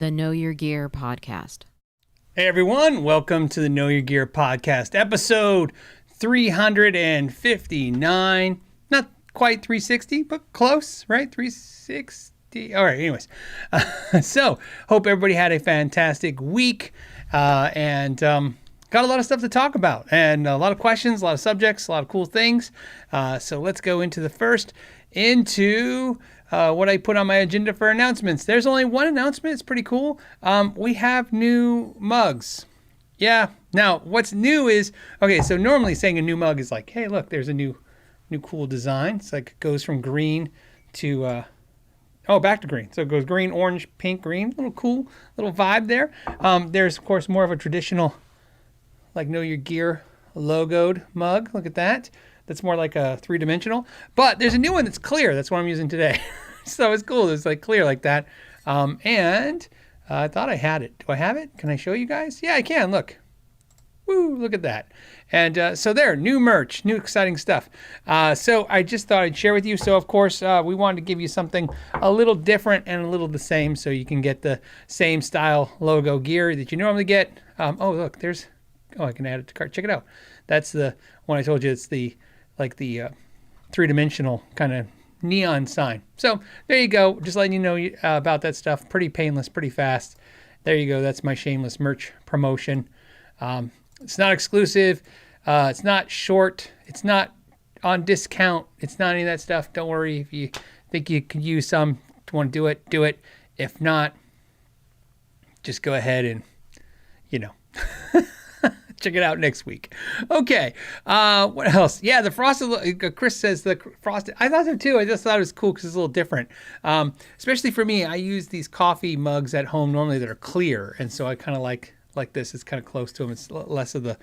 The Know Your Gear podcast. Hey everyone, welcome to the Know Your Gear podcast, episode 359. Not quite 360, but close, right? 360. All right, anyways. So, hope everybody had a fantastic week and got a lot of stuff to talk about and a lot of questions, a lot of subjects, a lot of cool things. So, let's go into the first, what I put on my agenda for announcements. There's only one announcement. It's pretty cool. We have new mugs. Yeah. Now, what's new is, okay, so normally saying a new mug is like, hey, look, there's a new cool design. It's like it goes from green to, back to green. So it goes green, orange, pink, green. Little cool, little vibe there. There's, of course, more of a traditional, like, Know Your Gear logoed mug. Look at that. That's more like a three-dimensional. But there's a new one that's clear. That's what I'm using today. So it's cool. It's like clear like that. And I thought I had it. Do I have it? Can I show you guys? Yeah, I can. Look. Woo, look at that. And so there, new merch, new exciting stuff. So I just thought I'd share with you. So, of course, we wanted to give you something a little different and a little the same so you can get the same style logo gear that you normally get. Look, I can add it to cart. Check it out. That's the one I told you. It's the three-dimensional kind of neon sign. So there you go. Just letting you know about that stuff. Pretty painless, pretty fast. There you go. That's my shameless merch promotion. It's not exclusive. It's not short. It's not on discount. It's not any of that stuff. Don't worry. If you think you could use some, want to do it. If not, just go ahead and, check it out next week. Okay. What else? Yeah, the frosted. Chris says the frosted. I thought so too. I just thought it was cool because it's a little different. Especially for me, I use these coffee mugs at home normally that are clear, and so I kind of like this. It's kind of close to them. It's less of the,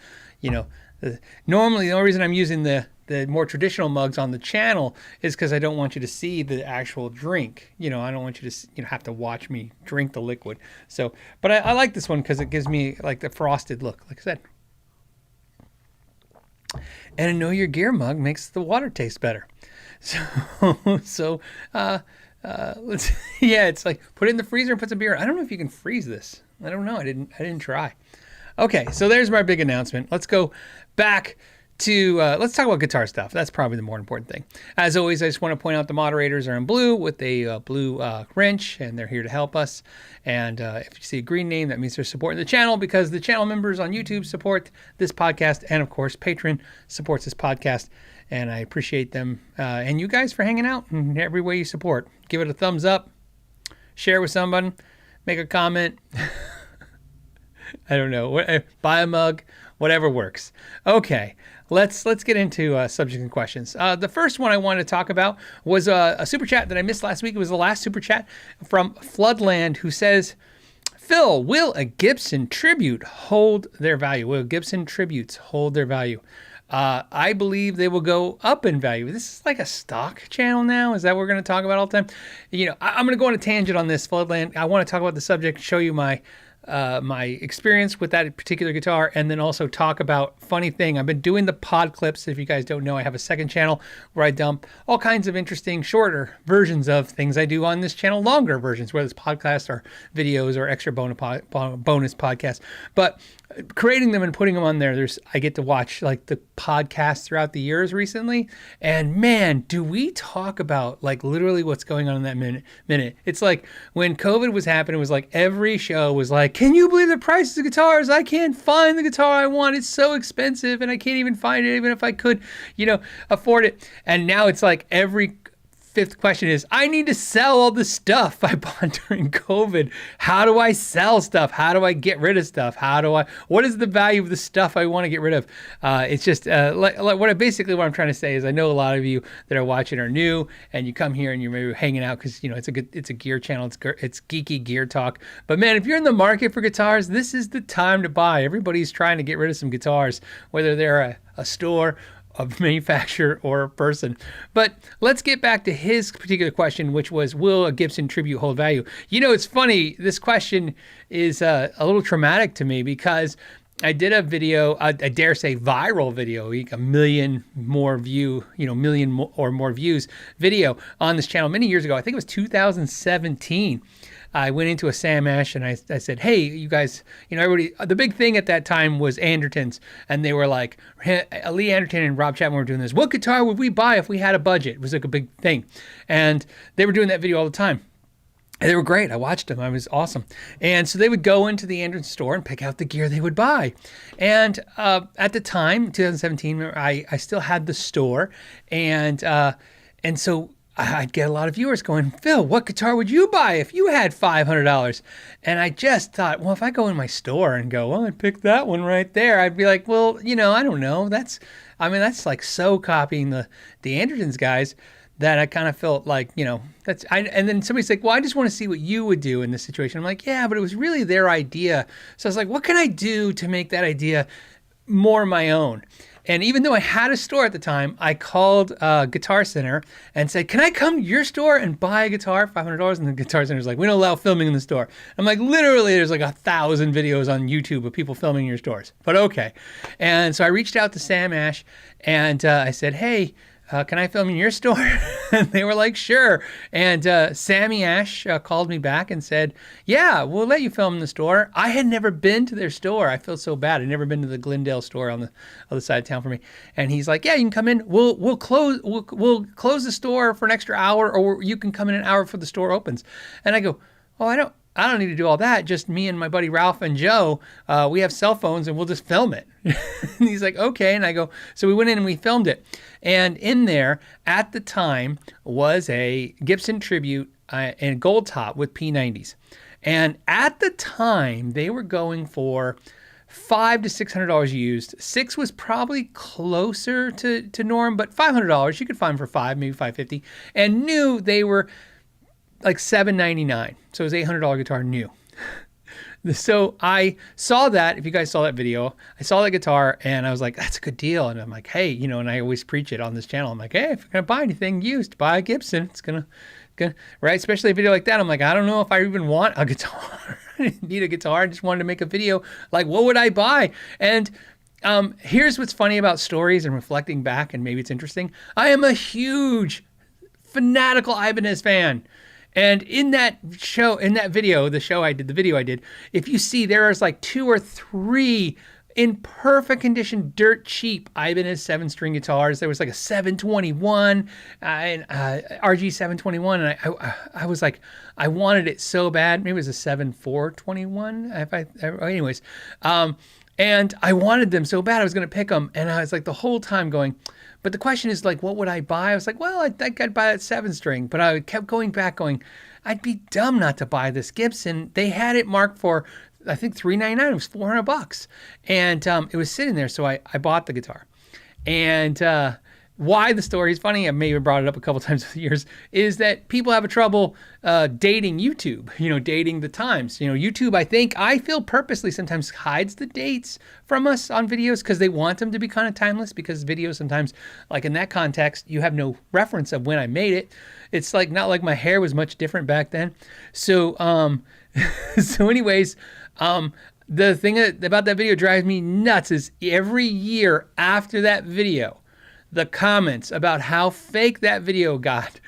normally the only reason I'm using the more traditional mugs on the channel is because I don't want you to see the actual drink. I don't want you to have to watch me drink the liquid. So, but I like this one because it gives me like the frosted look. Like I said. And a Know Your Gear mug makes the water taste better. It's like put it in the freezer and put some beer in. I don't know if you can freeze this. I don't know. I didn't try. Okay, so there's my big announcement. Let's go back to let's talk about guitar stuff. That's probably the more important thing. As always, I just want to point out the moderators are in blue with a blue wrench, and they're here to help us. And if you see a green name, that means they're supporting the channel because the channel members on YouTube support this podcast, and of course, Patreon supports this podcast. And I appreciate them and you guys for hanging out in every way you support. Give it a thumbs up, share with someone, make a comment. I don't know. Buy a mug, whatever works. Okay. Let's get into subjects and questions. The first one I wanted to talk about was a super chat that I missed last week. It was the last super chat from Floodland, who says, Phil, will a Gibson Tribute hold their value? Will Gibson Tributes hold their value? I believe they will go up in value. This is like a stock channel now. Is that what we're going to talk about all the time? I'm going to go on a tangent on this, Floodland. I want to talk about the subject, show you my experience with that particular guitar, and then also talk about funny thing. I've been doing the pod clips. If you guys don't know, I have a second channel where I dump all kinds of interesting shorter versions of things I do on this channel, longer versions, whether it's podcasts or videos or extra bonus podcasts. But creating them and putting them on there, I get to watch like the podcasts throughout the years recently, and man, do we talk about like literally what's going on in that minute. It's like when COVID was happening, it was like every show was like, can you believe the prices of guitars? I can't find the guitar I want. It's so expensive and I can't even find it even if I could, afford it. And now it's like every fifth question is, I need to sell all the stuff I bought during COVID. How do I sell stuff? How do I get rid of stuff? What is the value of the stuff I want to get rid of? It's just what I'm trying to say is, I know a lot of you that are watching are new, and you come here and you're maybe hanging out because it's a gear channel. It's geeky gear talk. But man, if you're in the market for guitars, this is the time to buy. Everybody's trying to get rid of some guitars, whether they're a store, a manufacturer, or a person. But let's get back to his particular question, which was, will a Gibson Tribute hold value? It's funny. This question is a little traumatic to me because I did a video, I dare say viral video, a million or more views video on this channel many years ago. I think it was 2017. I went into a Sam Ash and I said, hey, you guys, everybody, the big thing at that time was Andertons. And they were like, Lee Anderton and Rob Chapman were doing this. What guitar would we buy if we had a budget? It was like a big thing. And they were doing that video all the time. And they were great. I watched them. It was awesome. And so they would go into the Anderton store and pick out the gear they would buy. And at the time, 2017, I still had the store. And so I'd get a lot of viewers going, Phil, what guitar would you buy if you had $500? And I just thought, well, if I go in my store and go, well, I picked that one right there, I'd be like, well, I don't know. That's like so copying the Andertons guys that I kind of felt like, and then somebody's like, well, I just want to see what you would do in this situation. I'm like, yeah, but it was really their idea. So I was like, what can I do to make that idea more my own? And even though I had a store at the time, I called Guitar Center and said, can I come to your store and buy a guitar, $500? And the Guitar Center's like, we don't allow filming in the store. I'm like, literally, there's like 1,000 videos on YouTube of people filming in your stores. But okay. And so I reached out to Sam Ash and I said, hey, can I film in your store? And they were like, sure. And Sammy Ash called me back and said, yeah, we'll let you film in the store. I had never been to their store. I feel so bad. I'd never been to the Glendale store on the other side of town for me. And he's like, yeah, you can come in. We'll close the store for an extra hour, or you can come in an hour before the store opens. And I go, oh, I don't need to do all that. Just me and my buddy Ralph and Joe, we have cell phones and we'll just film it. And he's like, okay. And I go, so we went in and we filmed it. And in there at the time was a Gibson Tribute and gold top with P90s. And at the time they were going for $500 to $600 used. $600 was probably closer to norm, but $500 you could find for $500, maybe $550. And new, they were like $799. So it was $800 guitar new. So I saw that, if you guys saw that video, I saw that guitar and I was like, that's a good deal. And I'm like, hey, and I always preach it on this channel. I'm like, hey, if you're going to buy anything used, buy a Gibson. It's going to, right? Especially a video like that. I'm like, I don't know if I even want a guitar. I didn't need a guitar. I just wanted to make a video. Like, what would I buy? And here's what's funny about stories and reflecting back, and maybe it's interesting. I am a huge fanatical Ibanez fan. And in that video I did, if you see, there's like 2 or 3 in perfect condition, dirt cheap Ibanez 7-string guitars. There was like a 721 and RG 721, and I was like, I wanted it so bad. Maybe it was a 7421. Anyways, and I wanted them so bad. I was going to pick them, and I was like the whole time going. But the question is like, what would I buy? I was like, well, I think I'd buy that 7-string. But I kept going back going, I'd be dumb not to buy this Gibson. They had it marked for, I think, $399. It was $400. And it was sitting there. So I bought the guitar. And why the story is funny, I may have brought it up a couple times over the years, is that people have a trouble dating YouTube, dating the times. YouTube, I feel purposely sometimes hides the dates from us on videos because they want them to be kind of timeless, because videos sometimes, like in that context, you have no reference of when I made it. It's like not like my hair was much different back then. So, anyways, the thing about that video drives me nuts is every year after that video, the comments about how fake that video got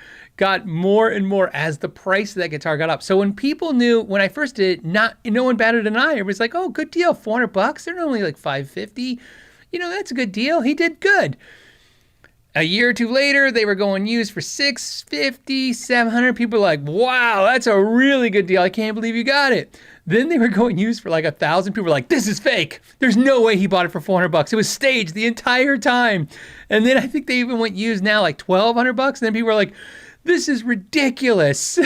more and more as the price of that guitar got up. So when people knew, when I first did it, no one batted an eye. Everybody's like, oh, good deal, $400. They're normally like $550. That's a good deal. He did good. A year or two later, they were going used for $650, $700. People were like, wow, that's a really good deal. I can't believe you got it. Then they were going used for like $1,000. People were like, this is fake. There's no way he bought it for $400. It was staged the entire time. And then I think they even went used now like $1,200. And then people were like, this is ridiculous.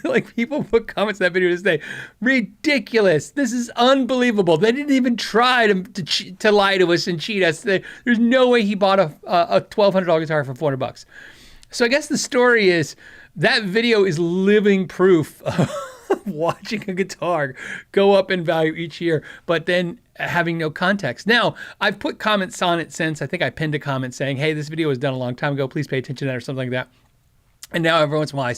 Like people put comments in that video to say, ridiculous. This is unbelievable. They didn't even try to lie to us and cheat us. There's no way he bought a $1,200 guitar for $400. So I guess the story is that video is living proof of watching a guitar go up in value each year, but then having no context. Now, I've put comments on it since. I think I pinned a comment saying, hey, this video was done a long time ago. Please pay attention to that, or something like that. And now every once in a while I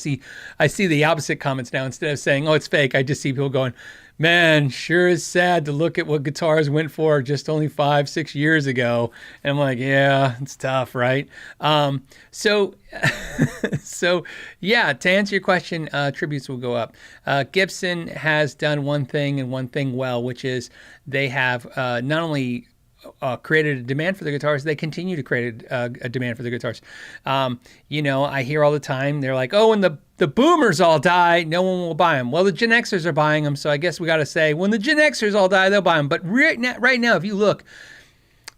see the opposite comments now. Instead of saying, oh, it's fake, I just see people going, man, sure is sad to look at what guitars went for just only 5-6 years ago. And I'm like, yeah, it's tough, right? So So, yeah, to answer your question, tributes will go up. Gibson has done one thing and one thing well, which is they have not only created a demand for the guitars, they continue to create a demand for the guitars. I hear all the time, they're like, oh, when the boomers all die, no one will buy them. Well, the Gen Xers are buying them, so I guess we got to say, when the Gen Xers all die, they'll buy them. But right now, if you look,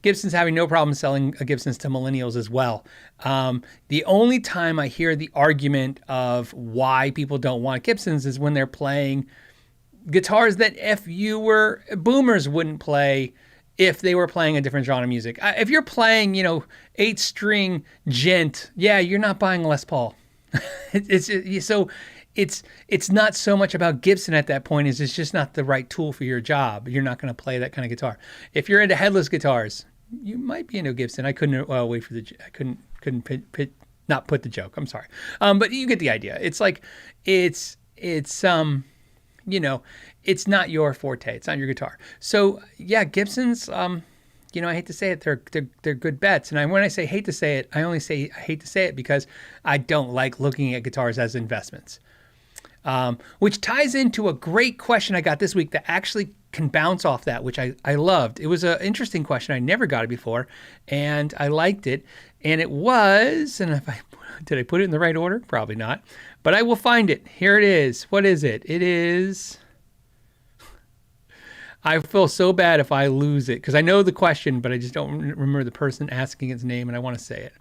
Gibson's having no problem selling Gibsons to millennials as well. The only time I hear the argument of why people don't want Gibsons is when they're playing guitars that if you were boomers wouldn't play if they were playing a different genre of music. If you're playing, 8-string gent, yeah, you're not buying a Les Paul. It's not so much about Gibson at that point. It's just not the right tool for your job. You're not going to play that kind of guitar. If you're into headless guitars, you might be into Gibson. I couldn't wait for I couldn't not put the joke. I'm sorry. But you get the idea. It's like it's it's not your forte. It's not your guitar. So yeah, Gibsons. I hate to say it, they're good bets. And when I say hate to say it, I only say I hate to say it because I don't like looking at guitars as investments. Which ties into a great question I got this week that actually can bounce off that, which I loved. It was an interesting question. I never got it before, and I liked it. And it was, and did I put it in the right order? Probably not. But I will find it. Here it is. What is it? It is... I feel so bad if I lose it because I know the question, but I just don't remember the person asking its name, and I want to say it.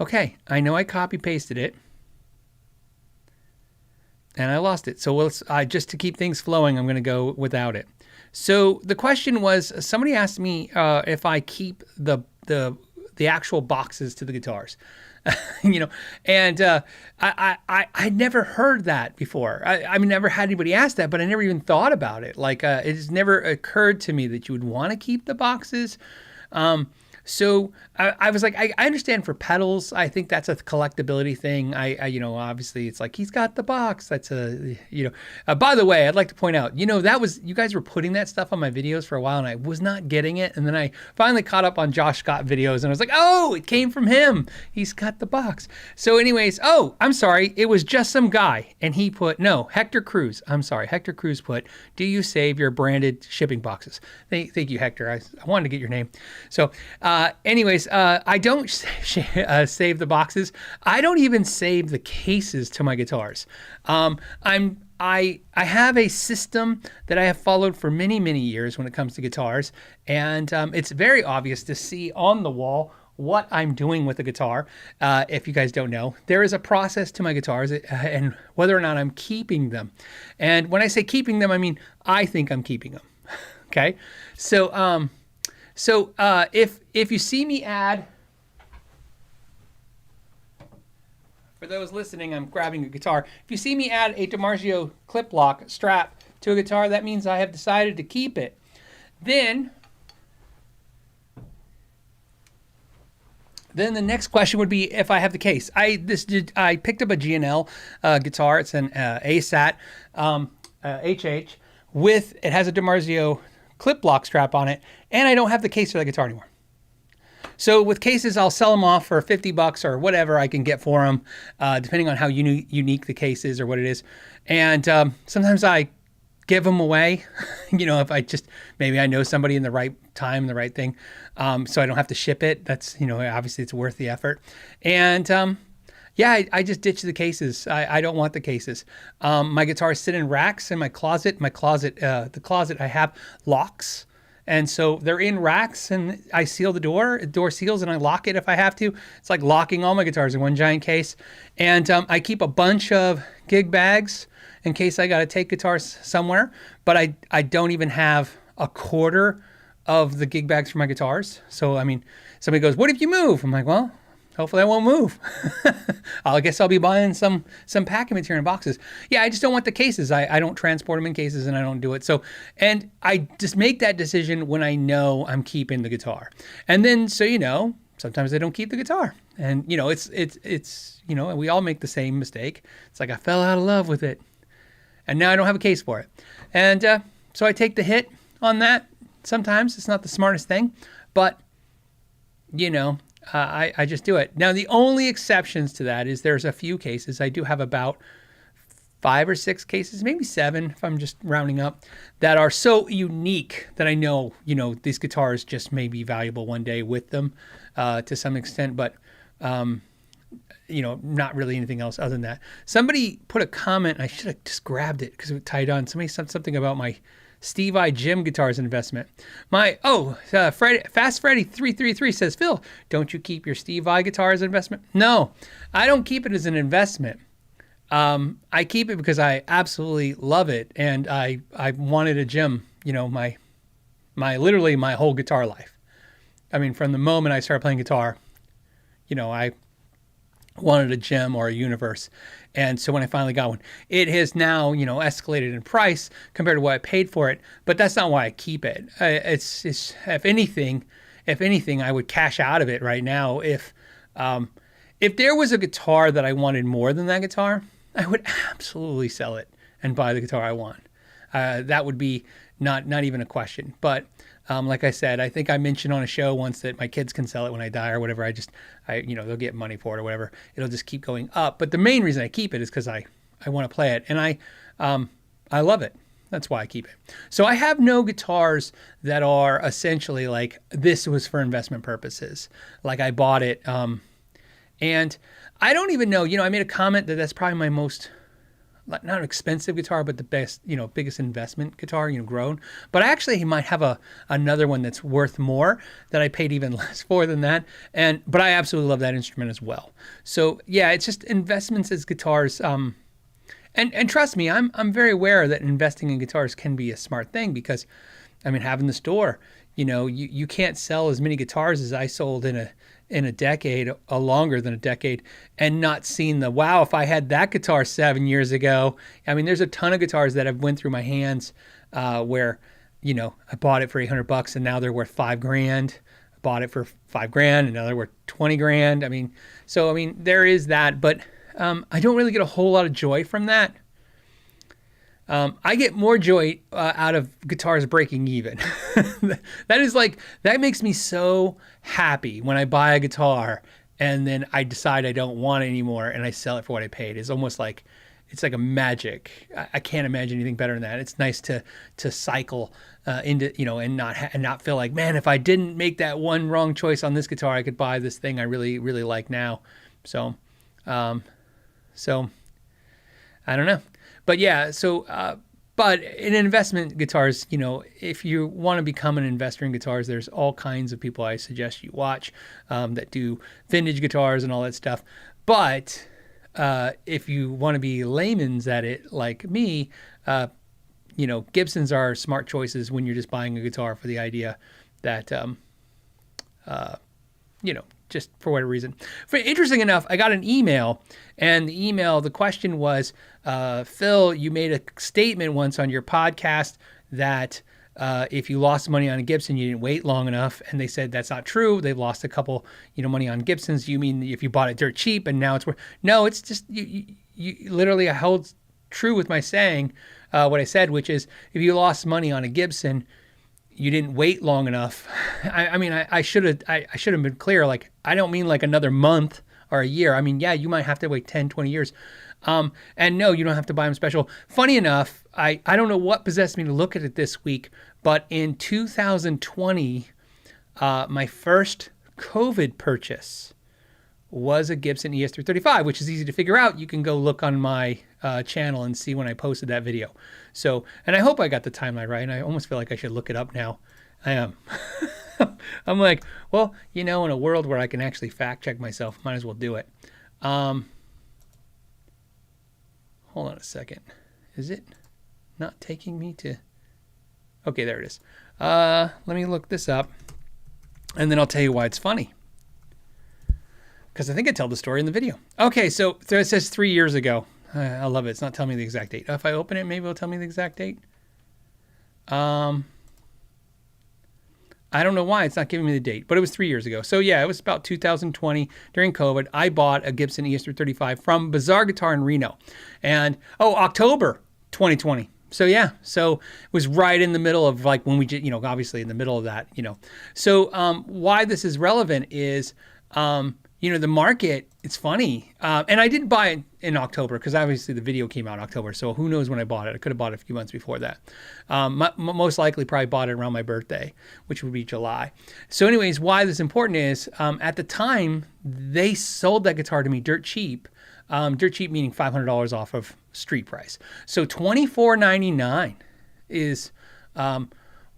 Okay, I know I copy pasted it, and I lost it. So just to keep things flowing, I'm going to go without it. So the question was, somebody asked me if I keep the actual boxes to the guitars. And I never heard that before. I never had anybody ask that, but I never even thought about it. Like, it has never occurred to me that you would want to keep the boxes. So I was like, I understand for pedals. I think that's a collectability thing. Obviously it's like, he's got the box. That's by the way, I'd like to point out, that was, you guys were putting that stuff on my videos for a while and I was not getting it. And then I finally caught up on Josh Scott videos and I was like, oh, it came from him. He's got the box. So anyways, I'm sorry. It was just some guy. And he put, Hector Cruz. I'm sorry. Hector Cruz put, do you save your branded shipping boxes? Thank you, Hector. I wanted to get your name. So, I don't save the boxes. I don't even save the cases to my guitars. I have a system that I have followed for many, many years when it comes to guitars, and it's very obvious to see on the wall what I'm doing with the guitar. If you guys don't know, there is a process to my guitars and whether or not I'm keeping them. And when I say keeping them, I mean I think I'm keeping them. Okay, so if you see me add, for those listening, I'm grabbing a guitar. If you see me add a DiMarzio clip lock strap to a guitar, that means I have decided to keep it. Then the next question would be if I have the case. I picked up a G&L guitar. It's an ASAT HH it has a DiMarzio clip lock strap on it, and I don't have the case for the guitar anymore. So with cases, I'll sell them off for $50 or whatever I can get for them, depending on how unique the case is or what it is. And sometimes I give them away, if maybe I know somebody in the right time, the right thing, so I don't have to ship it. That's, obviously it's worth the effort. And I just ditch the cases. I don't want the cases. My guitars sit in racks in my closet. The closet I have locks. And so they're in racks and I seal the door seals and I lock it if I have to. It's like locking all my guitars in one giant case. And I keep a bunch of gig bags in case I got to take guitars somewhere. But I don't even have a quarter of the gig bags for my guitars. So, somebody goes, what if you move? I'm like, well, hopefully I won't move. I guess I'll be buying some packing material in boxes. Yeah, I just don't want the cases. I don't transport them in cases and I don't do it. So, and I just make that decision when I know I'm keeping the guitar. And then, sometimes I don't keep the guitar. And, it's we all make the same mistake. It's like I fell out of love with it. And now I don't have a case for it. And so I take the hit on that. Sometimes it's not the smartest thing, but, I just do it. Now, the only exceptions to that is there's a few cases. I do have about 5 or 6 cases, maybe 7 if I'm just rounding up, that are so unique that I know, these guitars just may be valuable one day with them to some extent, but, not really anything else other than that. Somebody put a comment, and I should have just grabbed it because it was tied on. Somebody said something about my Steve I Jim guitars investment. Fast Freddy 333 says, Phil, don't you keep your Steve I guitar as an investment? No, I don't keep it as an investment. I keep it because I absolutely love it, and I wanted a Jim, literally my whole guitar life. I mean, from the moment I started playing guitar, I wanted a Gem or a Universe. And so when I finally got one, it has now, escalated in price compared to what I paid for it. But that's not why I keep it. It's if anything, I would cash out of it right now. If there was a guitar that I wanted more than that guitar, I would absolutely sell it and buy the guitar I want. That would be not even a question. But like I said, I think I mentioned on a show once that my kids can sell it when I die or whatever. They'll get money for it or whatever. It'll just keep going up. But the main reason I keep it is because I want to play it, and I love it. That's why I keep it. So I have no guitars that are essentially like this was for investment purposes. Like I bought it, and I don't even know. I made a comment that that's probably my most, not an expensive guitar, but the best, biggest investment guitar, grown. But I actually might have another one that's worth more that I paid even less for than that. But I absolutely love that instrument as well. So yeah, it's just investments as guitars. And trust me, I'm very aware that investing in guitars can be a smart thing because, having the store, you can't sell as many guitars as I sold in a decade, longer than a decade, and not seen wow, if I had that guitar 7 years ago. There's a ton of guitars that have went through my hands where, I bought it for $800 and now they're worth $5,000. I bought it for $5,000 and now they're worth $20,000. There is that, but I don't really get a whole lot of joy from that. I get more joy out of guitars breaking even. That makes me so happy when I buy a guitar and then I decide I don't want it anymore and I sell it for what I paid. It's almost like it's like a magic. I can't imagine anything better than that. It's nice to cycle into and not feel like, man, if I didn't make that one wrong choice on this guitar, I could buy this thing I really really like now. So I don't know. But yeah, but in investment guitars, if you want to become an investor in guitars, there's all kinds of people I suggest you watch that do vintage guitars and all that stuff. But if you want to be layman's at it like me, Gibsons are smart choices when you're just buying a guitar for the idea that, just for whatever reason. Interesting enough, I got an email, and the question was, Phil, you made a statement once on your podcast that if you lost money on a Gibson, you didn't wait long enough. And they said that's not true. They've lost a couple, money on Gibsons. You mean if you bought it dirt cheap and now it's worth? No, it's just you literally, I held true with my saying what I said, which is if you lost money on a Gibson, you didn't wait long enough. I should have been clear. Like, I don't mean like another month or a year. Yeah, you might have to wait 10, 20 years. And no, you don't have to buy them special. Funny enough, I don't know what possessed me to look at it this week, but in 2020, my first COVID purchase was a Gibson ES335, which is easy to figure out. You can go look on my channel and see when I posted that video. So, and I hope I got the timeline right. And I almost feel like I should look it up now. I am. I'm like, well, in a world where I can actually fact check myself, might as well do it. Hold on a second. Is it not taking me to? Okay, there it is. Let me look this up, and then I'll tell you why it's funny. Because I think I tell the story in the video. Okay, so it says 3 years ago. I love it. It's not telling me the exact date. If I open it, maybe it'll tell me the exact date. I don't know why it's not giving me the date, but it was 3 years ago. So yeah, it was about 2020 during COVID. I bought a Gibson ES335 from Bazaar Guitar in Reno, and October 2020. So yeah, so it was right in the middle of like when we, obviously in the middle of that, So why this is relevant is The market, it's funny. And I didn't buy it in October because obviously the video came out in October. So who knows when I bought it? I could have bought it a few months before that. Most likely probably bought it around my birthday, which would be July. So anyways, why this is important is at the time, they sold that guitar to me dirt cheap. Dirt cheap meaning $500 off of street price. So $24.99 is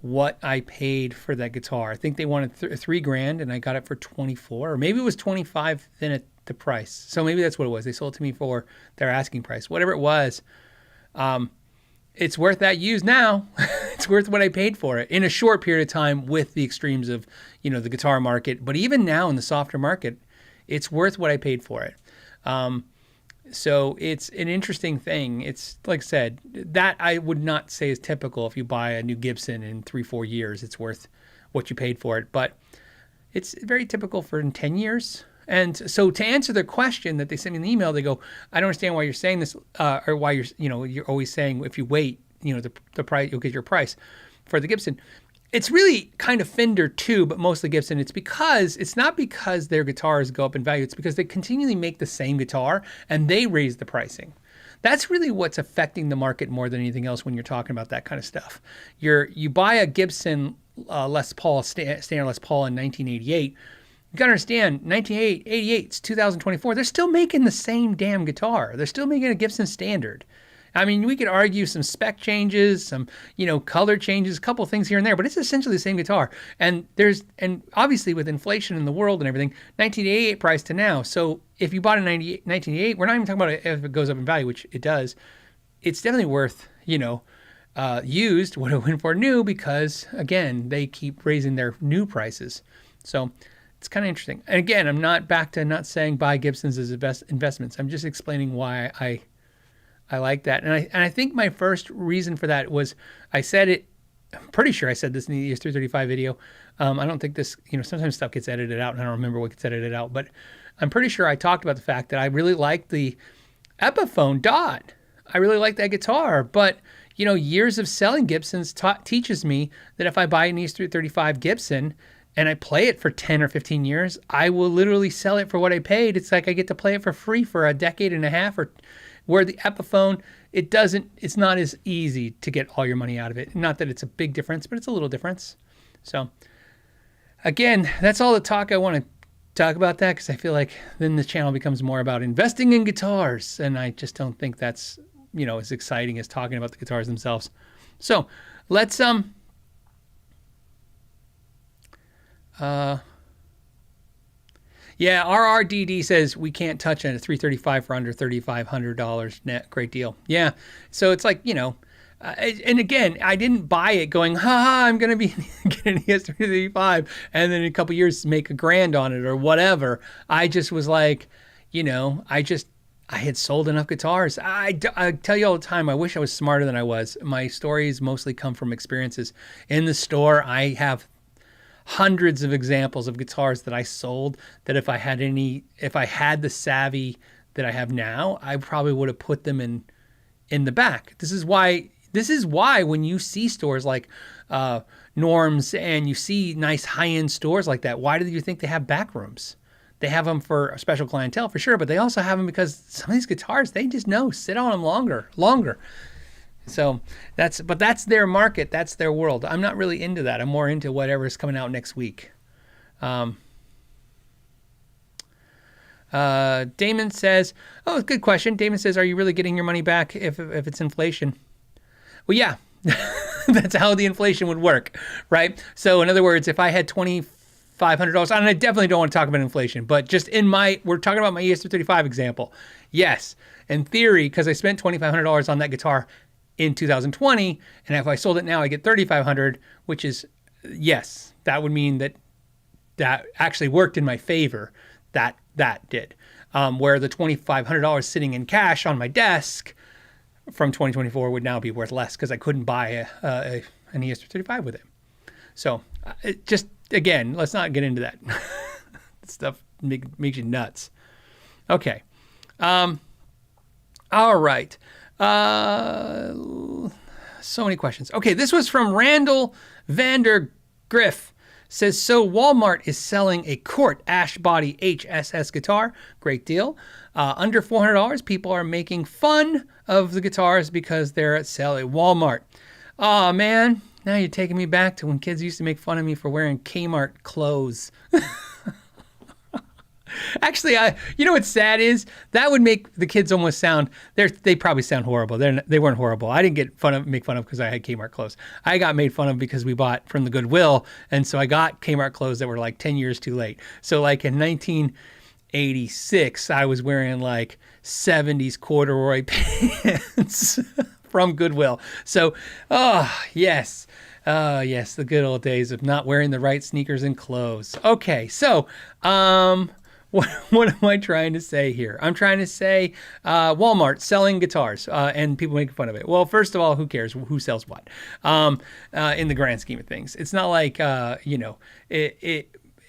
what I paid for that guitar. I think they wanted $3,000 and I got it for 24, or maybe it was 25 then at the price. So maybe that's what it was. They sold it to me for their asking price, whatever it was. It's worth that used now. It's worth what I paid for it in a short period of time with the extremes of, the guitar market. But even now in the softer market, it's worth what I paid for it. So it's an interesting thing. It's like I said, that I would not say is typical. If you buy a new Gibson in 3-4 years, it's worth what you paid for it. But it's very typical for in 10 years. And so to answer their question that they sent me in the email, they go, I don't understand why you're saying this, or why you're always saying if you wait, the price, you'll get your price for the Gibson. It's really kind of Fender too, but mostly Gibson. It's not because their guitars go up in value. It's because they continually make the same guitar and they raise the pricing. That's really what's affecting the market more than anything else when you're talking about that kind of stuff. You buy a Gibson Les Paul, standard Les Paul in 1988. You got to understand, 1988, it's 2024. They're still making the same damn guitar. They're still making a Gibson standard. I mean, we could argue some spec changes, some, color changes, a couple of things here and there, but it's essentially the same guitar. And obviously with inflation in the world and everything, 1988 price to now. So if you bought in 1988, we're not even talking about it if it goes up in value, which it does. It's definitely worth, used what it went for new because, again, they keep raising their new prices. So it's kind of interesting. And again, I'm not saying buy Gibsons as investments. I'm just explaining why I like that. And I think my first reason for that was I said it, I'm pretty sure I said this in the ES335 video. I don't think this, sometimes stuff gets edited out and I don't remember what gets edited out, but I'm pretty sure I talked about the fact that I really like the Epiphone Dot. I really like that guitar, but years of selling Gibsons teaches me that if I buy an ES335 Gibson and I play it for 10 or 15 years, I will literally sell it for what I paid. It's like I get to play it for free for a decade and a half, or where the Epiphone, it's not as easy to get all your money out of it. Not that it's a big difference, but it's a little difference. So again, that's all the talk I want to talk about that, because I feel like then the channel becomes more about investing in guitars. And I just don't think that's, as exciting as talking about the guitars themselves. So let's, yeah, RRDD says we can't touch it at 335 for under $3,500 net. Great deal. Yeah. So it's like, and again, I didn't buy it going, I'm going to be getting an ES335 and then in a couple years make $1,000 on it or whatever. I just was like, I had sold enough guitars. I tell you all the time, I wish I was smarter than I was. My stories mostly come from experiences. In the store, I have hundreds of examples of guitars that I sold that if I had the savvy that I have now, I probably would have put them in the back. This is why when you see stores like Norm's and you see nice high-end stores like that, why do you think they have back rooms? They have them for a special clientele for sure, but they also have them because some of these guitars, they just sit on them longer. So that's their market. That's their world. I'm not really into that. I'm more into whatever's coming out next week. Damon says, good question. Damon says, are you really getting your money back if it's inflation? Well, yeah, that's how the inflation would work, right? So in other words, if I had $2,500, and I definitely don't want to talk about inflation, but just we're talking about my ES335 example. Yes, in theory, because I spent $2,500 on that guitar in 2020, and if I sold it now, I get $3,500, which is, yes, that would mean that actually worked in my favor. That did. Where the $2,500 sitting in cash on my desk from 2024 would now be worth less because I couldn't buy an ES335 with it. So again, let's not get into that. Stuff makes you nuts. Okay. All right. So many questions. Okay, this was from Randall Vander Griff. says, so Walmart is selling a Hurtt ash body HSS guitar. Great deal. Under $400, people are making fun of the guitars because they're at sale at Walmart. Oh man, now you're taking me back to when kids used to make fun of me for wearing Kmart clothes. Actually, you know what's sad is that would make the kids almost sound, they probably sound horrible. They weren't horrible. I didn't make fun of because I had Kmart clothes. I got made fun of because we bought from the Goodwill, and so I got Kmart clothes that were like 10 years too late. So like in 1986, I was wearing like 70s corduroy pants from Goodwill. So, yes, the good old days of not wearing the right sneakers and clothes. Okay, so, what am I trying to say here? I'm trying to say Walmart selling guitars and people making fun of it. Well, first of all, who cares who sells what in the grand scheme of things? It's not like,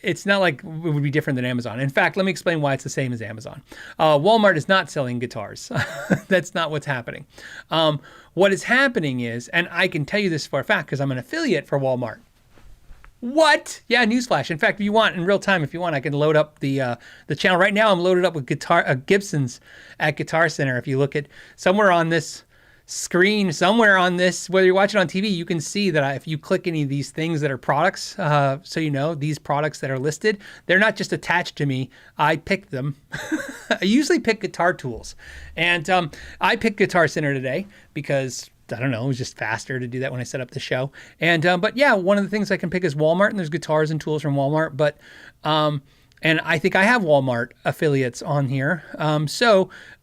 it's not like it would be different than Amazon. In fact, let me explain why it's the same as Amazon. Walmart is not selling guitars. That's not what's happening. What is happening is, and I can tell you this for a fact because I'm an affiliate for Walmart. What? Yeah, newsflash. In fact, if you want, in real time, if you want, I can load up the channel. Right now, I'm loaded up with Gibsons at Guitar Center. If you look at somewhere on this screen, somewhere on this, whether you're watching on TV, you can see that if you click any of these things that are products, so you know, these products that are listed, they're not just attached to me. I picked them. I usually pick guitar tools. And I picked Guitar Center today because I don't know, it was just faster to do that when I set up the show. And, but yeah, one of the things I can pick is Walmart, and there's guitars and tools from Walmart, but, and I think I have Walmart affiliates on here.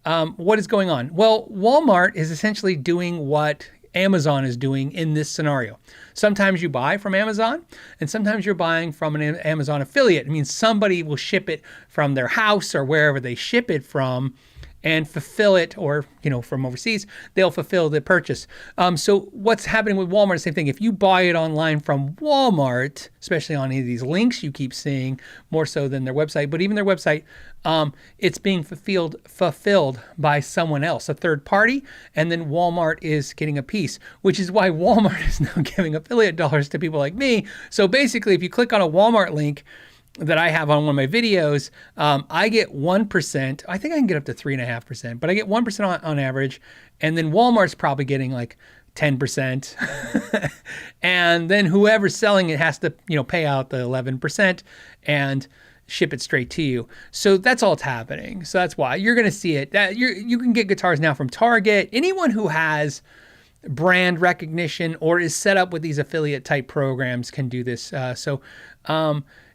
What is going on? Well, Walmart is essentially doing what Amazon is doing in this scenario. Sometimes you buy from Amazon, and sometimes you're buying from an Amazon affiliate. It means somebody will ship it from their house or wherever they ship it from, and fulfill it, or, you know, from overseas, they'll fulfill the purchase. So what's happening with Walmart, same thing. If you buy it online from Walmart, especially on any of these links you keep seeing, more so than their website, but even their website, it's being fulfilled by someone else, a third party, and then Walmart is getting a piece, which is why Walmart is now giving affiliate dollars to people like me. So basically, if you click on a Walmart link that I have on one of my videos, I get 1%. I think I can get up to 3.5%, but I get 1% on average. And then Walmart's probably getting like 10%. And then whoever's selling it has to, you know, pay out the 11% and ship it straight to you. So that's all it's happening. So that's why you're going to see it. You can get guitars now from Target. Anyone who has brand recognition or is set up with these affiliate type programs can do this.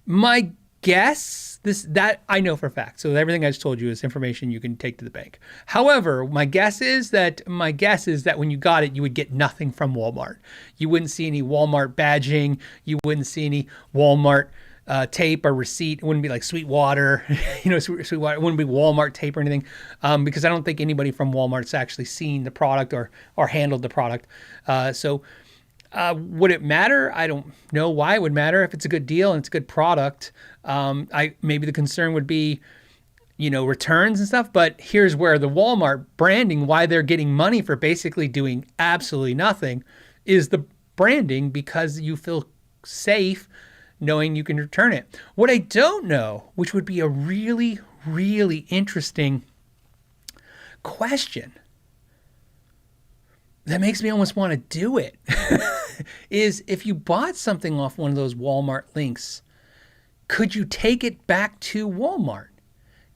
My guess, that I know for a fact. So everything I just told you is information you can take to the bank. However, my guess is that when you got it, you would get nothing from Walmart. You wouldn't see any Walmart badging. You wouldn't see any Walmart tape or receipt. It wouldn't be like Sweetwater, Sweetwater. It wouldn't be Walmart tape or anything, because I don't think anybody from Walmart's actually seen the product or handled the product. Would it matter? I don't know why it would matter if it's a good deal and it's a good product. Maybe the concern would be, returns and stuff. But here's where the Walmart branding, why they're getting money for basically doing absolutely nothing, is the branding, because you feel safe knowing you can return it. What I don't know, which would be a really, really interesting question that makes me almost want to do it, is if you bought something off one of those Walmart links, could you take it back to Walmart?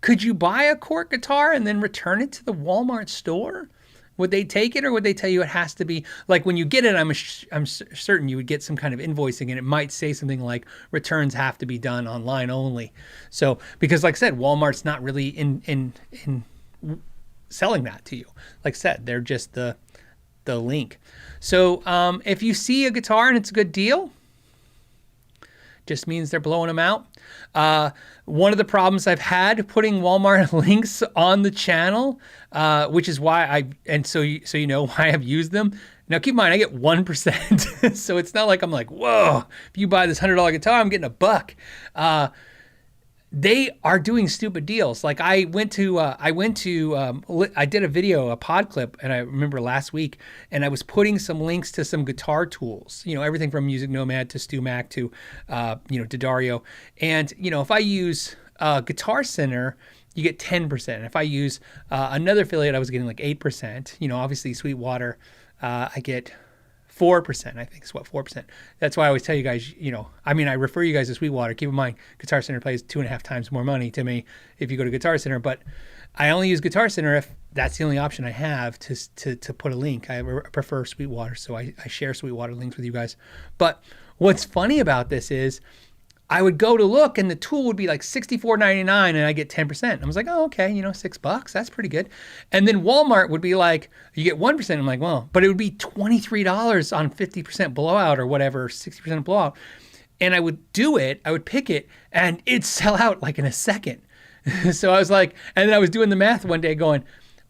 Could you buy a Hurtt guitar and then return it to the Walmart store? Would they take it, or would they tell you it has to be, like when you get it, I'm certain you would get some kind of invoicing, and it might say something like returns have to be done online only. So, because like I said, Walmart's not really in selling that to you. Like I said, they're just the link. So if you see a guitar and it's a good deal, just means they're blowing them out. One of the problems I've had putting Walmart links on the channel, which is why so you know why I've used them. Now keep in mind, I get 1%. So it's not like I'm like, whoa, if you buy this $100 guitar, I'm getting $1. they are doing stupid deals. Like I did a video, a pod clip, and I remember last week, and I was putting some links to some guitar tools, everything from Music Nomad to StewMac to, D'Addario. And, if I use Guitar Center, you get 10%. If I use another affiliate, I was getting like 8%. Obviously Sweetwater, I get 4%, I think is what, 4%. That's why I always tell you guys, I refer you guys to Sweetwater. Keep in mind, Guitar Center pays 2.5 times more money to me if you go to Guitar Center, but I only use Guitar Center if that's the only option I have to put a link. I prefer Sweetwater, so I share Sweetwater links with you guys. But what's funny about this is I would go to look and the tool would be like $64.99 and I get 10%. I was like, oh, okay, $6, that's pretty good. And then Walmart would be like, you get 1%. I'm like, well, but it would be $23 on 50% blowout or whatever, 60% blowout. And I would do it, I would pick it, and it'd sell out like in a second. So I was like, and then I was doing the math one day going,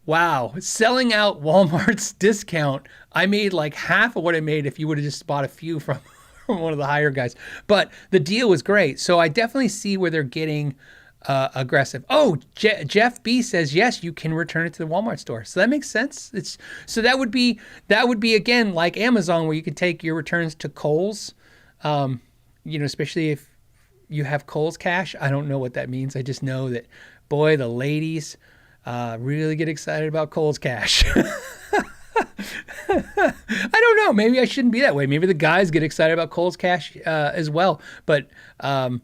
wow, selling out Walmart's discount, I made like half of what I made if you would have just bought a few from one of the higher guys. But the deal was great. So I definitely see where they're getting aggressive. Oh, Jeff B says, yes, you can return it to the Walmart store. So that makes sense. So that would be again, like Amazon, where you could take your returns to Kohl's, especially if you have Kohl's Cash. I don't know what that means. I just know that, boy, the ladies really get excited about Kohl's Cash. I don't know. Maybe I shouldn't be that way. Maybe the guys get excited about Kohl's Cash as well. But, yeah,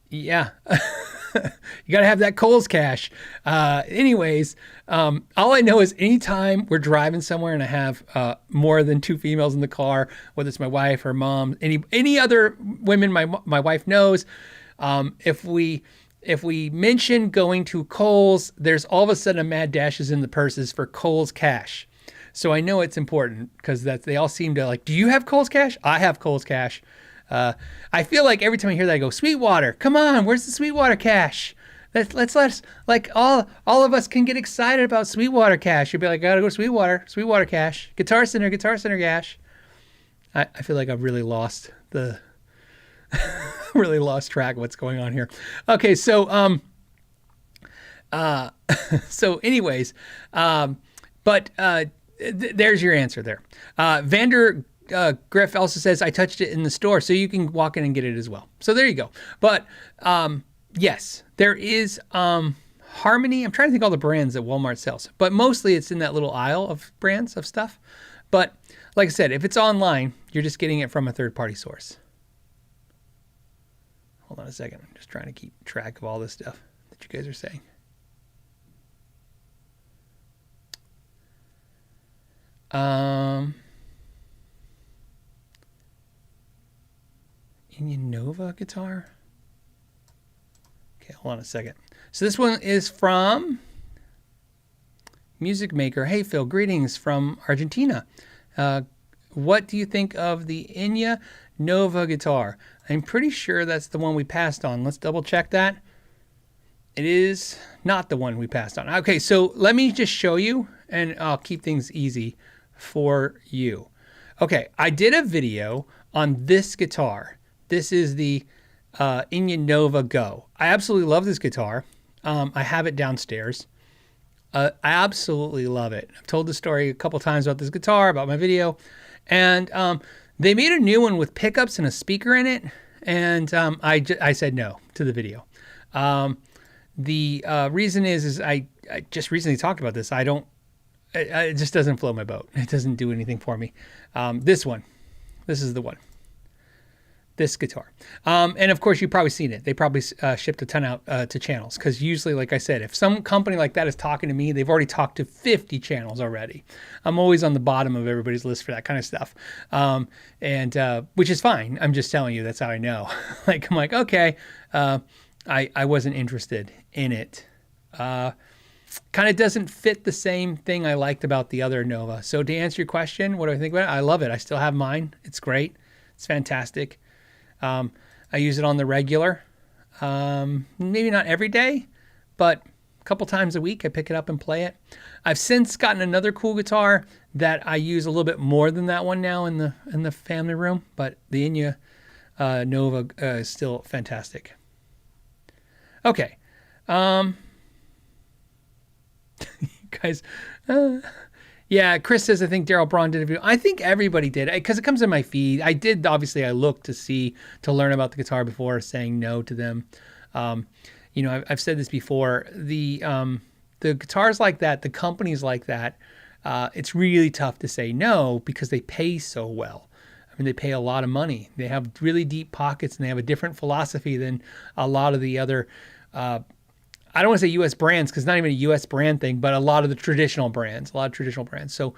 you got to have that Kohl's Cash. Anyways, all I know is anytime we're driving somewhere and I have more than 2 females in the car, whether it's my wife or mom, any other women my wife knows, if we mention going to Kohl's, there's all of a sudden a mad dashes in the purses for Kohl's Cash. So I know it's important because they all seem to like, do you have Kohl's Cash? I have Kohl's Cash. I feel like every time I hear that, I go, Sweetwater, come on, where's the Sweetwater Cash? Let's like all of us can get excited about Sweetwater Cash. You'll be like, I gotta go to Sweetwater Cash, Guitar Center Cash. I feel like I've really lost track of what's going on here. Okay, so there's your answer there. Vander Griff also says, I touched it in the store, so you can walk in and get it as well. So there you go. But yes, there is Harmony. I'm trying to think all the brands that Walmart sells, but mostly it's in that little aisle of brands of stuff. But like I said, if it's online, you're just getting it from a third-party source. Hold on a second. I'm just trying to keep track of all this stuff that you guys are saying. Enya Nova guitar. Okay, hold on a second. So this one is from Music Maker. Hey, Phil, greetings from Argentina. What do you think of the Enya Nova guitar? I'm pretty sure that's the one we passed on. Let's double check that. It is not the one we passed on. Okay, so let me just show you, and I'll keep things easy for you. Okay, I did a video on this guitar. This is the Enya Nova Go. I absolutely love this guitar. I have it downstairs. I absolutely love it. I've told the story a couple times about this guitar, about my video. And they made a new one with pickups and a speaker in it. And I said no to the video. The reason is I just recently talked about this. It just doesn't float my boat. It doesn't do anything for me. This is the one. This guitar. And of course, you've probably seen it. They probably shipped a ton out to channels, because usually, like I said, if some company like that is talking to me, they've already talked to 50 channels already. I'm always on the bottom of everybody's list for that kind of stuff. And which is fine. I'm just telling you, that's how I know. I'm like, okay, I wasn't interested in it. Kind of doesn't fit the same thing I liked about the other Nova. So to answer your question, what do I think about it? I love it. I still have mine. It's great. It's fantastic. I use it on the regular, maybe not every day, but a couple times a week I pick it up and play it. I've since gotten another cool guitar that I use a little bit more than that one now in the family room, but the Enya Nova is still fantastic. Okay. Guys, yeah, Chris says, I think Daryl Braun did a video. I think everybody did, because it comes in my feed. I did, obviously, I looked to learn about the guitar before saying no to them. I've said this before, the guitars like that, the companies like that, it's really tough to say no because they pay so well. I mean, they pay a lot of money. They have really deep pockets, and they have a different philosophy than a lot of the other, I don't want to say U.S. brands, because it's not even a U.S. brand thing, but a lot of the traditional brands, So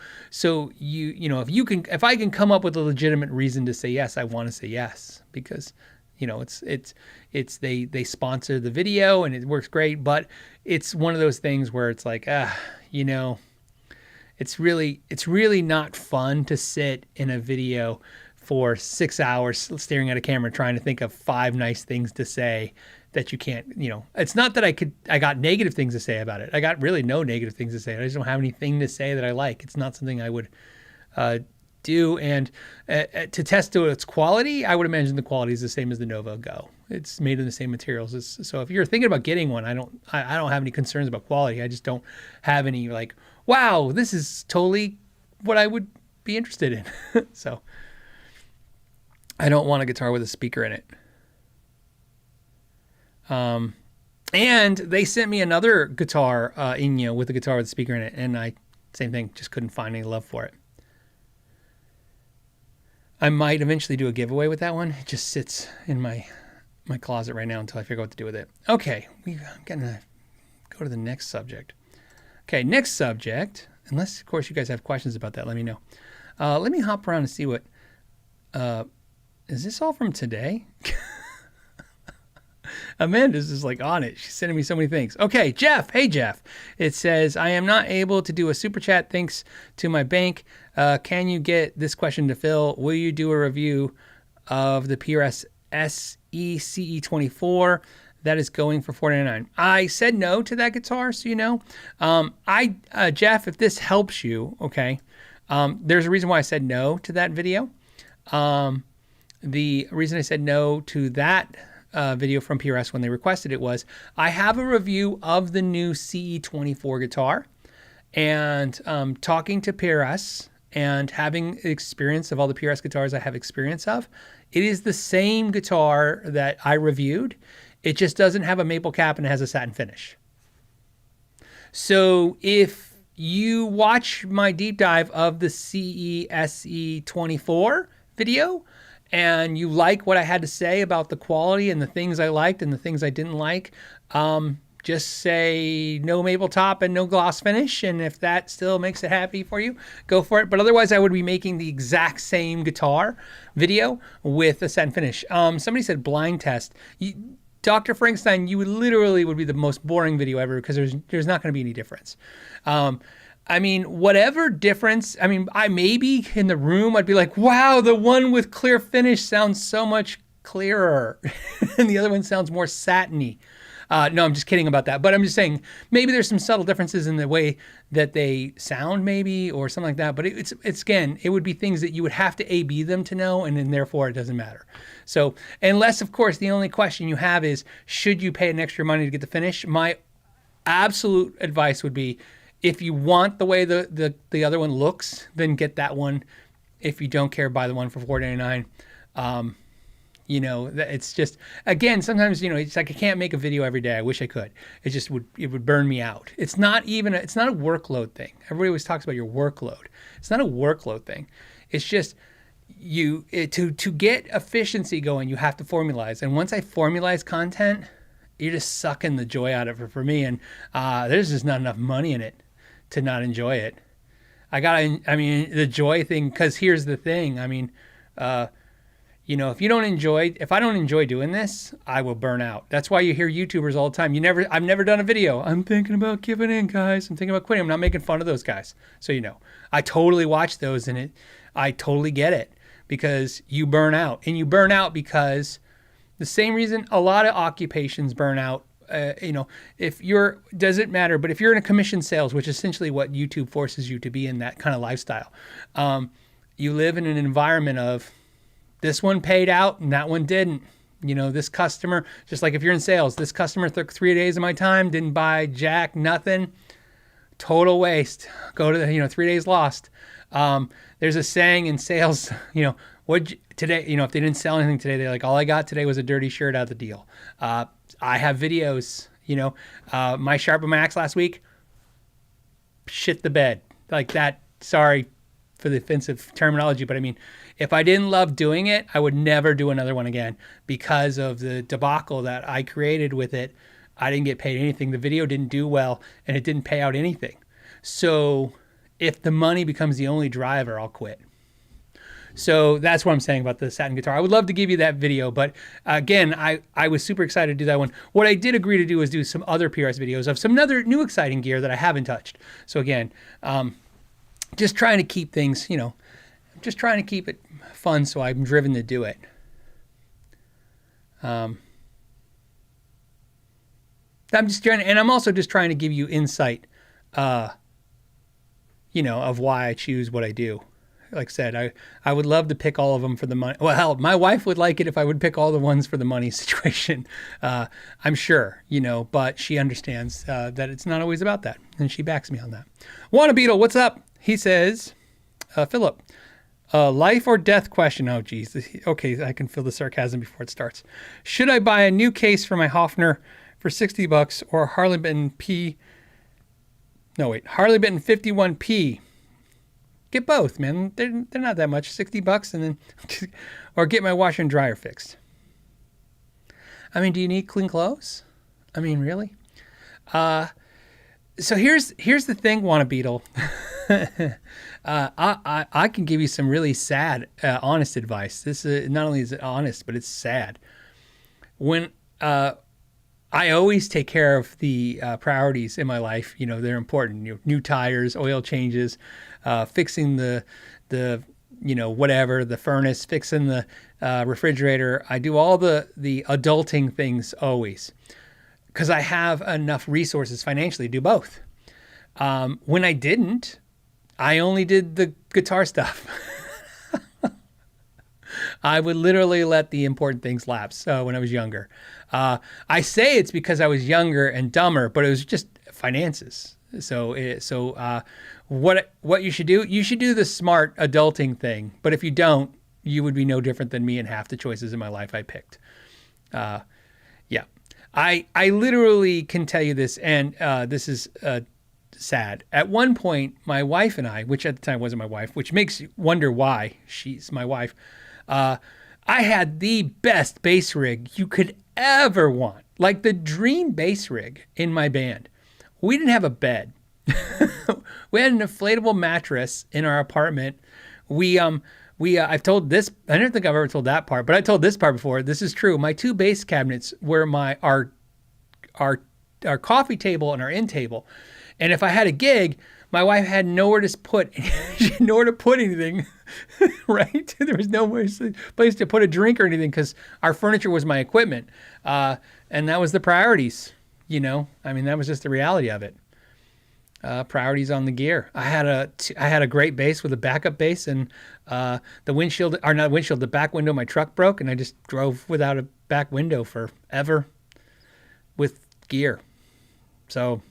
if I can come up with a legitimate reason to say yes, I want to say yes, because they sponsor the video and it works great, but it's one of those things where it's like, it's really not fun to sit in a video for 6 hours staring at a camera trying to think of 5 nice things to say that you can't, it's not that I got negative things to say about it. I got really no negative things to say. I just don't have anything to say that I like. It's not something I would do. And to test to its quality, I would imagine the quality is the same as the Nova Go. It's made in the same materials. So if you're thinking about getting one, I don't have any concerns about quality. I just don't have any like, wow, this is totally what I would be interested in. So I don't want a guitar with a speaker in it. And they sent me another guitar, Enya, with a guitar with a speaker in it, and same thing, just couldn't find any love for it. I might eventually do a giveaway with that one. It just sits in my closet right now until I figure out what to do with it. Okay, I'm gonna go to the next subject. Okay, next subject, unless, of course, you guys have questions about that, let me know. Let me hop around and see what, is this all from today? Amanda's just like on it. She's sending me so many things. Okay, Jeff. Hey, Jeff. It says, I am not able to do a super chat thanks to my bank. Can you get this question to Phil? Will you do a review of the PRS CE24 that is going for $499? I said no to that guitar, so you know. Jeff, if this helps you, okay, there's a reason why I said no to that video. The reason I said no to that video from PRS when they requested it was I have a review of the new CE24 guitar, and talking to PRS and having experience of all the PRS guitars I have experience of, it is the same guitar that I reviewed. It just doesn't have a maple cap and it has a satin finish. So if you watch my deep dive of the CE SE24 video, and you like what I had to say about the quality and the things I liked and the things I didn't like, just say no maple top and no gloss finish. And if that still makes it happy for you, go for it. But otherwise, I would be making the exact same guitar video with a satin finish. Somebody said blind test. Dr. Frankenstein, you would be the most boring video ever because there's not going to be any difference. I mean, whatever difference, I maybe in the room, I'd be like, wow, the one with clear finish sounds so much clearer. And the other one sounds more satiny. No, I'm just kidding about that. But I'm just saying, maybe there's some subtle differences in the way that they sound maybe, or something like that. But it's again, it would be things that you would have to A/B them to know, and then therefore it doesn't matter. So unless, of course, the only question you have is, should you pay an extra money to get the finish? My absolute advice would be, if you want the way the other one looks, then get that one. If you don't care, buy the one for $499. It's just, again, sometimes, it's like I can't make a video every day. I wish I could. It would burn me out. It's not a workload thing. Everybody always talks about your workload. It's not a workload thing. It's just to get efficiency going, you have to formalize. And once I formalize content, you're just sucking the joy out of it for me. And there's just not enough money in it to not enjoy it. The joy thing, because here's the thing. If I don't enjoy doing this, I will burn out. That's why you hear YouTubers all the time. I've never done a video. I'm thinking about giving in, guys. I'm thinking about quitting. I'm not making fun of those guys. So, I totally watch those, and I totally get it, because you burn out. And you burn out because the same reason a lot of occupations burn out. Doesn't matter, but if you're in a commission sales, which is essentially what YouTube forces you to be in, that kind of lifestyle, you live in an environment of, this one paid out and that one didn't. This customer, just like if you're in sales, this customer took 3 days of my time, didn't buy jack, nothing, total waste. Go to the, 3 days lost. There's a saying in sales, today, if they didn't sell anything today, they're like, all I got today was a dirty shirt out of the deal. I have videos, my sharpen my axe last week, shit the bed like that. Sorry for the offensive terminology, but I mean, if I didn't love doing it, I would never do another one again because of the debacle that I created with it. I didn't get paid anything. The video didn't do well and it didn't pay out anything. So if the money becomes the only driver, I'll quit. So that's what I'm saying about the satin guitar. I would love to give you that video, but again, I was super excited to do that one. What I did agree to do was do some other PRS videos of some other new exciting gear that I haven't touched. So again, just trying to keep things, just trying to keep it fun, so I'm driven to do it. I'm just trying to, and I'm also just trying to give you insight, of why I choose what I do. Like I said, I would love to pick all of them for the money. Well, hell, my wife would like it if I would pick all the ones for the money situation. I'm sure, but she understands that it's not always about that, and she backs me on that. Wanna Beetle, what's up? He says, Philip, life or death question. Oh, geez. Okay, I can feel the sarcasm before it starts. Should I buy a new case for my Hofner for $60 or Harley Benton Harley Benton 51P? Get both, man. They're not that much. $60 and then, or get my washer and dryer fixed. I mean, do you need clean clothes? I mean, really? So here's the thing, Wanna Beetle. I can give you some really sad, honest advice. This is not only is it honest, but it's sad. When I always take care of the priorities in my life. They're important. New tires, oil changes, fixing the whatever, the furnace, fixing the refrigerator. I do all the adulting things always because I have enough resources financially to do both. When I didn't, I only did the guitar stuff. I would literally let the important things lapse when I was younger. I say it's because I was younger and dumber, but it was just finances. So what you should do the smart adulting thing. But if you don't, you would be no different than me in half the choices in my life I picked. Yeah, I literally can tell you this, and this is sad. At one point, my wife and I, which at the time wasn't my wife, which makes you wonder why she's my wife, I had the best bass rig you could ever want, like the dream bass rig in my band. We didn't have a bed. We had an inflatable mattress in our apartment. I've told this, I don't think I've ever told that part, but I told this part before. This is true. My two bass cabinets were our coffee table and our end table. And if I had a gig, my wife had nowhere to put anything, right? There was no place to put a drink or anything because our furniture was my equipment. And that was the priorities, I mean, that was just the reality of it. Priorities on the gear. I had a great bass with a backup bass, and the back window of my truck broke, and I just drove without a back window forever with gear. So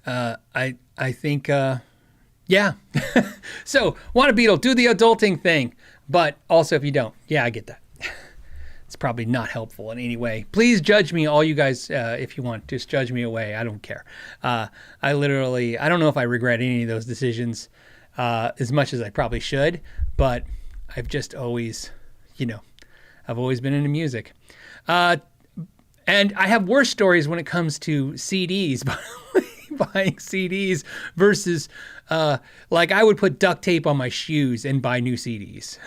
I think yeah. So Wanna Beetle, do the adulting thing, but also if you don't, yeah, I get that. It's probably not helpful in any way. Please judge me, all you guys, if you want. Just judge me away. I don't care. I don't know if I regret any of those decisions as much as I probably should, but I've just always, I've always been into music. And I have worse stories when it comes to CDs, buying CDs versus like I would put duct tape on my shoes and buy new CDs.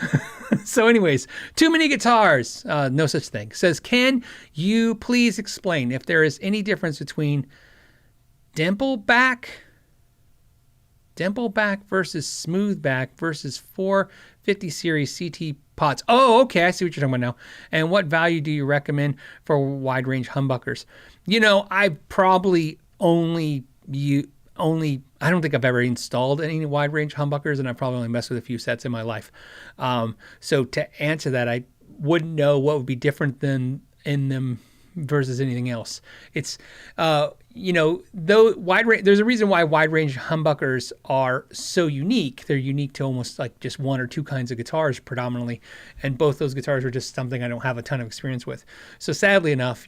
So anyways, too many guitars, no such thing. Says, can you please explain if there is any difference between dimple back versus smooth back versus 450 series CT pots? Oh, okay, I see what you're talking about now. And what value do you recommend for wide range humbuckers? I probably I don't think I've ever installed any wide range humbuckers, and I've probably only messed with a few sets in my life. So to answer that, I wouldn't know what would be different than in them versus anything else. It's, though there's a reason why wide range humbuckers are so unique. They're unique to almost like just one or two kinds of guitars predominantly. And both those guitars are just something I don't have a ton of experience with. So sadly enough,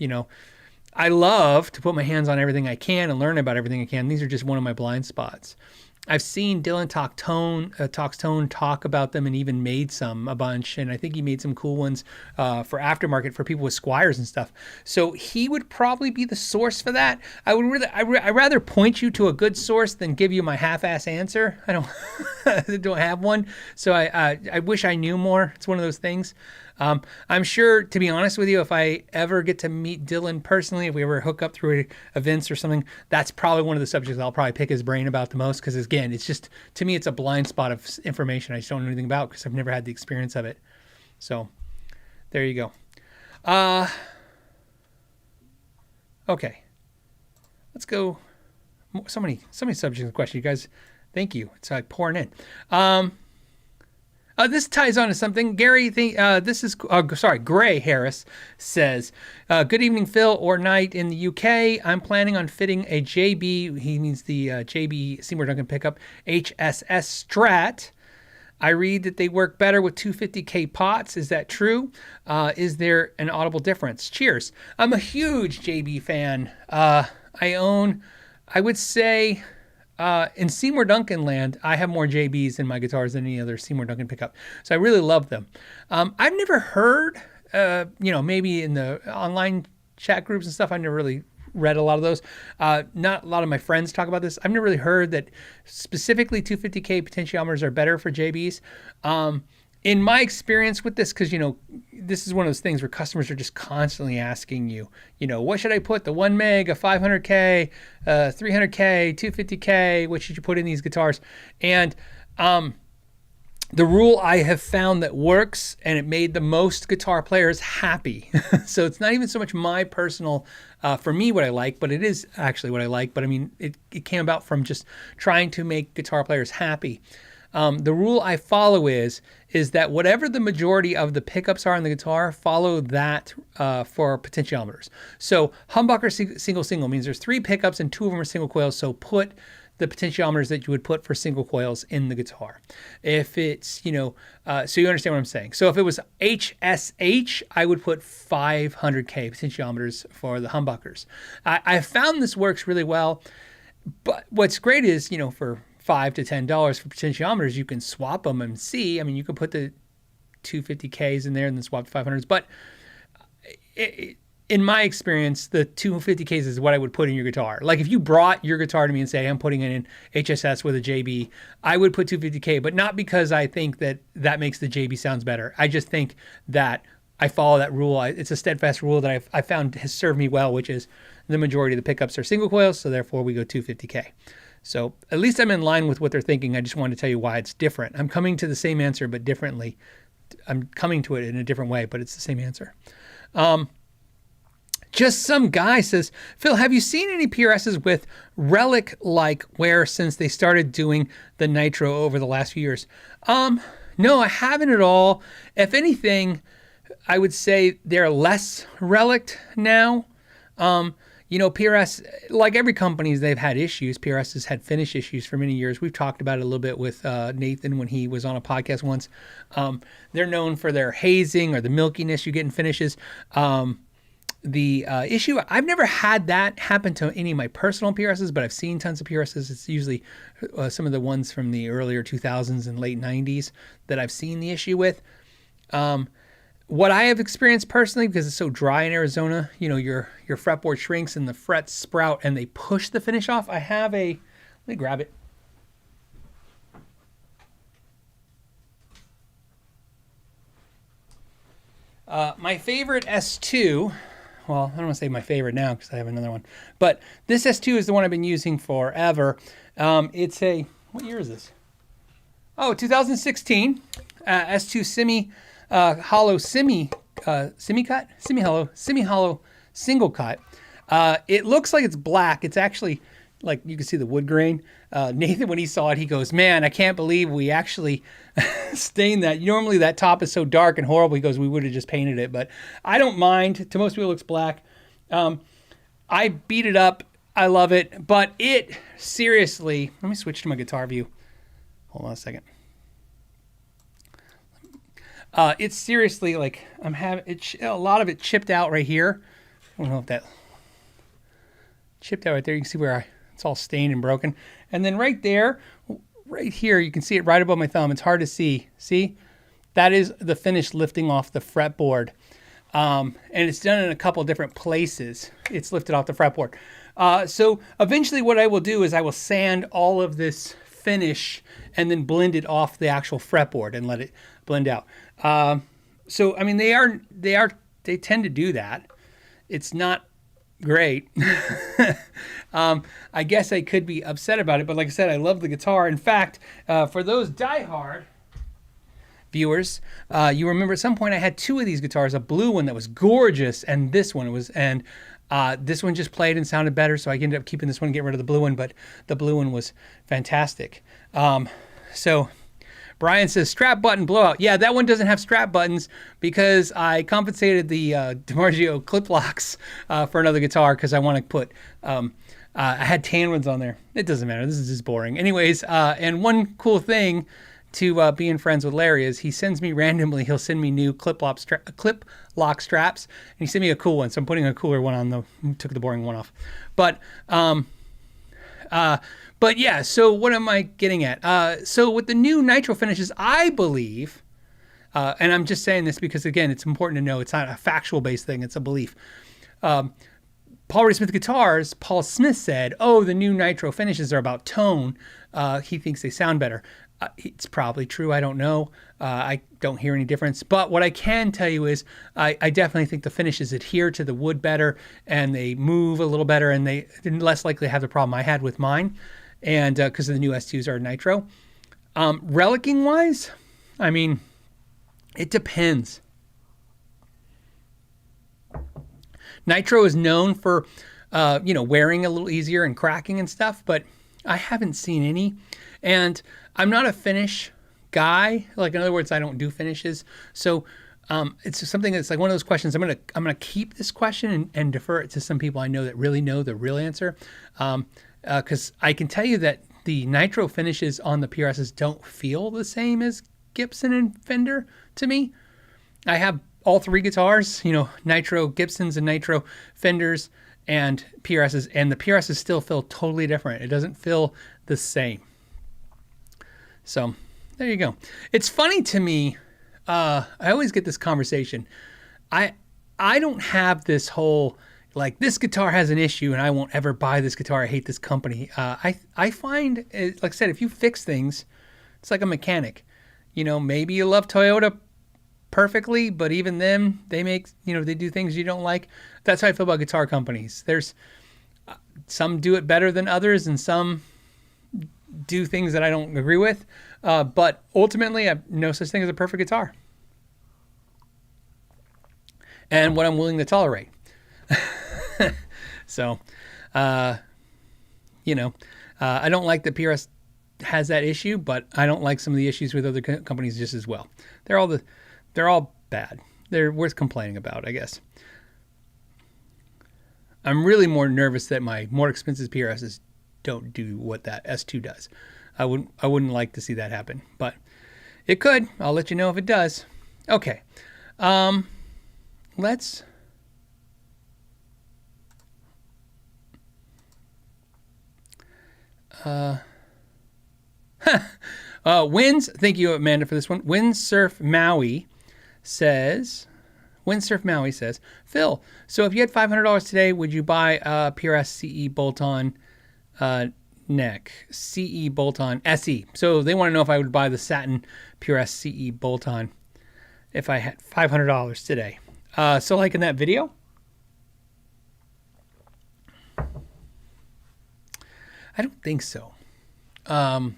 I love to put my hands on everything I can and learn about everything I can. These are just one of my blind spots. I've seen Dylan Talks Tone talk about them and even made a bunch. And I think he made some cool ones for aftermarket for people with Squires and stuff. So he would probably be the source for that. I'd rather point you to a good source than give you my half-ass answer. I don't, I don't have one. So I wish I knew more. It's one of those things. I'm sure, to be honest with you, if I ever get to meet Dylan personally, if we ever hook up through events or something, that's probably one of the subjects I'll probably pick his brain about the most. Because again, it's just, to me, it's a blind spot of information I just don't know anything about because I've never had the experience of it. So there you go. Okay, let's go. So many subjects and questions, you guys. Thank you. It's like pouring in. This ties on to something. Gary, Gray Harris says, good evening, Phil, or night in the UK. I'm planning on fitting a JB, he means the JB Seymour Duncan pickup, HSS Strat. I read that they work better with 250K pots. Is that true? Is there an audible difference? Cheers. I'm a huge JB fan. I would say... in Seymour Duncan land, I have more JBs in my guitars than any other Seymour Duncan pickup. So I really love them. I've never heard, maybe in the online chat groups and stuff, I've never really read a lot of those. Not a lot of my friends talk about this. I've never really heard that specifically 250K potentiometers are better for JBs. In my experience with this, because, this is one of those things where customers are just constantly asking you, what should I put? The 1 meg, a 500K, 300K, 250K, what should you put in these guitars? And the rule I have found that works, and it made the most guitar players happy. So it's not even so much my personal, for me, what I like, but it is actually what I like. But I mean, it came about from just trying to make guitar players happy. The rule I follow is that whatever the majority of the pickups are on the guitar, follow that for potentiometers. So humbucker single means there's 3 pickups and 2 of them are single coils. So put the potentiometers that you would put for single coils in the guitar. If it's, so you understand what I'm saying. So if it was HSH, I would put 500K potentiometers for the humbuckers. I found this works really well, but what's great is, for $5 to $10 for potentiometers, you can swap them and see. I mean, you can put the 250Ks in there and then swap the 500s. But in my experience, the 250Ks is what I would put in your guitar. Like if you brought your guitar to me and say, I'm putting it in HSS with a JB, I would put 250K, but not because I think that makes the JB sounds better. I just think that I follow that rule. It's a steadfast rule that I found has served me well, which is the majority of the pickups are single coils, so therefore we go 250K. So at least I'm in line with what they're thinking. I just wanted to tell you why it's different. I'm coming to the same answer, but differently. I'm coming to it in a different way, but it's the same answer. Just some guy says, Phil, have you seen any PRSs with relic-like wear since they started doing the nitro over the last few years? No, I haven't at all. If anything, I would say they're less relic now. PRS, like every company, they've had issues. PRS has had finish issues for many years. We've talked about it a little bit with Nathan when he was on a podcast once. They're known for their hazing or the milkiness you get in finishes. The issue, I've never had that happen to any of my personal PRSs, but I've seen tons of PRSs. It's usually some of the ones from the earlier 2000s and late 90s that I've seen the issue with. What I have experienced personally, because it's so dry in Arizona, your fretboard shrinks and the frets sprout and they push the finish off. I have let me grab it. My favorite S2, well, I don't want to say my favorite now because I have another one, but this S2 is the one I've been using forever. It's what year is this? Oh, 2016, S2 semi-hollow single cut. It looks like it's black. It's actually like you can see the wood grain. Nathan, when he saw it, he goes, "Man, I can't believe we actually stained that. Normally that top is so dark and horrible." He goes, "We would have just painted it, but I don't mind. To most people, it looks black. I beat it up. I love it, but it seriously." Let me switch to my guitar view. Hold on a second. It's seriously like I'm having it. A lot of it chipped out right here. I don't know if that chipped out right there. You can see where it's all stained and broken. And then right there, right here, you can see it right above my thumb. It's hard to see. See? That is the finish lifting off the fretboard. And it's done in a couple different places. It's lifted off the fretboard. So eventually what I will do is I will sand all of this finish and then blend it off the actual fretboard and let it blend out. So, I mean, they tend to do that. It's not great. I guess I could be upset about it, but like I said, I love the guitar. In fact, for those diehard viewers, you remember at some point I had two of these guitars, a blue one that was gorgeous, and this one this one just played and sounded better, so I ended up keeping this one and getting rid of the blue one, but the blue one was fantastic. So Brian says, strap button blowout. Yeah, that one doesn't have strap buttons because I compensated the DiMarzio clip locks for another guitar because I want to put, I had tan ones on there. It doesn't matter. This is just boring. Anyways, and one cool thing to being friends with Larry is he sends me randomly, he'll send me new clip lock straps, and he sent me a cool one. So I'm putting a cooler one on took the boring one off. But yeah, so what am I getting at? So with the new nitro finishes, I believe, and I'm just saying this because, again, it's important to know it's not a factual-based thing, it's a belief. Paul Ray Smith Guitars, Paul Smith said, oh, the new nitro finishes are about tone. He thinks they sound better. It's probably true. I don't know. I don't hear any difference. But what I can tell you is I definitely think the finishes adhere to the wood better and they move a little better and they're less likely to have the problem I had with mine. And because the new S2s are nitro. Relicking wise, I mean, it depends. Nitro is known for, wearing a little easier and cracking and stuff, but I haven't seen any. And I'm not a finish guy. Like, in other words, I don't do finishes. So it's something that's like one of those questions. I'm gonna keep this question and defer it to some people I know that really know the real answer. Because I can tell you that the nitro finishes on the PRSs don't feel the same as Gibson and Fender to me. I have all three guitars, nitro Gibsons and nitro Fenders and PRSs, and the PRSs still feel totally different. It doesn't feel the same. So there you go. It's funny to me. I always get this conversation. I don't have this whole, like, this guitar has an issue and I won't ever buy this guitar. I hate this company. I find, like I said, if you fix things, it's like a mechanic. Maybe you love Toyota perfectly, but even them, they make, they do things you don't like. That's how I feel about guitar companies. There's some do it better than others and some do things that I don't agree with. But ultimately, I have no such thing as a perfect guitar. And what I'm willing to tolerate. So, I don't like that PRS has that issue, but I don't like some of the issues with other companies just as well. They're all bad. They're worth complaining about, I guess. I'm really more nervous that my more expensive PRSs don't do what that S2 does. I wouldn't like to see that happen, but it could. I'll let you know if it does. Okay. Let's Winds, thank you, Amanda, for this one. Windsurf Maui says, Phil, so if you had $500 today, would you buy a PRS CE bolt-on neck? CE bolt-on SE. So they want to know if I would buy the satin PRS CE bolt-on if I had $500 today. So like in that video, I don't think so. I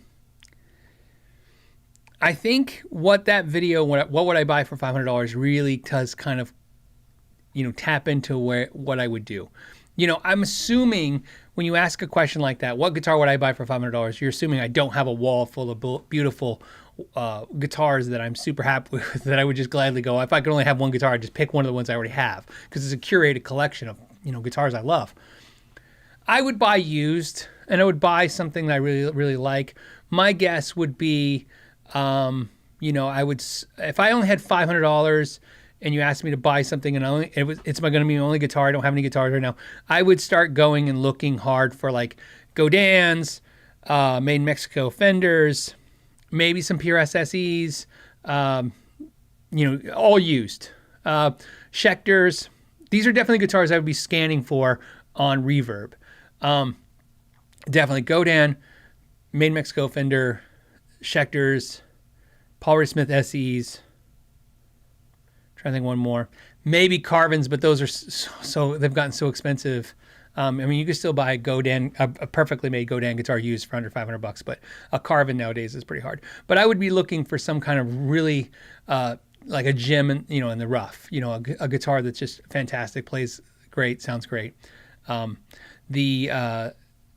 think what that video, what would I buy for $500 really does kind of, tap into what I would do. I'm assuming when you ask a question like that, what guitar would I buy for $500? You're assuming I don't have a wall full of beautiful guitars that I'm super happy with, that I would just gladly go, if I could only have one guitar, I'd just pick one of the ones I already have, because it's a curated collection of, guitars I love. I would buy used, and I would buy something that I really, really like. My guess would be, I would, if I only had $500 and you asked me to buy something and it's going to be my only guitar, I don't have any guitars right now, I would start going and looking hard for like Godins, made in Mexico Fenders, maybe some PRS SEs, all used. Schecters. These are definitely guitars I would be scanning for on Reverb. Definitely Godin, made in Mexico Fender, Schecters, Paul Reed Smith SEs. Trying to think one more. Maybe Carvins, but those are so they've gotten so expensive. You can still buy a Godin, a perfectly made Godin guitar used for under $500, but a Carvin nowadays is pretty hard. But I would be looking for some kind of really like a gem, in the rough. A guitar that's just fantastic, plays great, sounds great. The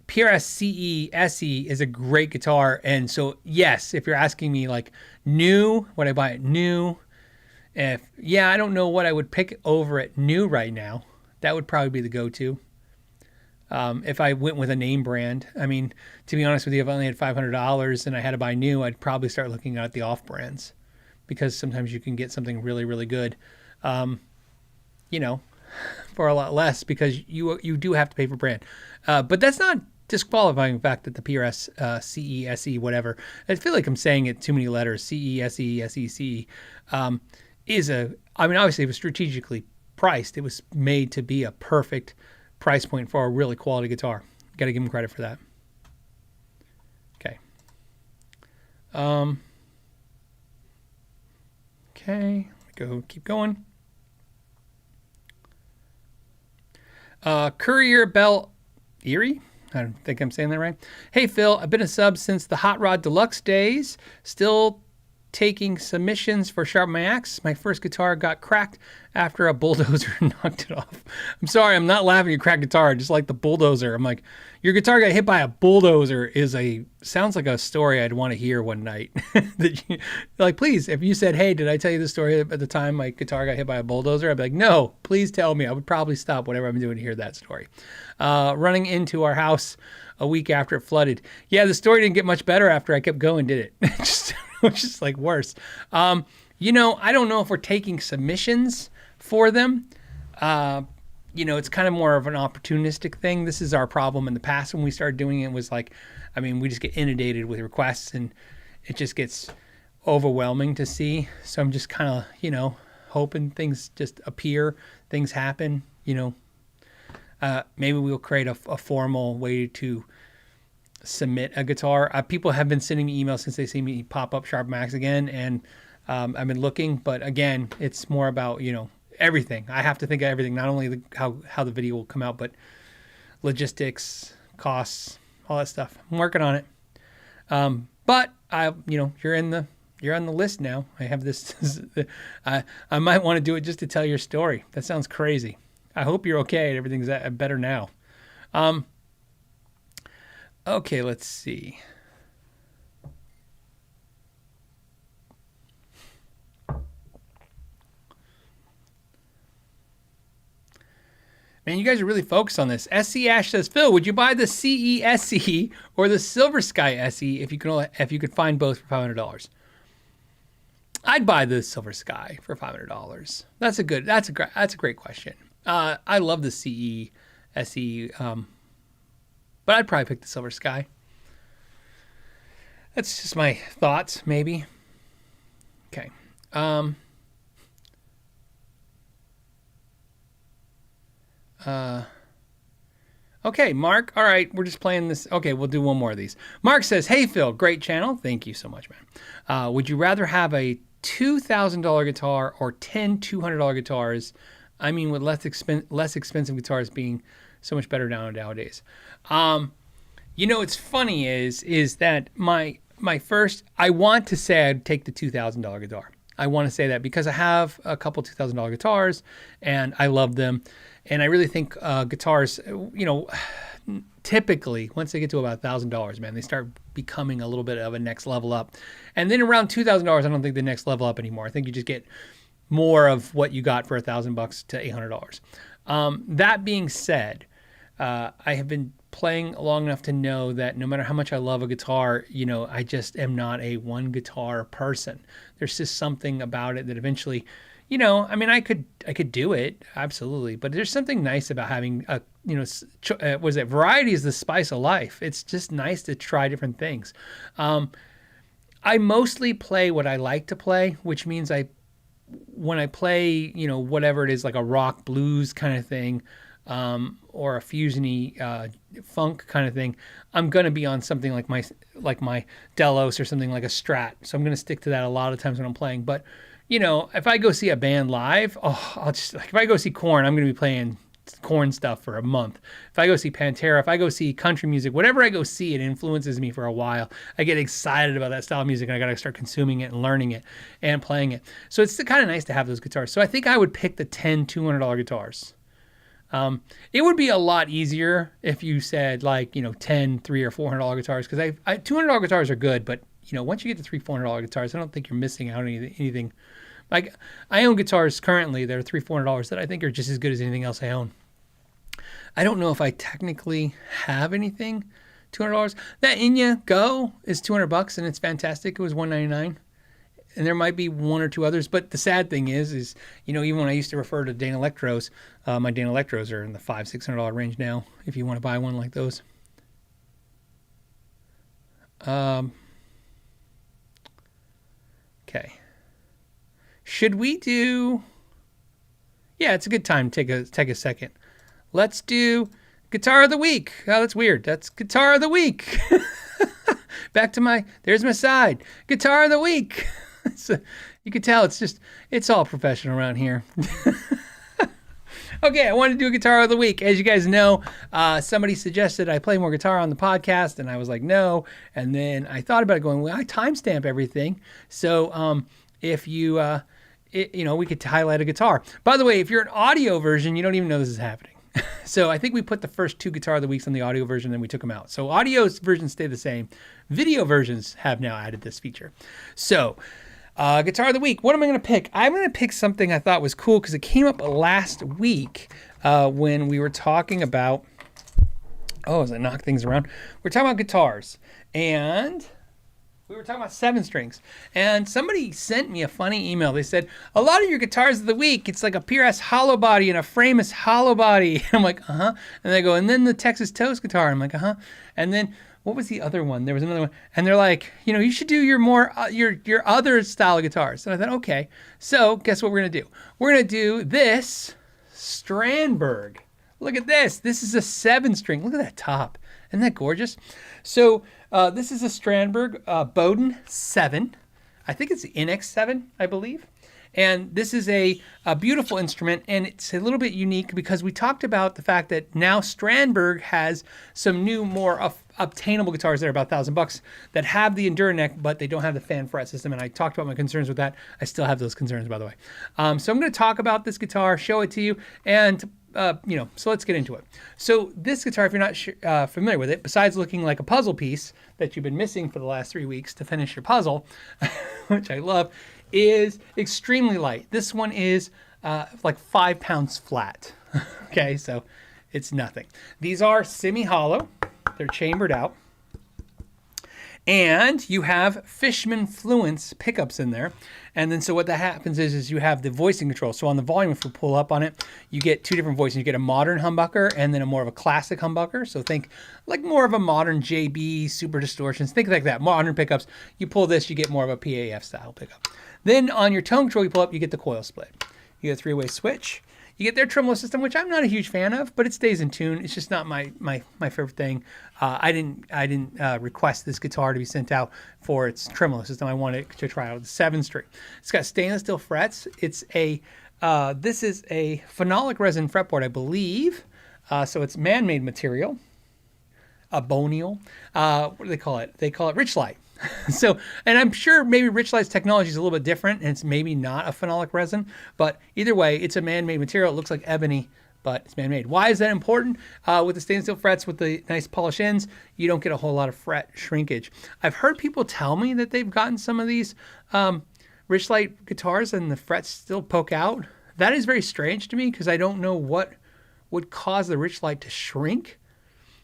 PRS CE SE is a great guitar, and so yes, if you're asking me like new, would I buy it new? I don't know what I would pick over at new right now. That would probably be the go-to. If I went with a name brand, to be honest with you, if I only had $500 and I had to buy new, I'd probably start looking at the off brands, because sometimes you can get something really, really good, for a lot less, because you do have to pay for brand. But that's not disqualifying the fact that the PRS CE, SE, whatever, I feel like I'm saying it too many letters, CE, SE, SEC, obviously it was strategically priced. It was made to be a perfect price point for a really quality guitar. Got to give them credit for that. Okay. Keep going. Courier Bell Erie? I don't think I'm saying that right. Hey, Phil, I've been a sub since the Hot Rod Deluxe days. Still taking submissions for Sharpen My Axe. My first guitar got cracked after a bulldozer knocked it off. I'm sorry, I'm not laughing at cracked guitar, just like the bulldozer. I'm like, your guitar got hit by a bulldozer sounds like a story I'd want to hear one night. Please, if you said, hey, did I tell you the story at the time my guitar got hit by a bulldozer? I'd be like, no, please tell me. I would probably stop whatever I'm doing to hear that story. Running into our house a week after it flooded. Yeah, the story didn't get much better after I kept going, did it? It was just like worse. I don't know if we're taking submissions for them. It's kind of more of an opportunistic thing. This is our problem in the past when we started doing it. Was like, we just get inundated with requests and it just gets overwhelming to see. So I'm just kind of, hoping things just appear, things happen, maybe we'll create a formal way to submit a guitar. People have been sending me emails since they see me pop up Sharp Max again, and I've been looking, but again, it's more about, everything. I have to think of everything, not only how the video will come out, but logistics, costs, all that stuff. I'm working on it. But you're on the list now. I have this. I might want to do it just to tell your story. That sounds crazy. I hope you're okay. Everything's better now. Okay, let's see. Man, you guys are really focused on this. SC Ash says, Phil, would you buy the CE or the Silver Sky SE if you could find both for $500? I'd buy the Silver Sky for $500. That's a great question. I love the CE SE, but I'd probably pick the Silver Sky. That's just my thoughts, maybe. Okay. Okay, Mark. All right, we're just playing this. Okay, we'll do one more of these. Mark says, hey, Phil, great channel. Thank you so much, man. Would you rather have a $2,000 guitar or 10 $200 guitars? With less expensive guitars being so much better nowadays. What's funny is that my first, I want to say I'd take the $2,000 guitar. I want to say that because I have a couple $2,000 guitars and I love them. And I really think guitars, typically once they get to about $1,000, man, they start becoming a little bit of a next level up. And then around $2,000, I don't think the next level up anymore. I think you just get more of what you got for $1,000 to $800. That being said, I have been playing long enough to know that no matter how much I love a guitar, I just am not a one guitar person. There's just something about it that eventually, I could do it, absolutely, but there's something nice about having variety is the spice of life. It's just nice to try different things. I mostly play what I like to play, which means when I play, whatever it is, like a rock blues kind of thing, or a fusiony funk kind of thing, I'm gonna be on something like my Delos or something like a Strat. So I'm gonna stick to that a lot of times when I'm playing. But if I go see a band live, if I go see Korn, I'm gonna be playing Korn stuff for a month. If I go see Pantera, if I go see country music, whatever I go see, it influences me for a while. I get excited about that style of music, and I gotta start consuming it and learning it and playing it. So it's kind of nice to have those guitars. So I think I would pick the $200 guitars. It would be a lot easier if you said $10, $300 or $400 guitars, because $200 guitars are good, but once you get to $300, $400 guitars, I don't think you're missing out on anything. Like, I own guitars currently that are $300, $400 that I think are just as good as anything else I own. I don't know if I technically have anything $200. That Enya Go is $200 and it's fantastic. It was $199. And there might be one or two others, but the sad thing is even when I used to refer to Dane Electros, my Dane Electros are in the $500-$600 range now. If you want to buy one like those, okay. Should we do? Yeah, it's a good time to take a second. Let's do Guitar of the Week. Oh, that's weird. That's Guitar of the Week. Back to there's my side. Guitar of the Week. You can tell it's all professional around here. Okay, I wanted to do a Guitar of the Week. As you guys know, somebody suggested I play more guitar on the podcast, and I was like, no. And then I thought about it going, well, I timestamp everything. So if you, we could highlight a guitar. By the way, if you're an audio version, you don't even know this is happening. So I think we put the first two Guitar of the Weeks on the audio version, then we took them out. So audio versions stay the same. Video versions have now added this feature. So Guitar of the Week. What am I going to pick? I'm going to pick something I thought was cool because it came up last week when we were talking about, as I knock things around, we're talking about guitars. And we were talking about 7-strings. And somebody sent me a funny email. They said, a lot of your guitars of the week, it's like a PRS hollow body and a Framus hollow body. I'm like, uh-huh. And they go, and then the Texas Toast guitar. I'm like, uh-huh. And then what was the other one? There was another one. And they're like, you should do your more, your other style of guitars. And I thought, okay. So guess what we're going to do? We're going to do this Strandberg. Look at this. This is a 7-string. Look at that top. Isn't that gorgeous? So this is a Strandberg Bowden 7. I think it's the NX7, I believe. And this is a beautiful instrument, and it's a little bit unique because we talked about the fact that now Strandberg has some new, more obtainable guitars that are about $1,000 that have the Enduraneck, but they don't have the fan fret system. And I talked about my concerns with that. I still have those concerns, by the way. So I'm going to talk about this guitar, show it to you, and so let's get into it. So this guitar, if you're not familiar with it, besides looking like a puzzle piece that you've been missing for the last 3 weeks to finish your puzzle, which I love, is extremely light. This one is like 5 pounds flat. Okay, so it's nothing. These are semi-hollow. They're chambered out. And you have Fishman Fluence pickups in there. And then so what that happens is you have the voicing control. So on the volume, if we pull up on it, you get two different voicings. You get a modern humbucker and then a more of a classic humbucker. So think like more of a modern JB, super distortions. Think like that, modern pickups. You pull this, you get more of a PAF style pickup. Then on your tone control, you pull up, you get the coil split. You get a 3-way switch. You get their tremolo system, which I'm not a huge fan of, but it stays in tune. It's just not my favorite thing. I didn't request this guitar to be sent out for its tremolo system. I wanted to try out the 7-string. It's got stainless steel frets. It's this is a phenolic resin fretboard, I believe. So it's man-made material, a bonial. What do they call it? They call it Richlite. So, and I'm sure maybe Richlite's technology is a little bit different, and it's maybe not a phenolic resin, but either way, it's a man-made material. It looks like ebony, but it's man-made. Why is that important? With the stainless steel frets with the nice polish ends, you don't get a whole lot of fret shrinkage. I've heard people tell me that they've gotten some of these Richlite guitars and the frets still poke out. That is very strange to me because I don't know what would cause the Richlite to shrink.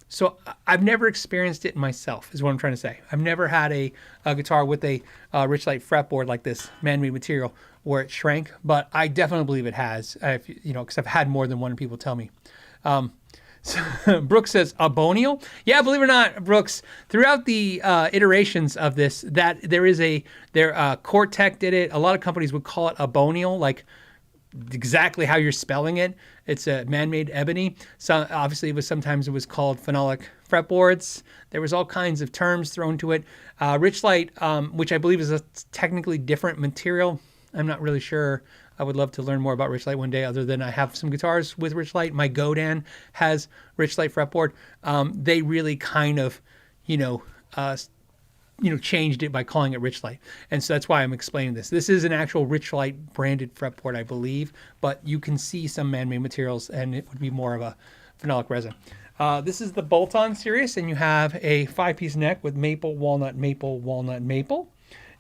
So I've never experienced it myself, is what I'm trying to say. I've never had a guitar with a Richlite fretboard like this, man-made material, where it shrank, but I definitely believe it has, because I've had more than one people tell me. So Brooks says, abonial? Yeah, believe it or not, Brooks, throughout the iterations of this, that there is Cortec did it. A lot of companies would call it abonial, like exactly how you're spelling it. It's a man-made ebony. So obviously sometimes it was called phenolic fretboards. There was all kinds of terms thrown to it. Richlite, which I believe is a technically different material. I'm not really sure. I would love to learn more about Richlite one day, other than I have some guitars with Richlite. My Godan has Richlite fretboard. They really kind of, changed it by calling it Richlite. And so that's why I'm explaining this. This is an actual Richlite branded fretboard, I believe, but you can see some man-made materials and it would be more of a phenolic resin. This is the bolt-on series, and you have a 5-piece neck with maple, walnut, maple, walnut, maple.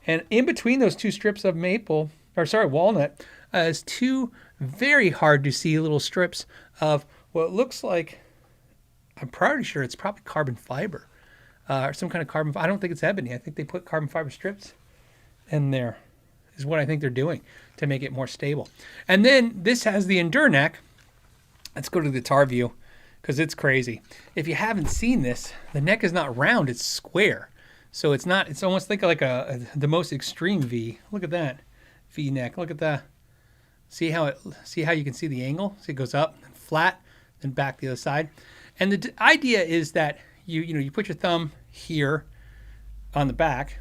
And in between those two strips of walnut, is two very hard to see little strips of what looks like, I'm pretty sure it's probably carbon fiber. Or some kind of carbon. I don't think it's ebony. I think they put carbon fiber strips in there, is what I think they're doing to make it more stable. And then this has the Endure neck. Let's go to the guitar view because it's crazy. If you haven't seen this, the neck is not round, it's square. So it's not, it's almost like the most extreme V. Look at that V neck. Look at that. See how you can see the angle? See, it goes up and flat, then back the other side. And the idea is that you put your thumb here on the back,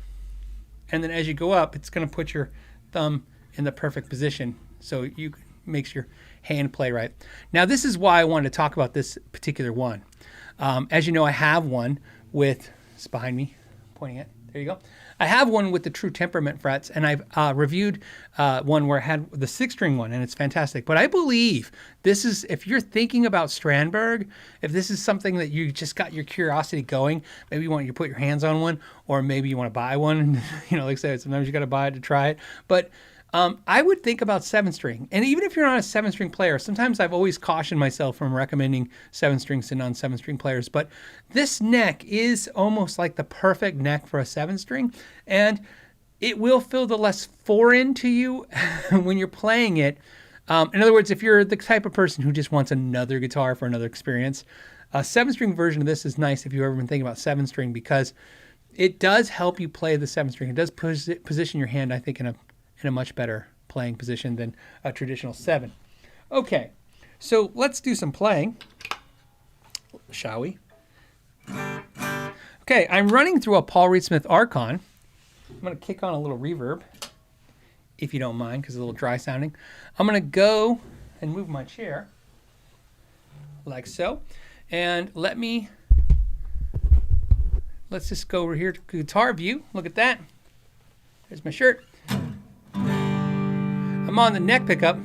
and then as you go up, it's going to put your thumb in the perfect position so you makes your hand play right. Now, this is why I wanted to talk about this particular one. As you know, I have one with, it's behind me, pointing at, there you go. I have one with the True Temperament frets, and I've reviewed one where I had the 6-string one, and it's fantastic. But I believe this is, if you're thinking about Strandberg, if this is something that you just got your curiosity going, maybe you want to put your hands on one, or maybe you want to buy one. Like I said, sometimes you got to buy it to try it. But I would think about 7-string. And even if you're not a 7-string player, sometimes I've always cautioned myself from recommending 7-strings to non-7-string players. But this neck is almost like the perfect neck for a 7-string. And it will feel the less foreign to you when you're playing it. In other words, if you're the type of person who just wants another guitar for another experience, a 7-string version of this is nice if you've ever been thinking about 7-string, because it does help you play the 7-string. It does position your hand, I think, in a much better playing position than a traditional 7. Okay, so let's do some playing, shall we? Okay, I'm running through a Paul Reed Smith Archon. I'm going to kick on a little reverb, if you don't mind, because it's a little dry sounding. I'm going to go and move my chair, like so, and let's just go over here to guitar view. Look at that. There's my shirt. I'm on the neck pickup.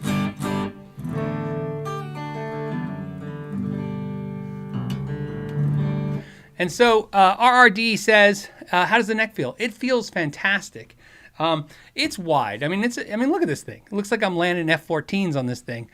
And so RRD says, how does the neck feel? It feels fantastic. It's wide. I mean, look at this thing. It looks like I'm landing F-14s on this thing,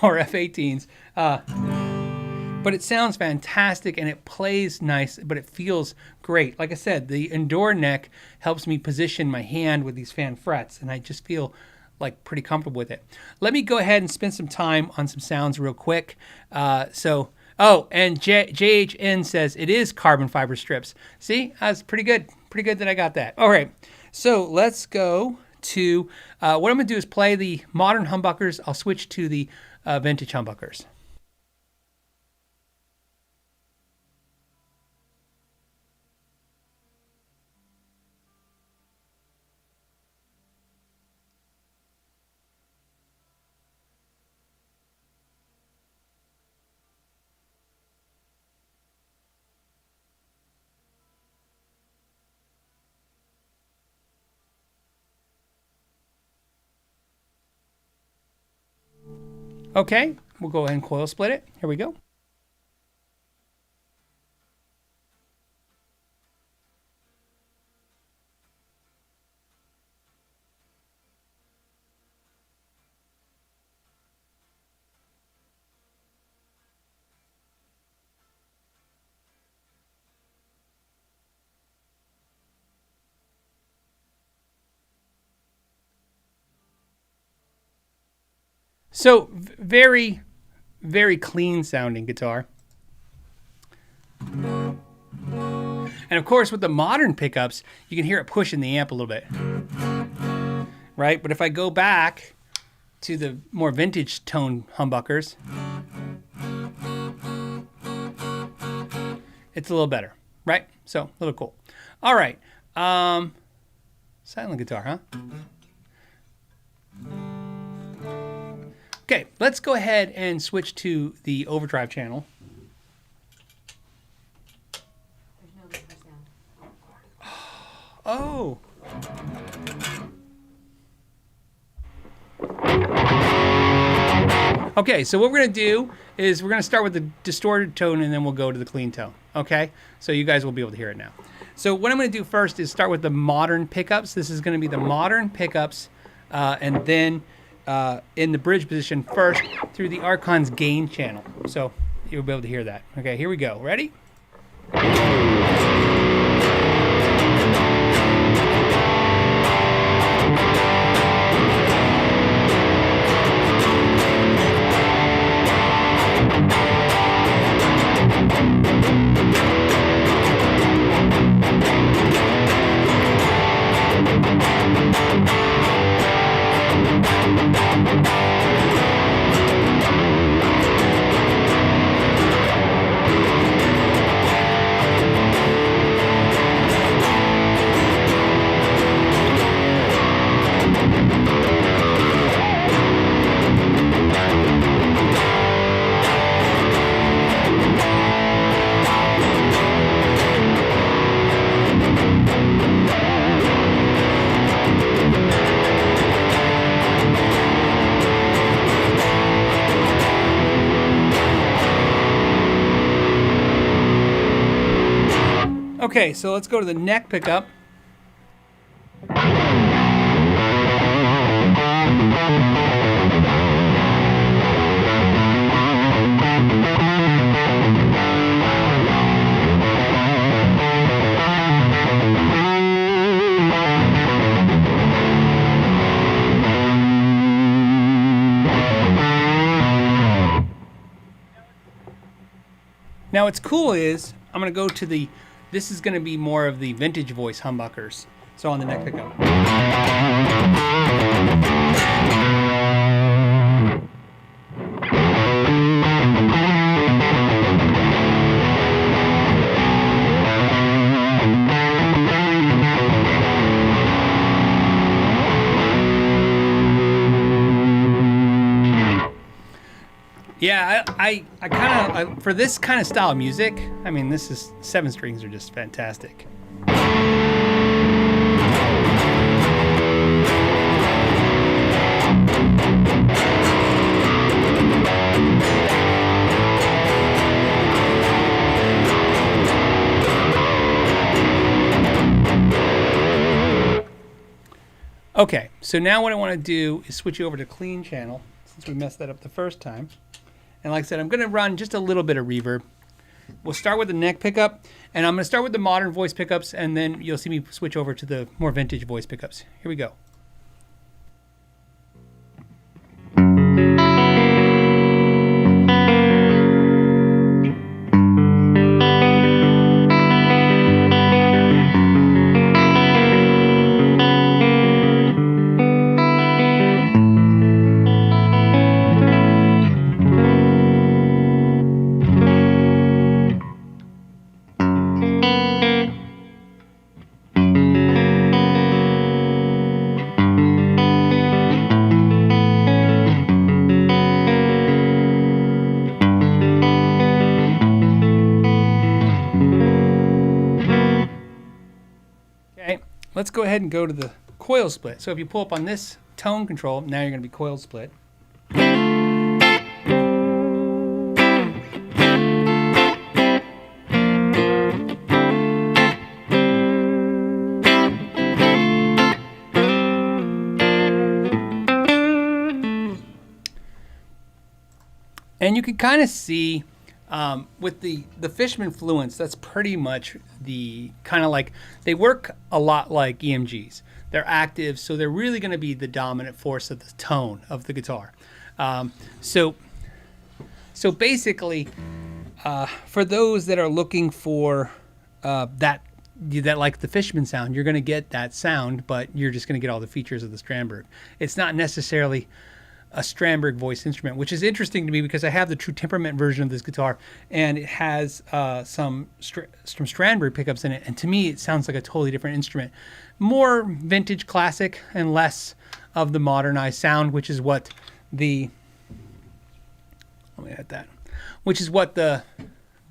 or F-18s. But it sounds fantastic and it plays nice, but it feels great. Like I said, the Endure neck helps me position my hand with these fan frets, and I just feel like pretty comfortable with it. Let me go ahead and spend some time on some sounds real quick. And JHN says it is carbon fiber strips. See, that's pretty good. Pretty good that I got that. All right, so let's go to, what I'm gonna do is play the modern humbuckers. I'll switch to the vintage humbuckers. Okay, we'll go ahead and coil split it. Here we go. So very, very clean sounding guitar. And of course, with the modern pickups, you can hear it pushing the amp a little bit, right? But if I go back to the more vintage tone humbuckers, it's a little better, right? So a little cool. All right. Silent guitar, huh? Okay, let's go ahead and switch to the overdrive channel. There's no guitar sound. Oh. Okay, so what we're going to do is we're going to start with the distorted tone and then we'll go to the clean tone. Okay, so you guys will be able to hear it now. So what I'm going to do first is start with the modern pickups. This is going to be the modern pickups, and then in the bridge position first through the Archon's gain channel. So you'll be able to hear that. Okay, here we go. Ready? Okay, so let's go to the neck pickup. Now what's cool is I'm going to go to the, this is going to be more of the vintage voice humbuckers. So on the neck pickup. Yeah, I kind of, for this kind of style of music, I mean, this is, 7 strings are just fantastic. Okay, so now what I want to do is switch you over to clean channel, since we messed that up the first time. And like I said, I'm going to run just a little bit of reverb. We'll start with the neck pickup, and I'm going to start with the modern voice pickups, and then you'll see me switch over to the more vintage voice pickups. Here we go. Let's go ahead and go to the coil split. So if you pull up on this tone control, now you're going to be coil split. And you can kind of see with the Fishman Fluence, that's pretty much the kind of like, they work a lot like EMGs. They're active, so they're really going to be the dominant force of the tone of the guitar. So basically, for those that are looking for that like the Fishman sound, you're going to get that sound, but you're just going to get all the features of the Strandberg. It's not necessarily a Strandberg voice instrument, which is interesting to me because I have the True Temperament version of this guitar, and it has some Strandberg pickups in it, and to me it sounds like a totally different instrument. More vintage classic and less of the modernized sound, which is what the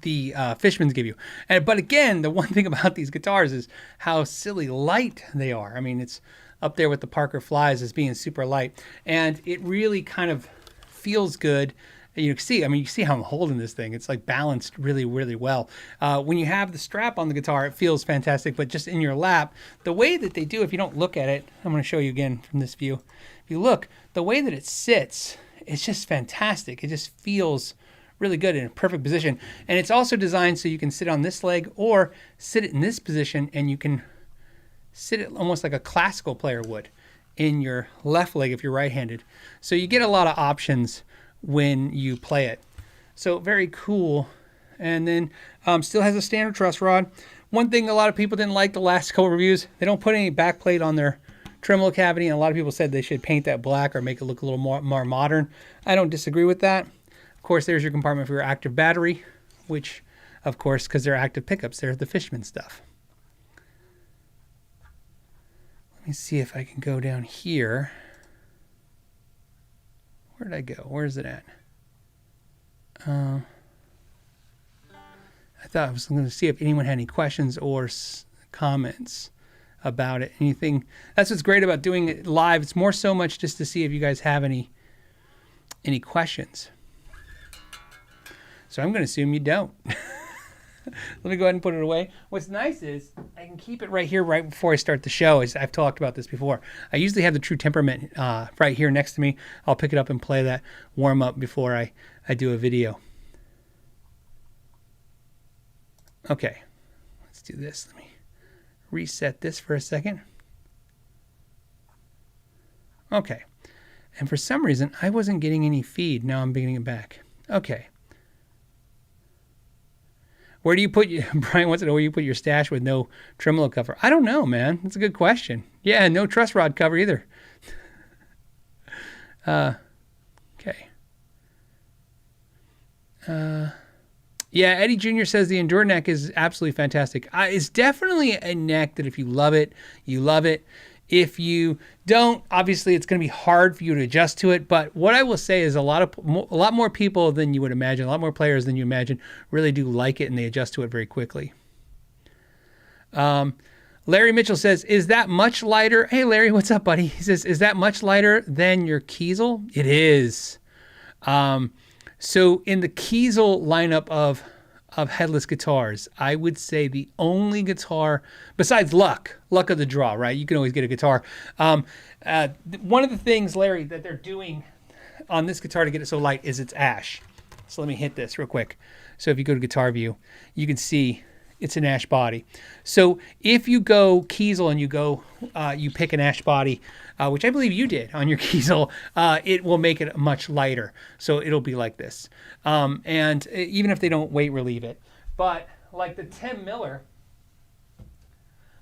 Fishmans give you. But again, the one thing about these guitars is how silly light they are. I mean, it's up there with the Parker Flies as being super light, and it really kind of feels good. You see how I'm holding this thing. It's like balanced really, really well. When you have the strap on the guitar, it feels fantastic, but just in your lap, the way that they do, if you don't look at it, I'm going to show you again from this view. If you look, the way that it sits, it's just fantastic. It just feels really good in a perfect position. And it's also designed so you can sit on this leg or sit it in this position, and you can sit it almost like a classical player would in your left leg if you're right-handed. So you get a lot of options when you play it. So very cool. And then still has a standard truss rod. One thing a lot of people didn't like the last couple reviews, they don't put any backplate on their tremolo cavity, and a lot of people said they should paint that black or make it look a little more modern. I don't disagree with that. Of course, there's your compartment for your active battery, which, of course, because they're active pickups, they're the Fishman stuff. Let me see if I can go down here. Where did I go? Where is it at? I thought I was going to see if anyone had any questions or comments about it. Anything. That's what's great about doing it live. It's more so much just to see if you guys have any questions. So I'm going to assume you don't. Let me go ahead and put it away. What's nice is I can keep it right here right before I start the show. As I've talked about this before. I usually have the True Temperament right here next to me. I'll pick it up and play that warm up before I do a video. Okay, let's do this. Let me reset this for a second. Okay, and for some reason I wasn't getting any feed. Now I'm getting it back. Okay. Where do you put Brian wants to know where you put your stash with no tremolo cover? I don't know, man. That's a good question. Yeah, no truss rod cover either. Okay. Yeah, Eddie Jr. says the Endure neck is absolutely fantastic. It's definitely a neck that if you love it, you love it. If you don't, obviously it's going to be hard for you to adjust to it. But what I will say is a lot more people than you would imagine, a lot more players than you imagine really do like it, and they adjust to it very quickly. Larry Mitchell says, is that much lighter? Hey, Larry, what's up, buddy? He says, is that much lighter than your Kiesel? It is. So in the Kiesel lineup of headless guitars, I would say the only guitar besides luck of the draw, right? You can always get a guitar. One of the things, Larry, that they're doing on this guitar to get it so light is it's ash. So let me hit this real quick. So if you go to Guitar View, you can see it's an ash body. So if you go Kiesel and you pick an ash body, which I believe you did on your Kiesel, it will make it much lighter. So it'll be like this. And even if they don't weight relieve it. But like the Tim Miller,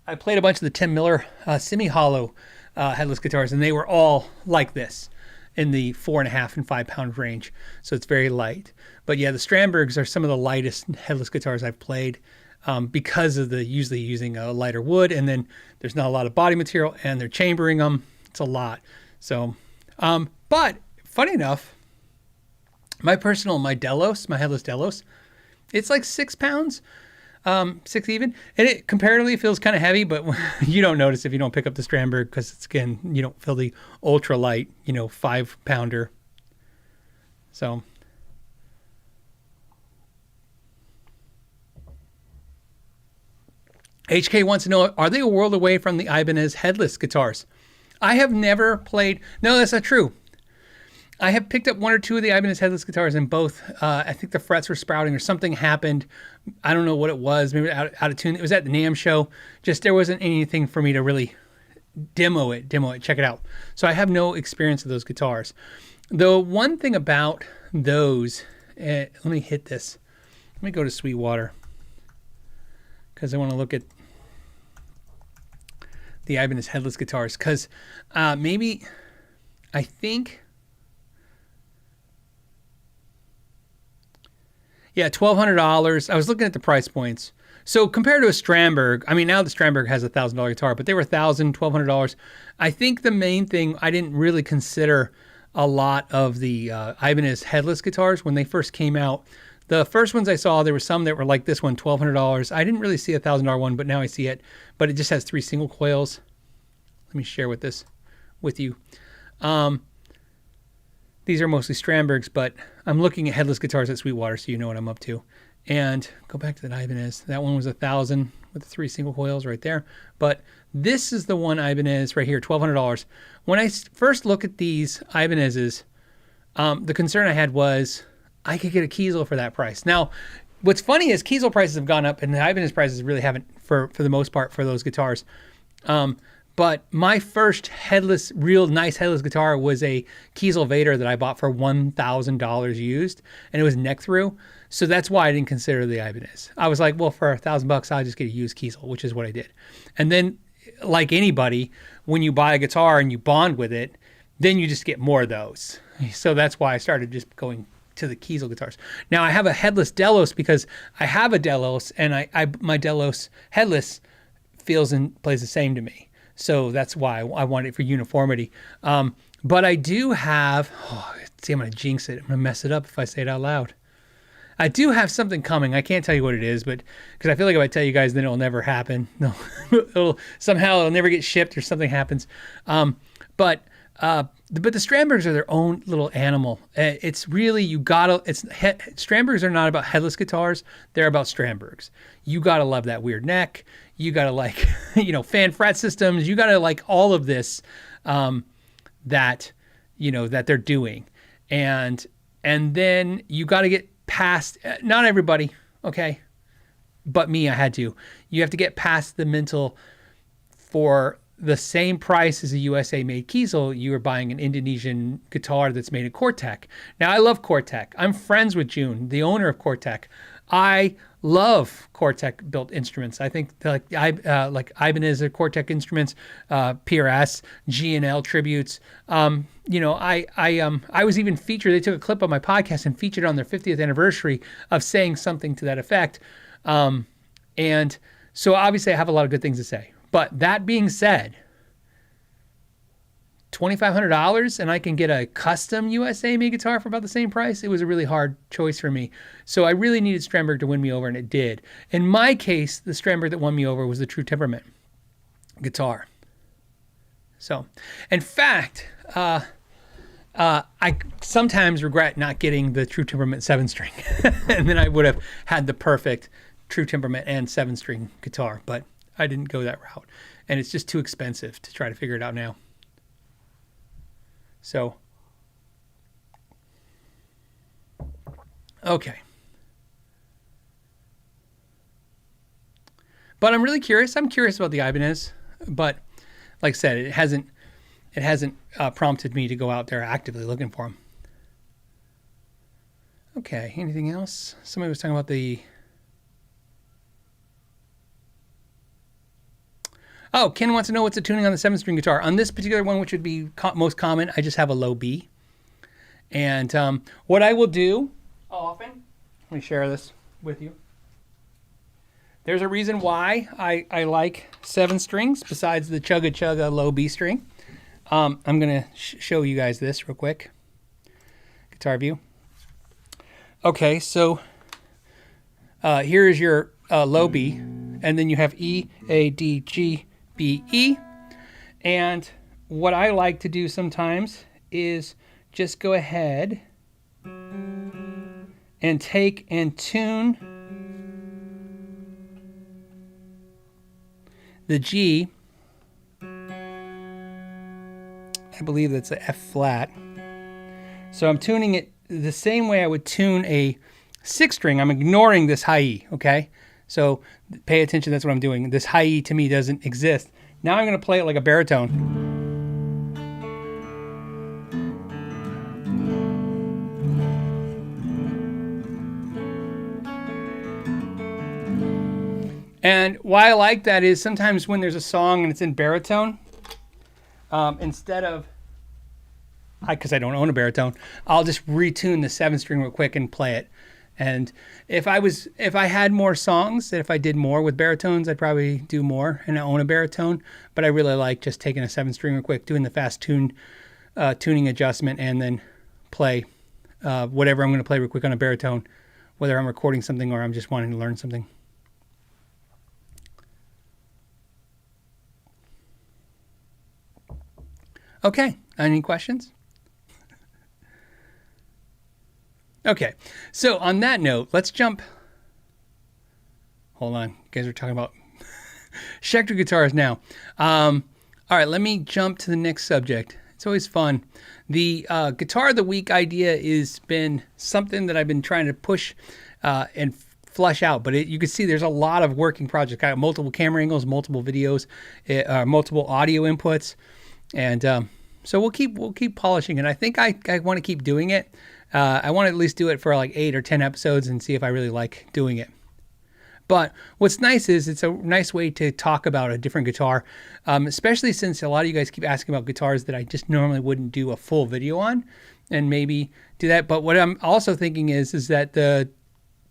I played a bunch of the Tim Miller semi-hollow headless guitars, and they were all like this in the 4.5 and 5 pound range. So it's very light. But yeah, the Strandbergs are some of the lightest headless guitars I've played. Because of the usually using a lighter wood, and then there's not a lot of body material, and they're chambering them. It's a lot. So, but funny enough, my headless Delos, it's like 6 pounds, 6 even, and it comparatively feels kind of heavy, but you don't notice if you don't pick up the Strandberg because it's, again, you don't feel the ultra light, 5 pounder. So. HK wants to know, are they a world away from the Ibanez headless guitars? I have never played. No, that's not true. I have picked up one or two of the Ibanez headless guitars, and both, I think the frets were sprouting or something happened. I don't know what it was. Maybe out of tune. It was at the NAMM show. Just there wasn't anything for me to really demo it, check it out. So I have no experience with those guitars. The one thing about those, let me hit this. Let me go to Sweetwater because I want to look at the Ibanez headless guitars because maybe, I think, yeah, $1,200. I was looking at the price points. So compared to a Strandberg, I mean, now the Strandberg has a $1,000 guitar, but they were $1,000, $1,200. I think the main thing, I didn't really consider a lot of the Ibanez headless guitars when they first came out. The first ones I saw, there were some that were like this one, $1,200. I didn't really see a $1,000 one, but now I see it. But it just has 3 single coils. Let me share with you. These are mostly Strandbergs, but I'm looking at headless guitars at Sweetwater, so you know what I'm up to. And go back to that Ibanez. That one was $1,000 with the 3 single coils right there. But this is the one Ibanez right here, $1,200. When I first look at these Ibanezes, the concern I had was I could get a Kiesel for that price. Now, what's funny is Kiesel prices have gone up, and the Ibanez prices really haven't for the most part for those guitars. But my first headless, real nice headless guitar was a Kiesel Vader that I bought for $1,000 used, and it was neck through. So that's why I didn't consider the Ibanez. I was like, well, for $1,000, I'll just get a used Kiesel, which is what I did. And then, like anybody, when you buy a guitar and you bond with it, then you just get more of those. So that's why I started just going to the Kiesel guitars. Now I have a headless Delos because I have a Delos, and my Delos headless feels and plays the same to me. So that's why I want it for uniformity. But I do have, see, I'm going to jinx it. I'm going to mess it up if I say it out loud. I do have something coming. I can't tell you what it is, but because I feel like if I tell you guys, then it'll never happen. No, somehow it'll never get shipped or something happens. But the Strandbergs are their own little animal. It's really, Strandbergs are not about headless guitars. They're about Strandbergs. You got to love that weird neck. You got to like, fan fret systems. You got to like all of this, that they're doing. And then you got to get past, not everybody, okay, but me, I had to. You have to get past the mental, for the same price as a USA made Kiesel, you are buying an Indonesian guitar that's made in Curating. Now I love Curating. I'm friends with June, the owner of Curating. I love Curating built instruments. I think like Ibanez Curating instruments, PRS, G&L tributes. I was even featured. They took a clip of my podcast and featured on their 50th anniversary of saying something to that effect. And so obviously I have a lot of good things to say. But that being said, $2,500 and I can get a custom USA made guitar for about the same price. It was a really hard choice for me. So I really needed Strandberg to win me over, and it did. In my case, the Strandberg that won me over was the True Temperament guitar. So, in fact, I sometimes regret not getting the True Temperament 7-string. And then I would have had the perfect True Temperament and 7-string guitar. But I didn't go that route. And it's just too expensive to try to figure it out now. So, okay. But I'm really curious. I'm curious about the Ibanez. But like I said, it hasn't prompted me to go out there actively looking for them. Okay, anything else? Somebody was talking about the... Oh, Ken wants to know what's the tuning on the 7-string guitar. On this particular one, which would be most common, I just have a low B. And what I will do often, let me share this with you. There's a reason why I like 7 strings besides the chugga low B string. I'm going to show you guys this real quick. Guitar view. Okay, so here is your low B, and then you have E, A, D, G, B, E. And what I like to do sometimes is just go ahead and take and tune the G. I believe that's a F flat. So I'm tuning it the same way I would tune a 6-string. I'm ignoring this high E, okay? So pay attention, that's what I'm doing. This high E to me doesn't exist. Now I'm going to play it like a baritone. And why I like that is sometimes when there's a song and it's in baritone, instead of, because I don't own a baritone, I'll just retune the 7-string real quick and play it. And if I had more songs, that if I did more with baritones, I'd probably do more and I own a baritone. But I really like just taking a 7-string real quick, doing the fast tuning adjustment, and then play whatever I'm going to play real quick on a baritone, whether I'm recording something or I'm just wanting to learn something. Okay, any questions? Okay, so on that note, let's jump. Hold on, you guys are talking about Schecter guitars now. All right, let me jump to the next subject. It's always fun. The Guitar of the Week idea has been something that I've been trying to push and flush out, but you can see there's a lot of working projects. I got multiple camera angles, multiple videos, multiple audio inputs, and so we'll keep polishing it. I think I want to keep doing it. I want to at least do it for like 8 or 10 episodes and see if I really like doing it. But what's nice is it's a nice way to talk about a different guitar, especially since a lot of you guys keep asking about guitars that I just normally wouldn't do a full video on, and maybe do that. But what I'm also thinking is that the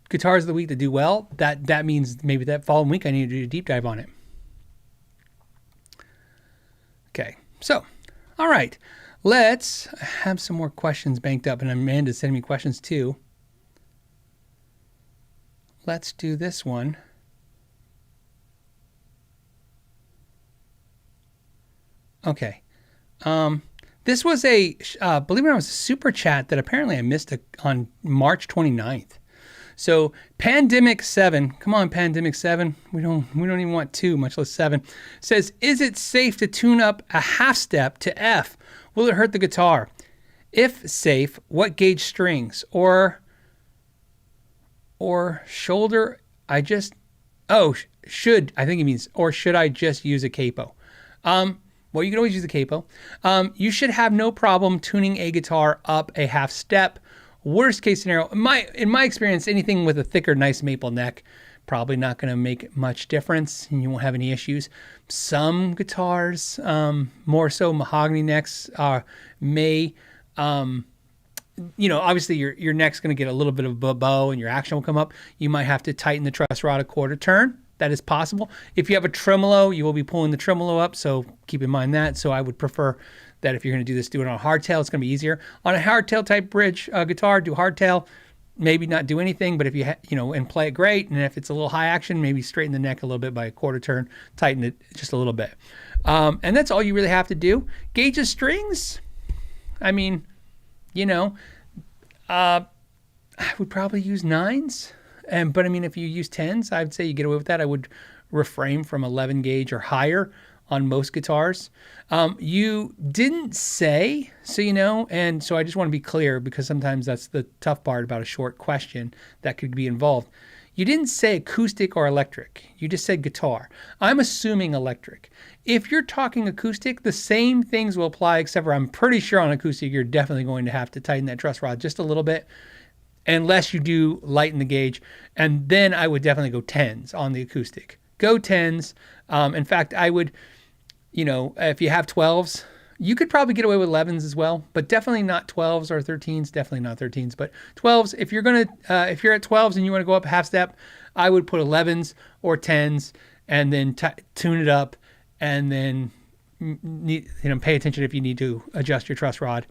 guitars of the week that do well, that means maybe that following week I need to do a deep dive on it. Okay, so, all right. Let's have some more questions banked up, and Amanda's sending me questions too. Let's do this one. Okay. This was believe it or not, was a super chat that apparently I missed on March 29th. So Pandemic 7, come on Pandemic 7, we don't even want 2, much less 7, says, is it safe to tune up a half step to F? Will it hurt the guitar? If safe, what gauge strings? Or shoulder, I think it means, or should I just use a capo? Well, you can always use a capo. You should have no problem tuning a guitar up a half step. Worst case scenario, in my experience, anything with a thicker, nice maple neck, probably not going to make much difference, and you won't have any issues. Some guitars, more so mahogany necks, may, obviously your neck's going to get a little bit of a bow and your action will come up. You might have to tighten the truss rod a quarter turn. That is possible. If you have a tremolo, you will be pulling the tremolo up, so keep in mind that. So I would prefer that if you're going to do this, do it on a hardtail. It's going to be easier. On a hardtail type bridge guitar, do hardtail. Maybe not do anything, but if and play it great, and if it's a little high action, maybe straighten the neck a little bit by a quarter turn, tighten it just a little bit. And that's all you really have to do. Gauge of strings, I mean, I would probably use 9s. But I mean, if you use 10s, I'd say you get away with that. I would refrain from 11 gauge or higher on most guitars. You didn't say, and so I just want to be clear, because sometimes that's the tough part about a short question that could be involved. You didn't say acoustic or electric. You just said guitar. I'm assuming electric. If you're talking acoustic, the same things will apply, except for I'm pretty sure on acoustic, you're definitely going to have to tighten that truss rod just a little bit, unless you do lighten the gauge. And then I would definitely go 10s on the acoustic. Go 10s. In fact, I would, if you have 12s, you could probably get away with 11s as well, but definitely not 12s or 13s. Definitely not 13s, but 12s. If you're if you're at 12s and you want to go up a half step, I would put 11s or 10s and then tune it up, and then pay attention if you need to adjust your truss rod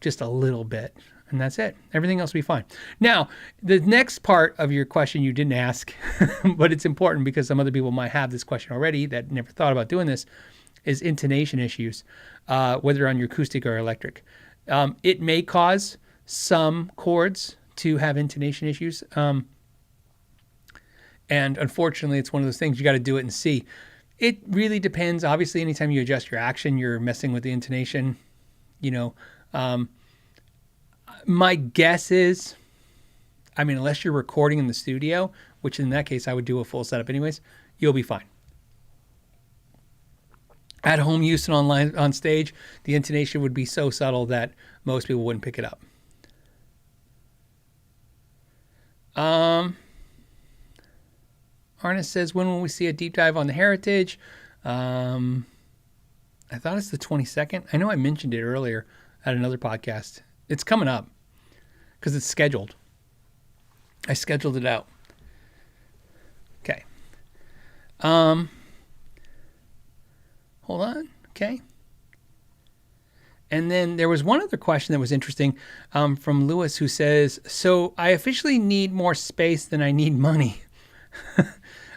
just a little bit. And that's it. Everything else will be fine. Now, the next part of your question you didn't ask, but it's important because some other people might have this question already that never thought about doing this, is intonation issues, whether on your acoustic or electric. It may cause some chords to have intonation issues. And unfortunately, it's one of those things you got to do it and see. It really depends. Obviously, anytime you adjust your action, you're messing with the intonation, My guess is, I mean, unless you're recording in the studio, which in that case I would do a full setup anyways, you'll be fine. At home use and online on stage, the intonation would be so subtle that most people wouldn't pick it up. Arnis says, when will we see a deep dive on the heritage? I thought it's the 22nd. I know I mentioned it earlier at another podcast. It's coming up because it's scheduled. I scheduled it out. Okay. Hold on. Okay. And then there was one other question that was interesting from Lewis, who says, so I officially need more space than I need money.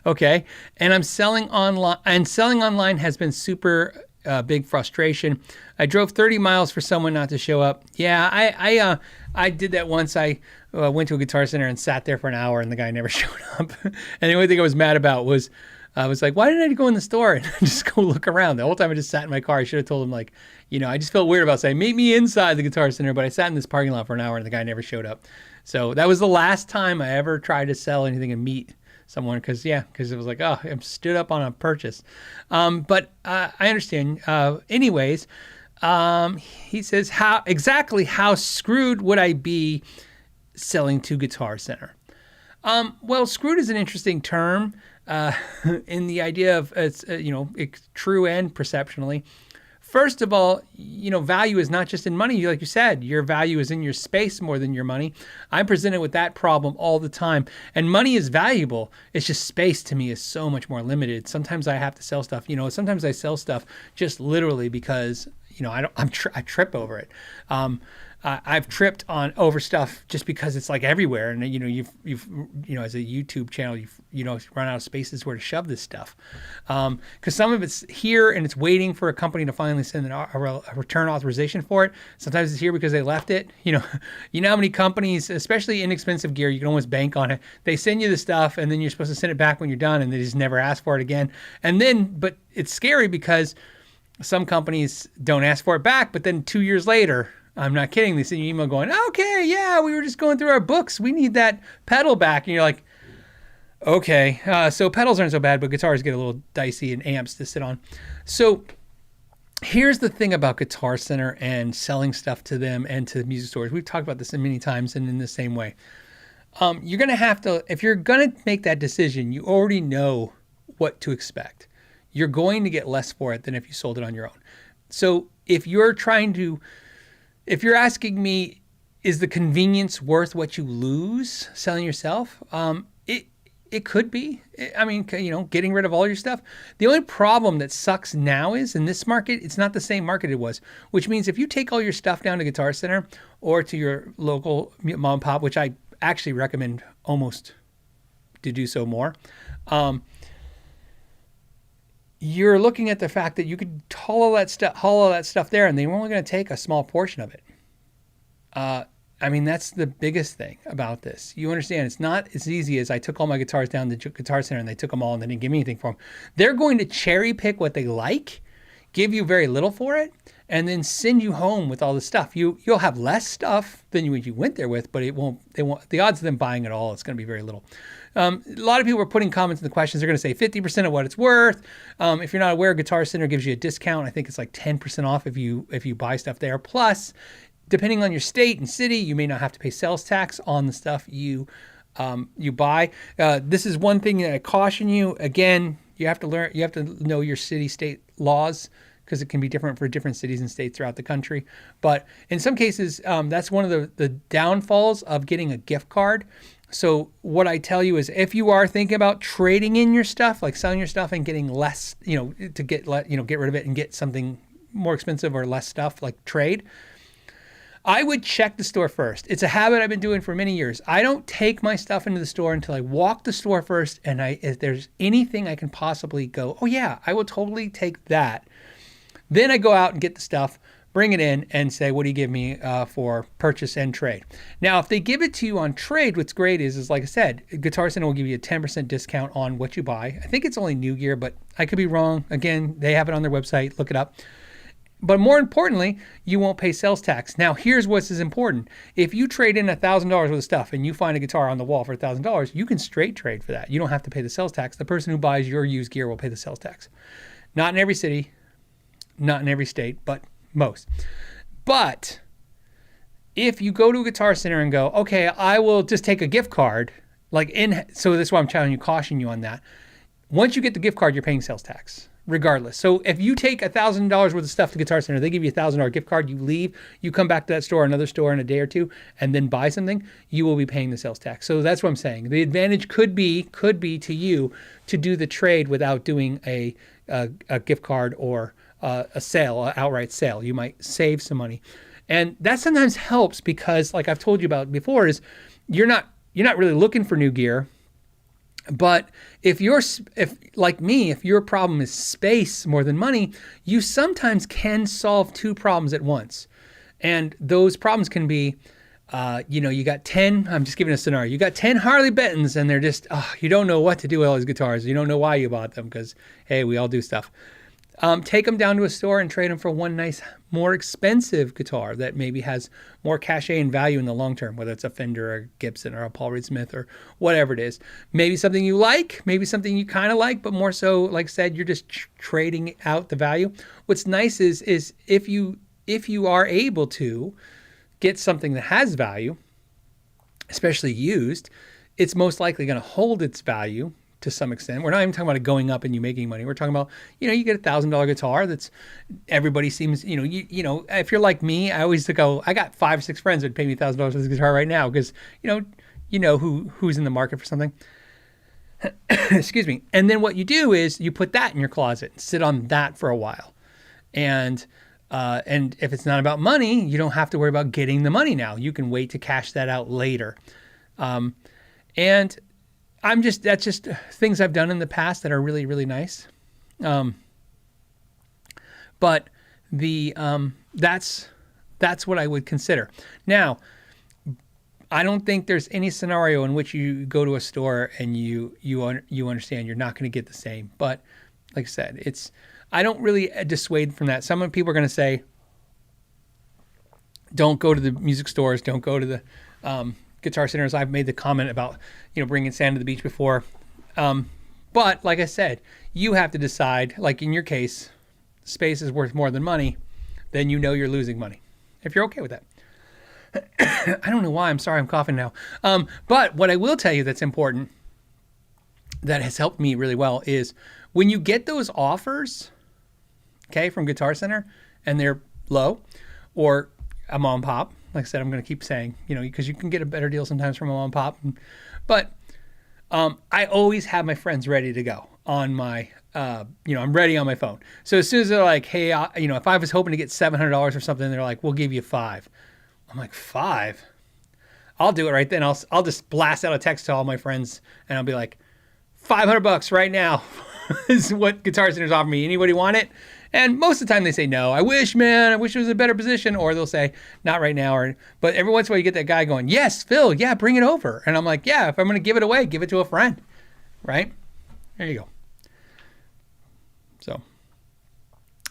Okay. And I'm selling online, and selling online has been super big frustration. I drove 30 miles for someone not to show up. Yeah, I did that once. I went to a Guitar Center and sat there for an hour and the guy never showed up. And the only thing I was mad about was, I was like, why didn't I go in the store and just go look around? The whole time I just sat in my car. I should have told him, like, you know, I just felt weird about saying, meet me inside the Guitar Center, but I sat in this parking lot for an hour and the guy never showed up. So that was the last time I ever tried to sell anything and meet someone, because it was like, oh, I'm stood up on a purchase. But I understand. Anyways, he says, how screwed would I be selling to Guitar Center? Well, screwed is an interesting term in the idea of it's true and perceptionally. First of all, value is not just in money. Like you said, your value is in your space more than your money. I'm presented with that problem all the time. And money is valuable. It's just space to me is so much more limited. Sometimes I have to sell stuff. Sometimes I sell stuff just literally because, I trip over it. I've tripped over stuff just because it's like everywhere, and you've as a YouTube channel you've run out of spaces where to shove this stuff, because some of it's here and it's waiting for a company to finally send a return authorization for it. Sometimes it's here because they left it. You know how many companies, especially inexpensive gear, you can almost bank on it. They send you the stuff and then you're supposed to send it back when you're done, and they just never ask for it again. But it's scary because some companies don't ask for it back, but then 2 years later, I'm not kidding, they send you an email going, okay, yeah, we were just going through our books. We need that pedal back. And you're like, okay. So pedals aren't so bad, but guitars get a little dicey, and amps to sit on. So here's the thing about Guitar Center and selling stuff to them and to music stores. We've talked about this many times and in the same way. You're going to have to, if you're going to make that decision, you already know what to expect. You're going to get less for it than if you sold it on your own. So if you're asking me, is the convenience worth what you lose selling yourself? It could be. I mean, getting rid of all your stuff. The only problem that sucks now is in this market, it's not the same market it was, which means if you take all your stuff down to Guitar Center or to your local mom and pop, which I actually recommend almost to do so more, you're looking at the fact that you could haul all that stuff there, and they're only going to take a small portion of it. That's the biggest thing about this. You understand, it's not as easy as I took all my guitars down to the Guitar Center and they took them all and they didn't give me anything for them. They're going to cherry pick what they like, give you very little for it, and then send you home with all the stuff. You'll have less stuff than you went there with, but they won't. The odds of them buying it all, it's going to be very little. A lot of people are putting comments in the questions. They're going to say 50% of what it's worth. If you're not aware, Guitar Center gives you a discount. I think it's like 10% off if you buy stuff there. Plus, depending on your state and city, you may not have to pay sales tax on the stuff you buy. This is one thing that I caution you. Again, you have to know your city-state laws, because it can be different for different cities and states throughout the country. But in some cases, that's one of the downfalls of getting a gift card. So what I tell you is, if you are thinking about trading in your stuff, like selling your stuff and getting less, to get rid of it and get something more expensive or less stuff, like trade, I would check the store first. It's a habit I've been doing for many years. I don't take my stuff into the store until I walk the store first, and if there's anything I can possibly go, oh yeah, I will totally take that. Then I go out and get the stuff, bring it in, and say, what do you give me for purchase and trade? Now, if they give it to you on trade, what's great is like I said, Guitar Center will give you a 10% discount on what you buy. I think it's only new gear, but I could be wrong. Again, they have it on their website. Look it up. But more importantly, you won't pay sales tax. Now, here's what's as important. If you trade in $1,000 worth of stuff and you find a guitar on the wall for $1,000, you can straight trade for that. You don't have to pay the sales tax. The person who buys your used gear will pay the sales tax. Not in every city, not in every state, but most. But if you go to a Guitar Center and go, okay, I will just take a gift card, so that's why I'm telling you, caution you on that. Once you get the gift card, you're paying sales tax, regardless. So if you take $1,000 worth of stuff to Guitar Center, they give you $1,000 gift card, you leave, you come back to that store, another store in a day or two, and then buy something, you will be paying the sales tax. So that's what I'm saying. The advantage could be to you to do the trade without doing a gift card or a sale, an outright sale. You might save some money. And that sometimes helps because, like I've told you about before, is you're not really looking for new gear. But if like me, if your problem is space more than money, you sometimes can solve two problems at once. And those problems can be, you got 10, I'm just giving a scenario. You got 10 Harley Bentons and they're just, you don't know what to do with all these guitars. You don't know why you bought them because, hey, we all do stuff. Take them down to a store and trade them for one nice, more expensive guitar that maybe has more cachet and value in the long term, whether it's a Fender or a Gibson or a Paul Reed Smith or whatever it is. Maybe something you like, maybe something you kind of like, but more so, like I said, you're just trading out the value. What's nice is if you are able to get something that has value, especially used, it's most likely going to hold its value to some extent. We're not even talking about it going up and you making money. We're talking about, you get $1,000 guitar that's everybody seems, if you're like me, I always go, I got 5 or 6 friends that would pay me $1,000 for this guitar right now because, who's in the market for something. Excuse me. And then what you do is you put that in your closet and sit on that for a while. And if it's not about money, you don't have to worry about getting the money now. You can wait to cash that out later. And that's just things I've done in the past that are really, really nice. But that's what I would consider. Now, I don't think there's any scenario in which you go to a store and you understand you're not going to get the same. But like I said, I don't really dissuade from that. Some people are going to say, don't go to the music stores, don't go to the Guitar Centers. I've made the comment about, bringing sand to the beach before. But like I said, you have to decide, like in your case, space is worth more than money, then you're losing money. If you're okay with that. I don't know why. I'm sorry. I'm coughing now. But what I will tell you that's important, that has helped me really well, is when you get those offers, okay, from Guitar Center, and they're low, or a mom and pop. Like I said, I'm going to keep saying, because you can get a better deal sometimes from a mom and pop. But I always have my friends ready to go on my, I'm ready on my phone. So as soon as they're like, hey, if I was hoping to get $700 or something, they're like, we'll give you $5. I'm like, $5? I'll do it right then. I'll just blast out a text to all my friends and I'll be like, $500 right now is what Guitar Center's offering me. Anybody want it? And most of the time they say no. I wish it was a better position. Or they'll say, not right now. But every once in a while you get that guy going, yes, Phil, yeah, bring it over. And I'm like, yeah, if I'm going to give it away, give it to a friend. Right? There you go. So,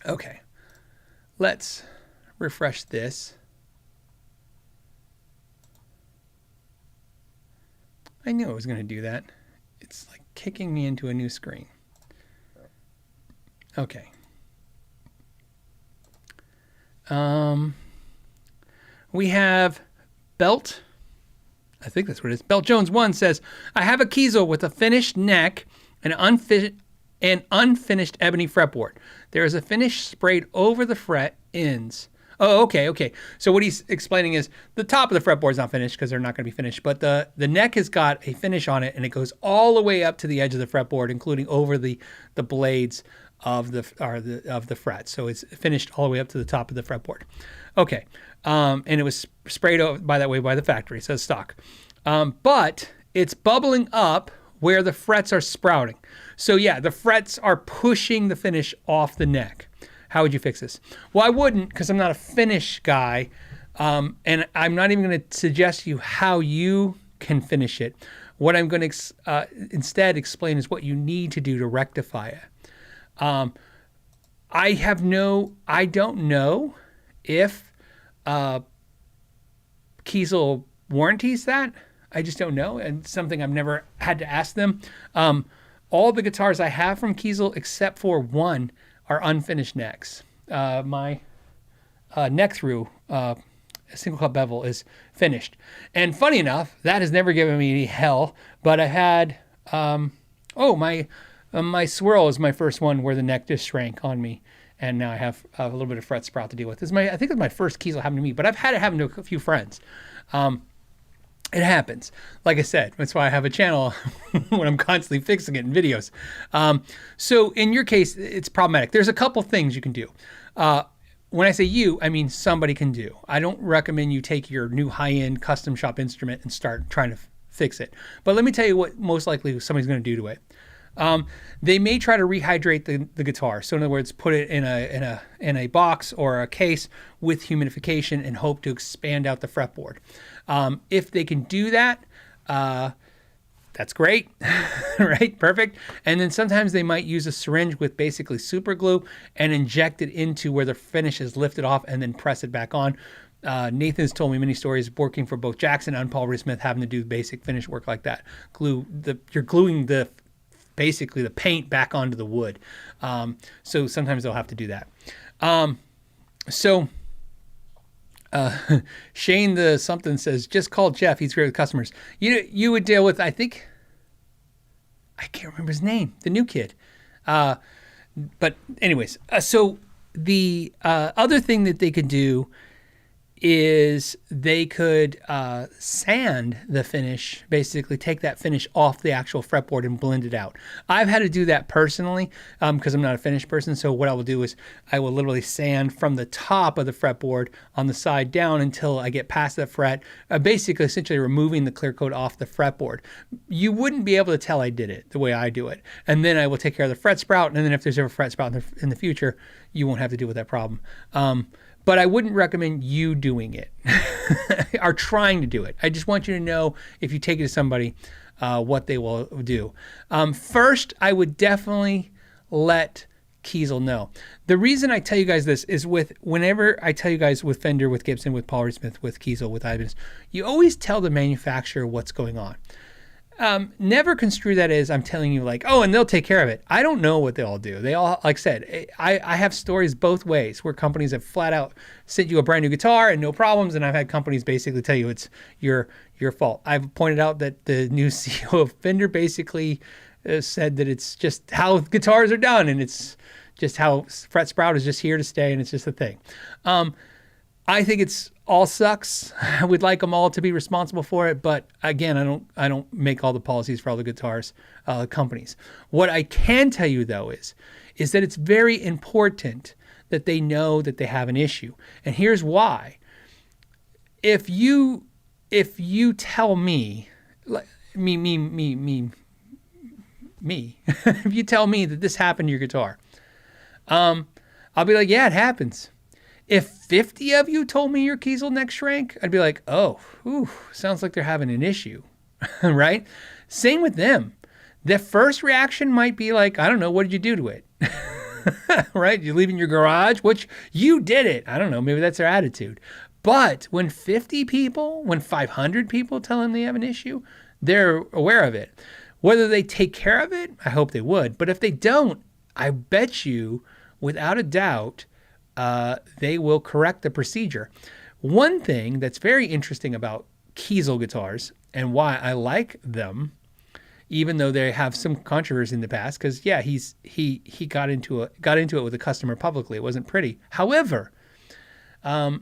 okay. Let's refresh this. I knew I was going to do that. It's like kicking me into a new screen. Okay. We have Belt. I think that's what it is. Belt Jones 1 says, I have a Kiesel with a finished neck and unfinished ebony fretboard. There is a finish sprayed over the fret ends. Oh, okay. So what he's explaining is the top of the fretboard is not finished because they're not going to be finished, but the neck has got a finish on it, and it goes all the way up to the edge of the fretboard, including over the blades of the fret. So it's finished all the way up to the top of the fretboard. Okay, and it was sprayed over by the factory, so it's stock. But it's bubbling up where the frets are sprouting. So yeah, the frets are pushing the finish off the neck. How would you fix this? Well, I wouldn't, because I'm not a finish guy, and I'm not even going to suggest to you how you can finish it. What I'm going to instead explain is what you need to do to rectify it. I don't know if Kiesel warranties that. I just don't know, and something I've never had to ask them. All the guitars I have from Kiesel, except for one, are unfinished necks. My neck through a single cup bevel is finished, and funny enough, that has never given me any hell. But I had my swirl is my first one where the neck just shrank on me, and now I have a little bit of fret sprout to deal with. I think it's my first Kiesel happened to me, but I've had it happen to a few friends. It happens. Like I said, that's why I have a channel when I'm constantly fixing it in videos. So in your case, it's problematic. There's a couple things you can do. When I say you, I mean somebody can do. I don't recommend you take your new high-end custom shop instrument and start trying to fix it. But let me tell you what most likely somebody's going to do to it. They may try to rehydrate the guitar. So in other words, put it in a box or a case with humidification and hope to expand out the fretboard. If they can do that, that's great, right? Perfect. And then sometimes they might use a syringe with basically super glue and inject it into where the finish is lifted off and then press it back on. Nathan has told me many stories working for both Jackson and Paul Reed Smith having to do basic finish work like that. You're gluing basically the paint back onto the wood. So sometimes they'll have to do that. Shane the something says, just call Jeff. He's great with customers. You would deal with, I think, I can't remember his name, the new kid. But anyways, so the other thing that they could do is they could sand the finish, basically take that finish off the actual fretboard and blend it out. I've had to do that personally because I'm not a finish person. So what I will do is I will literally sand from the top of the fretboard on the side down until I get past that fret, basically essentially removing the clear coat off the fretboard. You wouldn't be able to tell I did it the way I do it. And then I will take care of the fret sprout. And then if there's ever a fret sprout in the future, you won't have to deal with that problem. But I wouldn't recommend you doing it or trying to do it. I just want you to know if you take it to somebody, what they will do. First, I would definitely let Kiesel know. The reason I tell you guys this is whenever I tell you guys with Fender, with Gibson, with Paul Reed Smith, with Kiesel, with Ibanez, you always tell the manufacturer what's going on. Never construe that as I'm telling you like, oh, and they'll take care of it. I don't know what they all do. They all, like I said, I have stories both ways where companies have flat out sent you a brand new guitar and no problems. And I've had companies basically tell you it's your fault. I've pointed out that the new CEO of Fender basically said that it's just how guitars are done. And it's just how fret sprout is just here to stay. And it's just a thing. I think it's all sucks. I would like them all to be responsible for it, but again, I don't make all the policies for all the guitars companies. What I can tell you though is that it's very important that they know that they have an issue, and here's why. If you tell me, me, if you tell me that this happened to your guitar, I'll be like, yeah, it happens. If 50 of you told me your Kiesel neck shrank, I'd be like, oh, sounds like they're having an issue, right? Same with them. The first reaction might be like, I don't know, what did you do to it? Right? You leave it in your garage, which you did it. I don't know, maybe that's their attitude. But when 50 people, when 500 people tell them they have an issue, they're aware of it. Whether they take care of it, I hope they would. But if they don't, I bet you, without a doubt, they will correct the procedure. One thing that's very interesting about Kiesel guitars and why I like them, even though they have some controversy in the past, because yeah, he got into it with a customer publicly. It wasn't pretty. However, I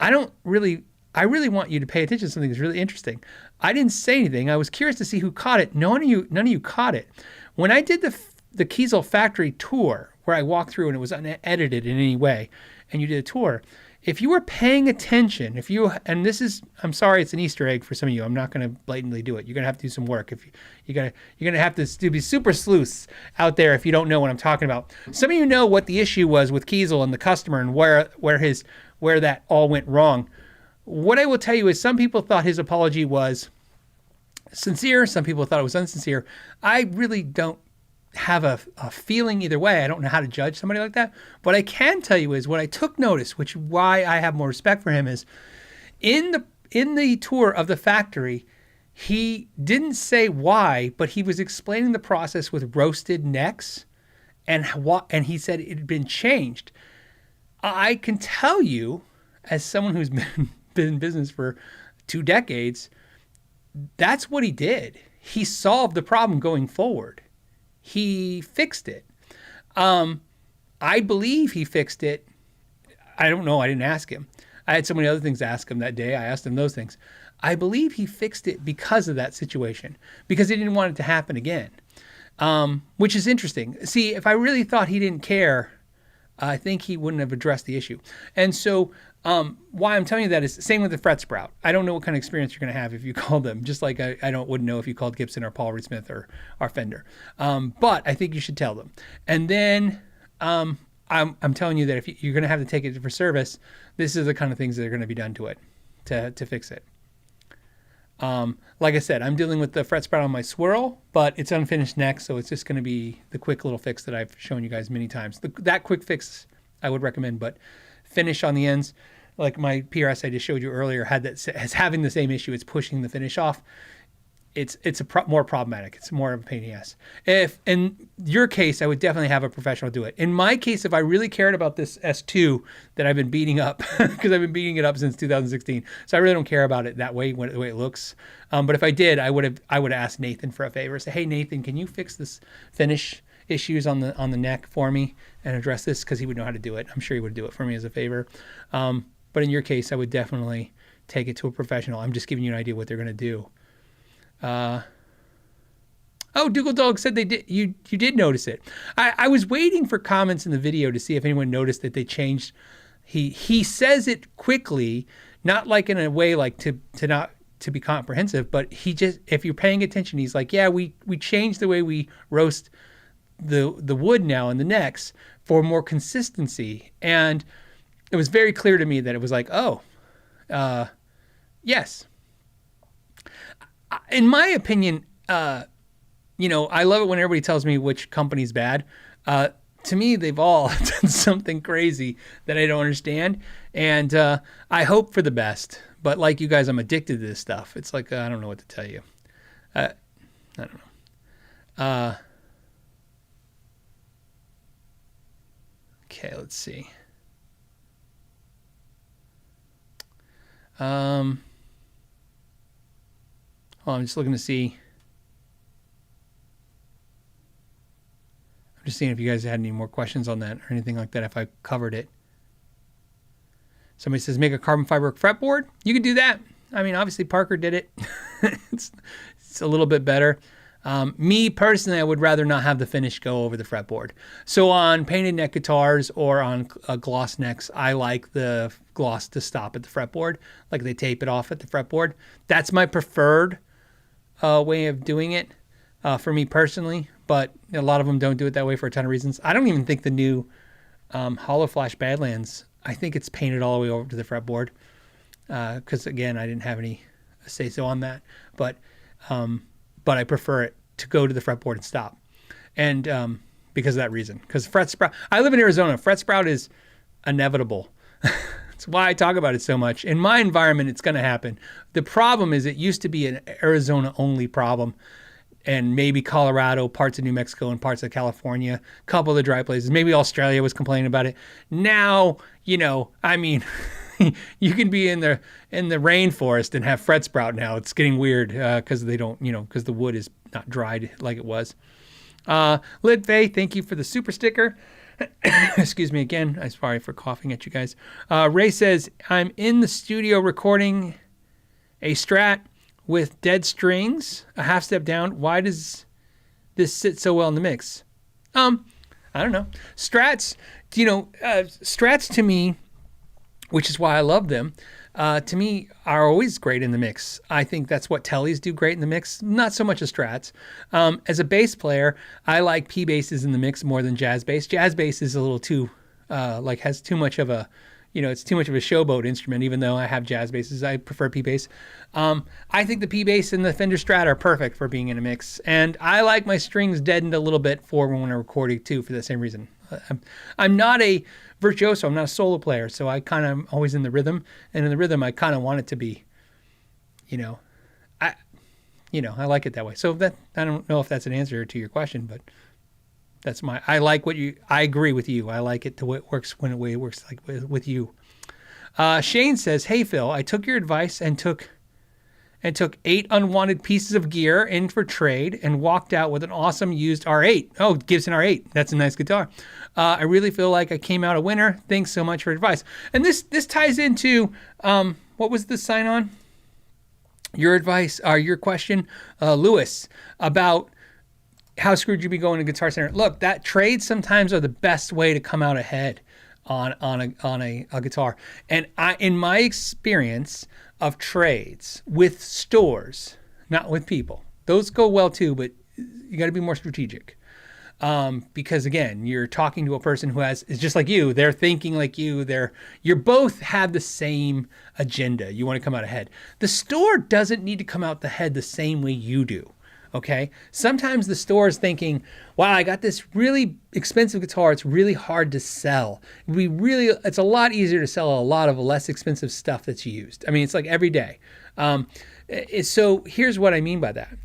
really want you to pay attention to something that's really interesting. I didn't say anything. I was curious to see who caught it. None of you caught it. When I did the Kiesel factory tour, where I walked through and it was unedited in any way, and you did a tour, if you were paying attention, I'm sorry, it's an Easter egg for some of you. I'm not going to blatantly do it. You're going to have to do some work. You're going to have to be super sleuths out there if you don't know what I'm talking about. Some of you know what the issue was with Kiesel and the customer and where that all went wrong. What I will tell you is some people thought his apology was sincere. Some people thought it was insincere. I really don't have a feeling either way. I don't know how to judge somebody like that. What I can tell you is what I took notice, which why I have more respect for him, is in the tour of the factory, he didn't say why, but he was explaining the process with roasted necks, and he said it had been changed. I can tell you, as someone who's been in business for 2 decades, that's what he did. He solved the problem going forward. He fixed it. I believe he fixed it. I don't know. I didn't ask him. I had so many other things to ask him that day. I asked him those things. I believe he fixed it because of that situation, because he didn't want it to happen again, which is interesting. See, if I really thought he didn't care, I think he wouldn't have addressed the issue. And so why I'm telling you that is same with the fret sprout. I don't know what kind of experience you're going to have if you call them, just like I wouldn't know if you called Gibson or Paul Reed Smith or Fender. But I think you should tell them. And then I'm telling you that if you're going to have to take it for service, this is the kind of things that are going to be done to it to fix it. Like I said, I'm dealing with the fret sprout on my swirl, but it's unfinished neck, so it's just going to be the quick little fix that I've shown you guys many times. That quick fix I would recommend, but finish on the ends, like my PRS I just showed you earlier, has having the same issue. It's pushing the finish off. It's more problematic. It's more of a pain in the ass. If in your case, I would definitely have a professional do it. In my case, if I really cared about this S2 that I've been beating up, because I've been beating it up since 2016, so I really don't care about it that way, the way it looks. But if I did, I would have asked Nathan for a favor. Say, hey Nathan, can you fix this finish issues on the neck for me and address this? Because he would know how to do it. I'm sure he would do it for me as a favor. But in your case, I would definitely take it to a professional. I'm just giving you an idea what they're going to do. Dougal Dog said you did notice it. I was waiting for comments in the video to see if anyone noticed that they changed. He says it quickly, not like in a way like to not to be comprehensive, but he just, if you're paying attention, he's like, yeah, we changed the way we roast the wood now in the necks for more consistency. And it was very clear to me that it was like, yes. In my opinion, I love it when everybody tells me which company's bad. To me, they've all done something crazy that I don't understand. And I hope for the best. But like you guys, I'm addicted to this stuff. It's like, I don't know what to tell you. I don't know. Okay, let's see. I'm just looking to see. I'm just seeing if you guys had any more questions on that or anything like that, if I covered it. Somebody says, make a carbon fiber fretboard. You could do that. I mean, obviously Parker did it. It's a little bit better. Me personally, I would rather not have the finish go over the fretboard. So on painted neck guitars or on gloss necks, I like the gloss to stop at the fretboard, like they tape it off at the fretboard. That's my preferred way of doing it for me personally, but a lot of them don't do it that way for a ton of reasons. I don't even think the new Hollow Flash Badlands, I think it's painted all the way over to the fretboard because again, I didn't have any say so on that, but I prefer it to go to the fretboard and stop, and because of that reason, because fret sprout, I live in Arizona, fret sprout is inevitable. That's why I talk about it so much. In my environment, it's going to happen. The problem is it used to be an Arizona-only problem, and maybe Colorado, parts of New Mexico, and parts of California, a couple of the dry places. Maybe Australia was complaining about it. Now, I mean, you can be in the rainforest and have fret sprout now. It's getting weird because they don't, because the wood is not dried like it was. Lid Faye, thank you for the super sticker. Excuse me again. I'm sorry for coughing at you guys. Ray says, I'm in the studio recording a Strat with dead strings, a half step down. Why does this sit so well in the mix? I don't know. Strats, Strats to me, which is why I love them, to me are always great in the mix. I think that's what Tellys do great in the mix, not so much as Strats. As a bass player, I like P basses in the mix more than jazz bass. Jazz bass is a little too, has too much of a, it's too much of a showboat instrument, even though I have jazz basses. I prefer P bass. I think the P bass and the Fender Strat are perfect for being in a mix. And I like my strings deadened a little bit for when I'm recording too, for the same reason. I'm not a virtuoso. I'm not a solo player. So I kind of always in the rhythm. And in the rhythm, I kind of want it to be, I like it that way. So that, I don't know if that's an answer to your question, but that's I agree with you. I like it the way it works when the way it works like with you. Shane says, "Hey Phil, I took your advice and took 8 unwanted pieces of gear in for trade and walked out with an awesome used R8. Oh, Gibson R8. That's a nice guitar. I really feel like I came out a winner. Thanks so much for advice." And this ties into what was the sign on? Your advice, your question, Lewis, about how screwed you be going to Guitar Center. Look, that trades sometimes are the best way to come out ahead on a guitar. And in my experience of trades with stores, not with people, those go well too, but you got to be more strategic. Because again, you're talking to a person who is just like you. They're thinking like you. You both have the same agenda. You want to come out ahead. The store doesn't need to come out ahead the same way you do. Okay. Sometimes the store is thinking, wow, I got this really expensive guitar. It's really hard to sell. It's a lot easier to sell a lot of less expensive stuff that's used. I mean, it's like every day. So here's what I mean by that.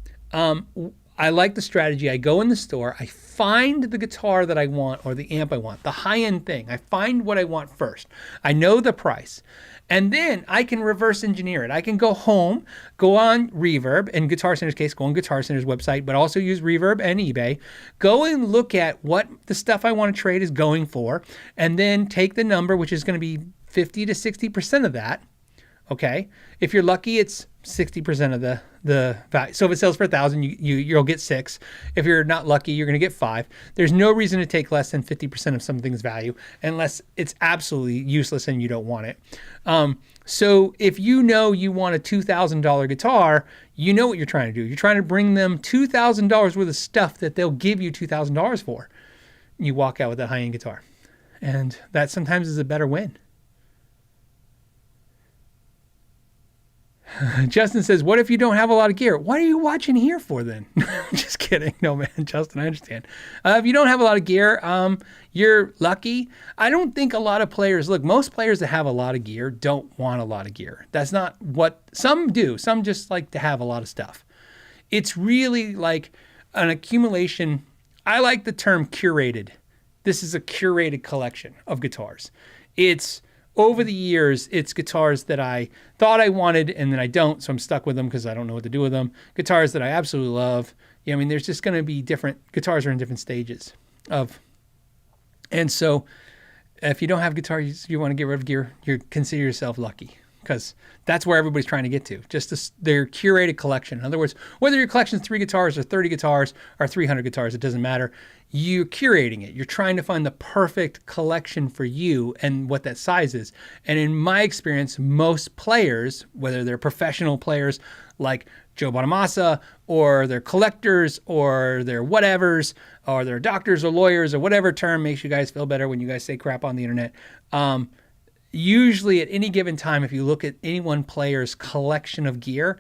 I like the strategy. I go in the store, I find the guitar that I want or the amp I want, the high-end thing. I find what I want first. I know the price. And then I can reverse engineer it. I can go home, go on Reverb, in Guitar Center's case, go on Guitar Center's website, but also use Reverb and eBay. Go and look at what the stuff I want to trade is going for, and then take the number, which is going to be 50 to 60% of that. Okay. If you're lucky, it's 60% of the value. So if it sells for 1,000, you'll get 6. If you're not lucky, you're going to get 5. There's no reason to take less than 50% of something's value unless it's absolutely useless and you don't want it. So if you want a $2,000 guitar, you know what you're trying to do. You're trying to bring them $2,000 worth of stuff that they'll give you $2,000 for. You walk out with a high-end guitar. And that sometimes is a better win. Justin says, what if you don't have a lot of gear? What are you watching here for then? Just kidding. No, man, Justin, I understand. If you don't have a lot of gear, you're lucky. I don't think a lot of players, look, most players that have a lot of gear don't want a lot of gear. That's not what some do. Some just like to have a lot of stuff. It's really like an accumulation. I like the term curated. This is a curated collection of guitars. Over the years, it's guitars that I thought I wanted and then I don't, so I'm stuck with them because I don't know what to do with them. Guitars that I absolutely love. Yeah, I mean, there's just going to be different, guitars are in different stages of. And so if you don't have guitars, you want to get rid of gear, you consider yourself lucky because that's where everybody's trying to get to, just their curated collection. In other words, whether your collection is 3 guitars or 30 guitars or 300 guitars, it doesn't matter. You're curating it. You're trying to find the perfect collection for you and what that size is. And in my experience, most players, whether they're professional players like Joe Bonamassa, or they're collectors, or they're whatevers, or they're doctors or lawyers, or whatever term makes you guys feel better when you guys say crap on the internet. Usually at any given time, if you look at any one player's collection of gear,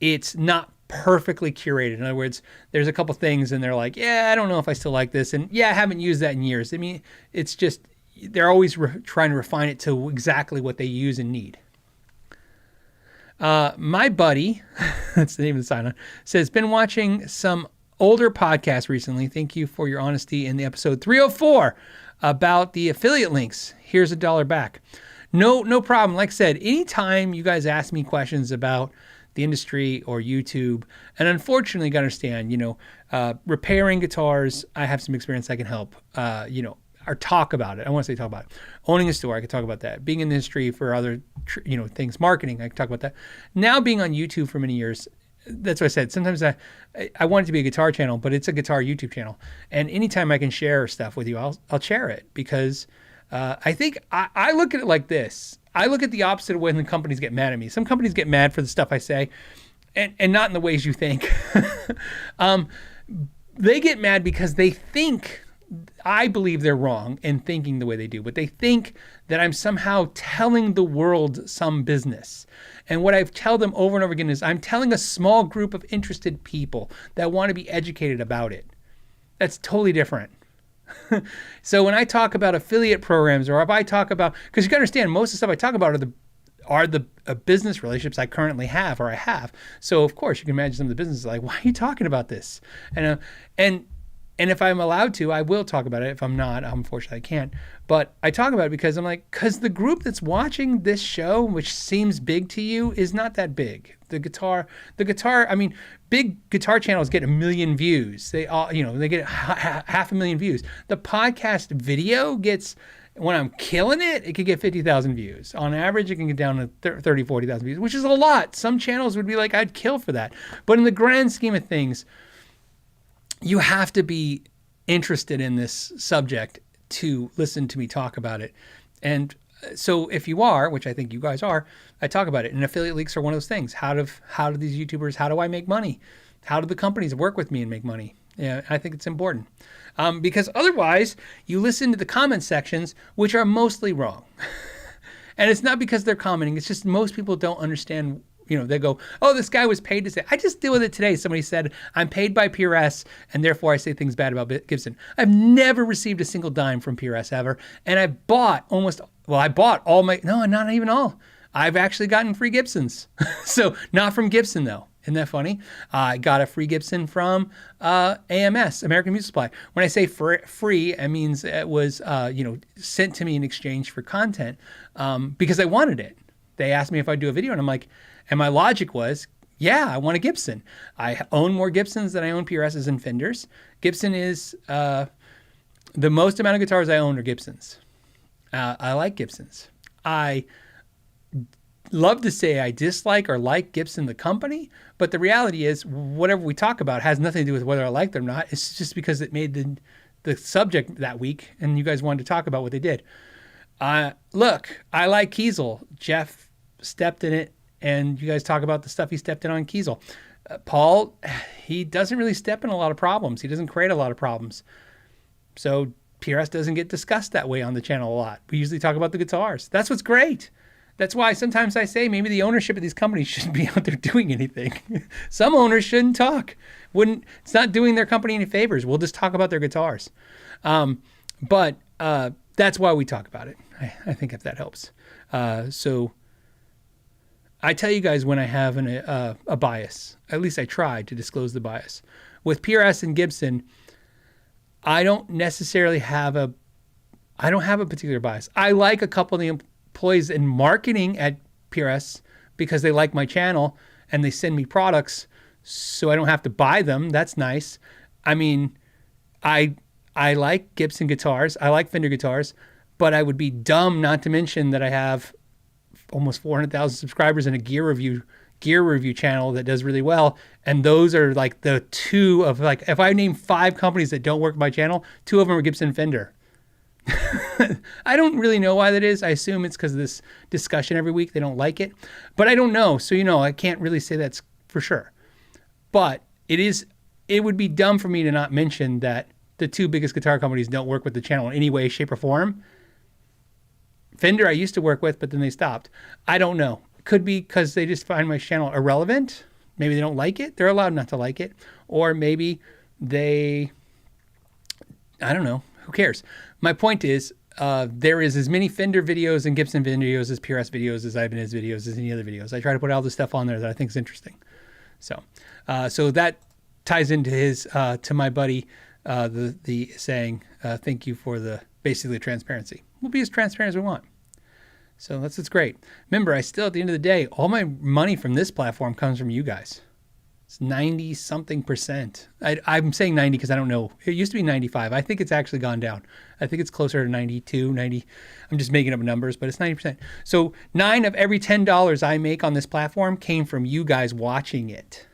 it's not perfectly curated. In other words, there's a couple things and they're like, yeah, I don't know if I still like this. And yeah, I haven't used that in years. I mean, it's just, they're always trying to refine it to exactly what they use and need. My buddy, that's the name of the sign on, says, been watching some older podcasts recently. Thank you for your honesty in the episode 304 about the affiliate links. Here's $1 back. No problem. Like I said, anytime you guys ask me questions about the industry or YouTube, and unfortunately, you got to understand, repairing guitars, I have some experience. I can help, or talk about it. I want to say talk about it. Owning a store, I can talk about that. Being in the industry for other, things, marketing, I can talk about that. Now being on YouTube for many years, that's what I said. Sometimes I want it to be a guitar channel, but it's a guitar YouTube channel. And anytime I can share stuff with you, I'll share it because I think I look at it like this. I look at the opposite of when the companies get mad at me. Some companies get mad for the stuff I say, and not in the ways you think. They get mad because they think I believe they're wrong in thinking the way they do, but they think that I'm somehow telling the world some business. And what I tell them over and over again is I'm telling a small group of interested people that want to be educated about it. That's totally different. So when I talk about affiliate programs, or if I talk about, because you can understand most of the stuff I talk about are the business relationships I currently have or I have. So of course you can imagine some of the businesses like, why are you talking about this? And if I'm allowed to, I will talk about it. If I'm not, unfortunately I can't. But I talk about it because I'm like, because the group that's watching this show, which seems big to you, is not that big. The guitar, I mean, big guitar channels get 1 million views. They all, they get 500,000 views. The podcast video gets, when I'm killing it, it could get 50,000 views. On average, it can get down to 30, 40,000 views, which is a lot. Some channels would be like, I'd kill for that. But in the grand scheme of things, you have to be interested in this subject to listen to me talk about it. And so if you are, which I think you guys are, I talk about it. And affiliate links are one of those things. How do these YouTubers, how do I make money? How do the companies work with me and make money? Yeah, I think it's important. Because otherwise, you listen to the comment sections, which are mostly wrong. And it's not because they're commenting. It's just most people don't understand. They go, oh, this guy was paid to say. I just deal with it today. Somebody said, I'm paid by PRS, and therefore I say things bad about Gibson. I've never received a single dime from PRS ever. And I bought all my, no, not even all. I've actually gotten free Gibsons. So not from Gibson, though. Isn't that funny? I got a free Gibson from AMS, American Music Supply. When I say free, it means it was, sent to me in exchange for content because I wanted it. They asked me if I'd do a video, and I'm like, and my logic was, yeah, I want a Gibson. I own more Gibsons than I own PRSs and Fenders. Gibson is the most amount of guitars I own are Gibsons. I like Gibsons. I love to say I dislike or like Gibson, the company, but the reality is whatever we talk about has nothing to do with whether I like them or not. It's just because it made the subject that week, and you guys wanted to talk about what they did. Look, I like Kiesel. Jeff stepped in it, and you guys talk about the stuff he stepped in on Kiesel. Paul, he doesn't really step in a lot of problems. He doesn't create a lot of problems. So PRS doesn't get discussed that way on the channel a lot. We usually talk about the guitars. That's what's great. That's why sometimes I say maybe the ownership of these companies shouldn't be out there doing anything. Some owners shouldn't talk. It's not doing their company any favors. We'll just talk about their guitars. But that's why we talk about it. I think if that helps. So I tell you guys when I have a bias. At least I try to disclose the bias. With PRS and Gibson, I don't necessarily have a particular bias. I like a couple of the employees in marketing at PRS because they like my channel and they send me products so I don't have to buy them. That's nice. I mean, I like Gibson guitars. I like Fender guitars, but I would be dumb not to mention that I have almost 400,000 subscribers and a gear review channel that does really well. And those are like the two of, like, if I name 5 companies that don't work my channel, 2 of them are Gibson and Fender. I don't really know why that is. I assume it's because of this discussion every week. They don't like it, but I don't know. So, I can't really say that's for sure, but it would be dumb for me to not mention that the 2 biggest guitar companies don't work with the channel in any way, shape, or form. Fender I used to work with, but then they stopped. I don't know. Could be because they just find my channel irrelevant. Maybe they don't like it. They're allowed not to like it. Or maybe I don't know. Who cares? My point is, there is as many Fender videos and Gibson videos as PRS videos as Ibanez videos as any other videos. I try to put all the stuff on there that I think is interesting. So that ties into to my buddy, the saying, thank you for basically the transparency. We'll be as transparent as we want. So that's great. Remember, at the end of the day, all my money from this platform comes from you guys. It's 90-something%. I'm saying 90 because I don't know. It used to be 95. I think it's actually gone down. I think it's closer to 92, 90. I'm just making up numbers, but it's 90%. So 9 of every $10 I make on this platform came from you guys watching it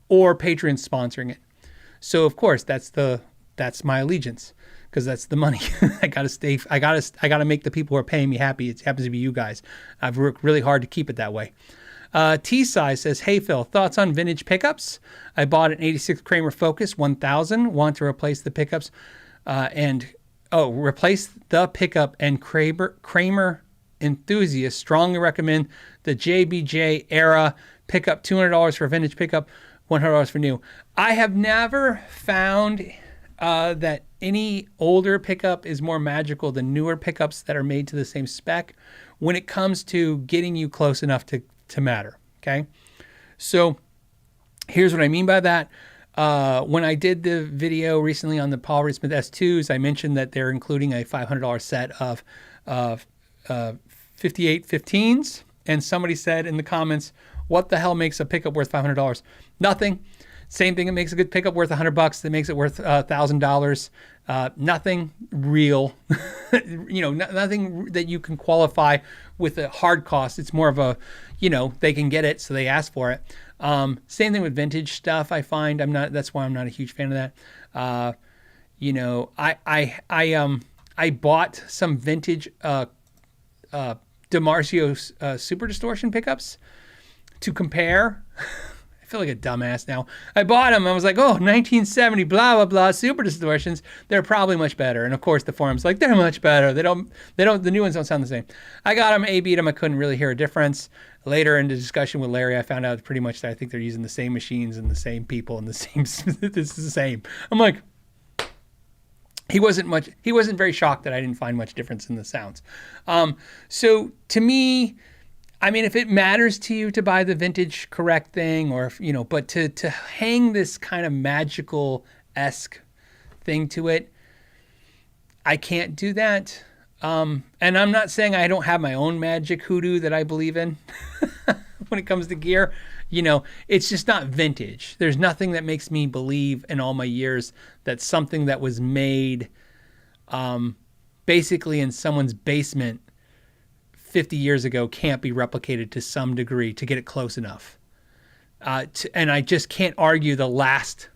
or patrons sponsoring it. So of course, that's my allegiance. Because that's the money. I gotta make the people who are paying me happy. It happens to be you guys. I've worked really hard to keep it that way. T-Size says, hey Phil, thoughts on vintage pickups? I bought an 86 Kramer Focus 1000, want to replace the pickups Replace the pickup, and Kramer enthusiasts strongly recommend the JBJ era pickup. $200 for vintage pickup, $100 for new. I have never found that any older pickup is more magical than newer pickups that are made to the same spec when it comes to getting you close enough to matter. Okay, so here's what I mean by that. When I did the video recently on the Paul Reed Smith S2s, I mentioned that they're including a $500 set of 58 15s, and somebody said in the comments, "What the hell makes a pickup worth $500?" Nothing. Same thing that makes a good pickup worth $100 that makes it worth $1,000. Nothing real, nothing that you can qualify with a hard cost. It's more of a, they can get it, so they ask for it. Same thing with vintage stuff. I find that's why I'm not a huge fan of that. I bought some vintage DiMarzio Super Distortion pickups to compare. I feel like a dumbass now. I bought them. I was like, 1970, blah, blah, blah, Super Distortions. They're probably much better. And of course the forum's like, they're much better. The new ones don't sound the same. I got them, A-Beat them. I couldn't really hear a difference. Later in the discussion with Larry, I found out pretty much that I think they're using the same machines and the same people and the same, this is the same. I'm like, he wasn't very shocked that I didn't find much difference in the sounds. So to me, if it matters to you to buy the vintage correct thing, or but to hang this kind of magical-esque thing to it, I can't do that. And I'm not saying I don't have my own magic hoodoo that I believe in when it comes to gear. It's just not vintage. There's nothing that makes me believe in all my years that something that was made basically in someone's basement 50 years ago can't be replicated to some degree to get it close enough. And I just can't argue the last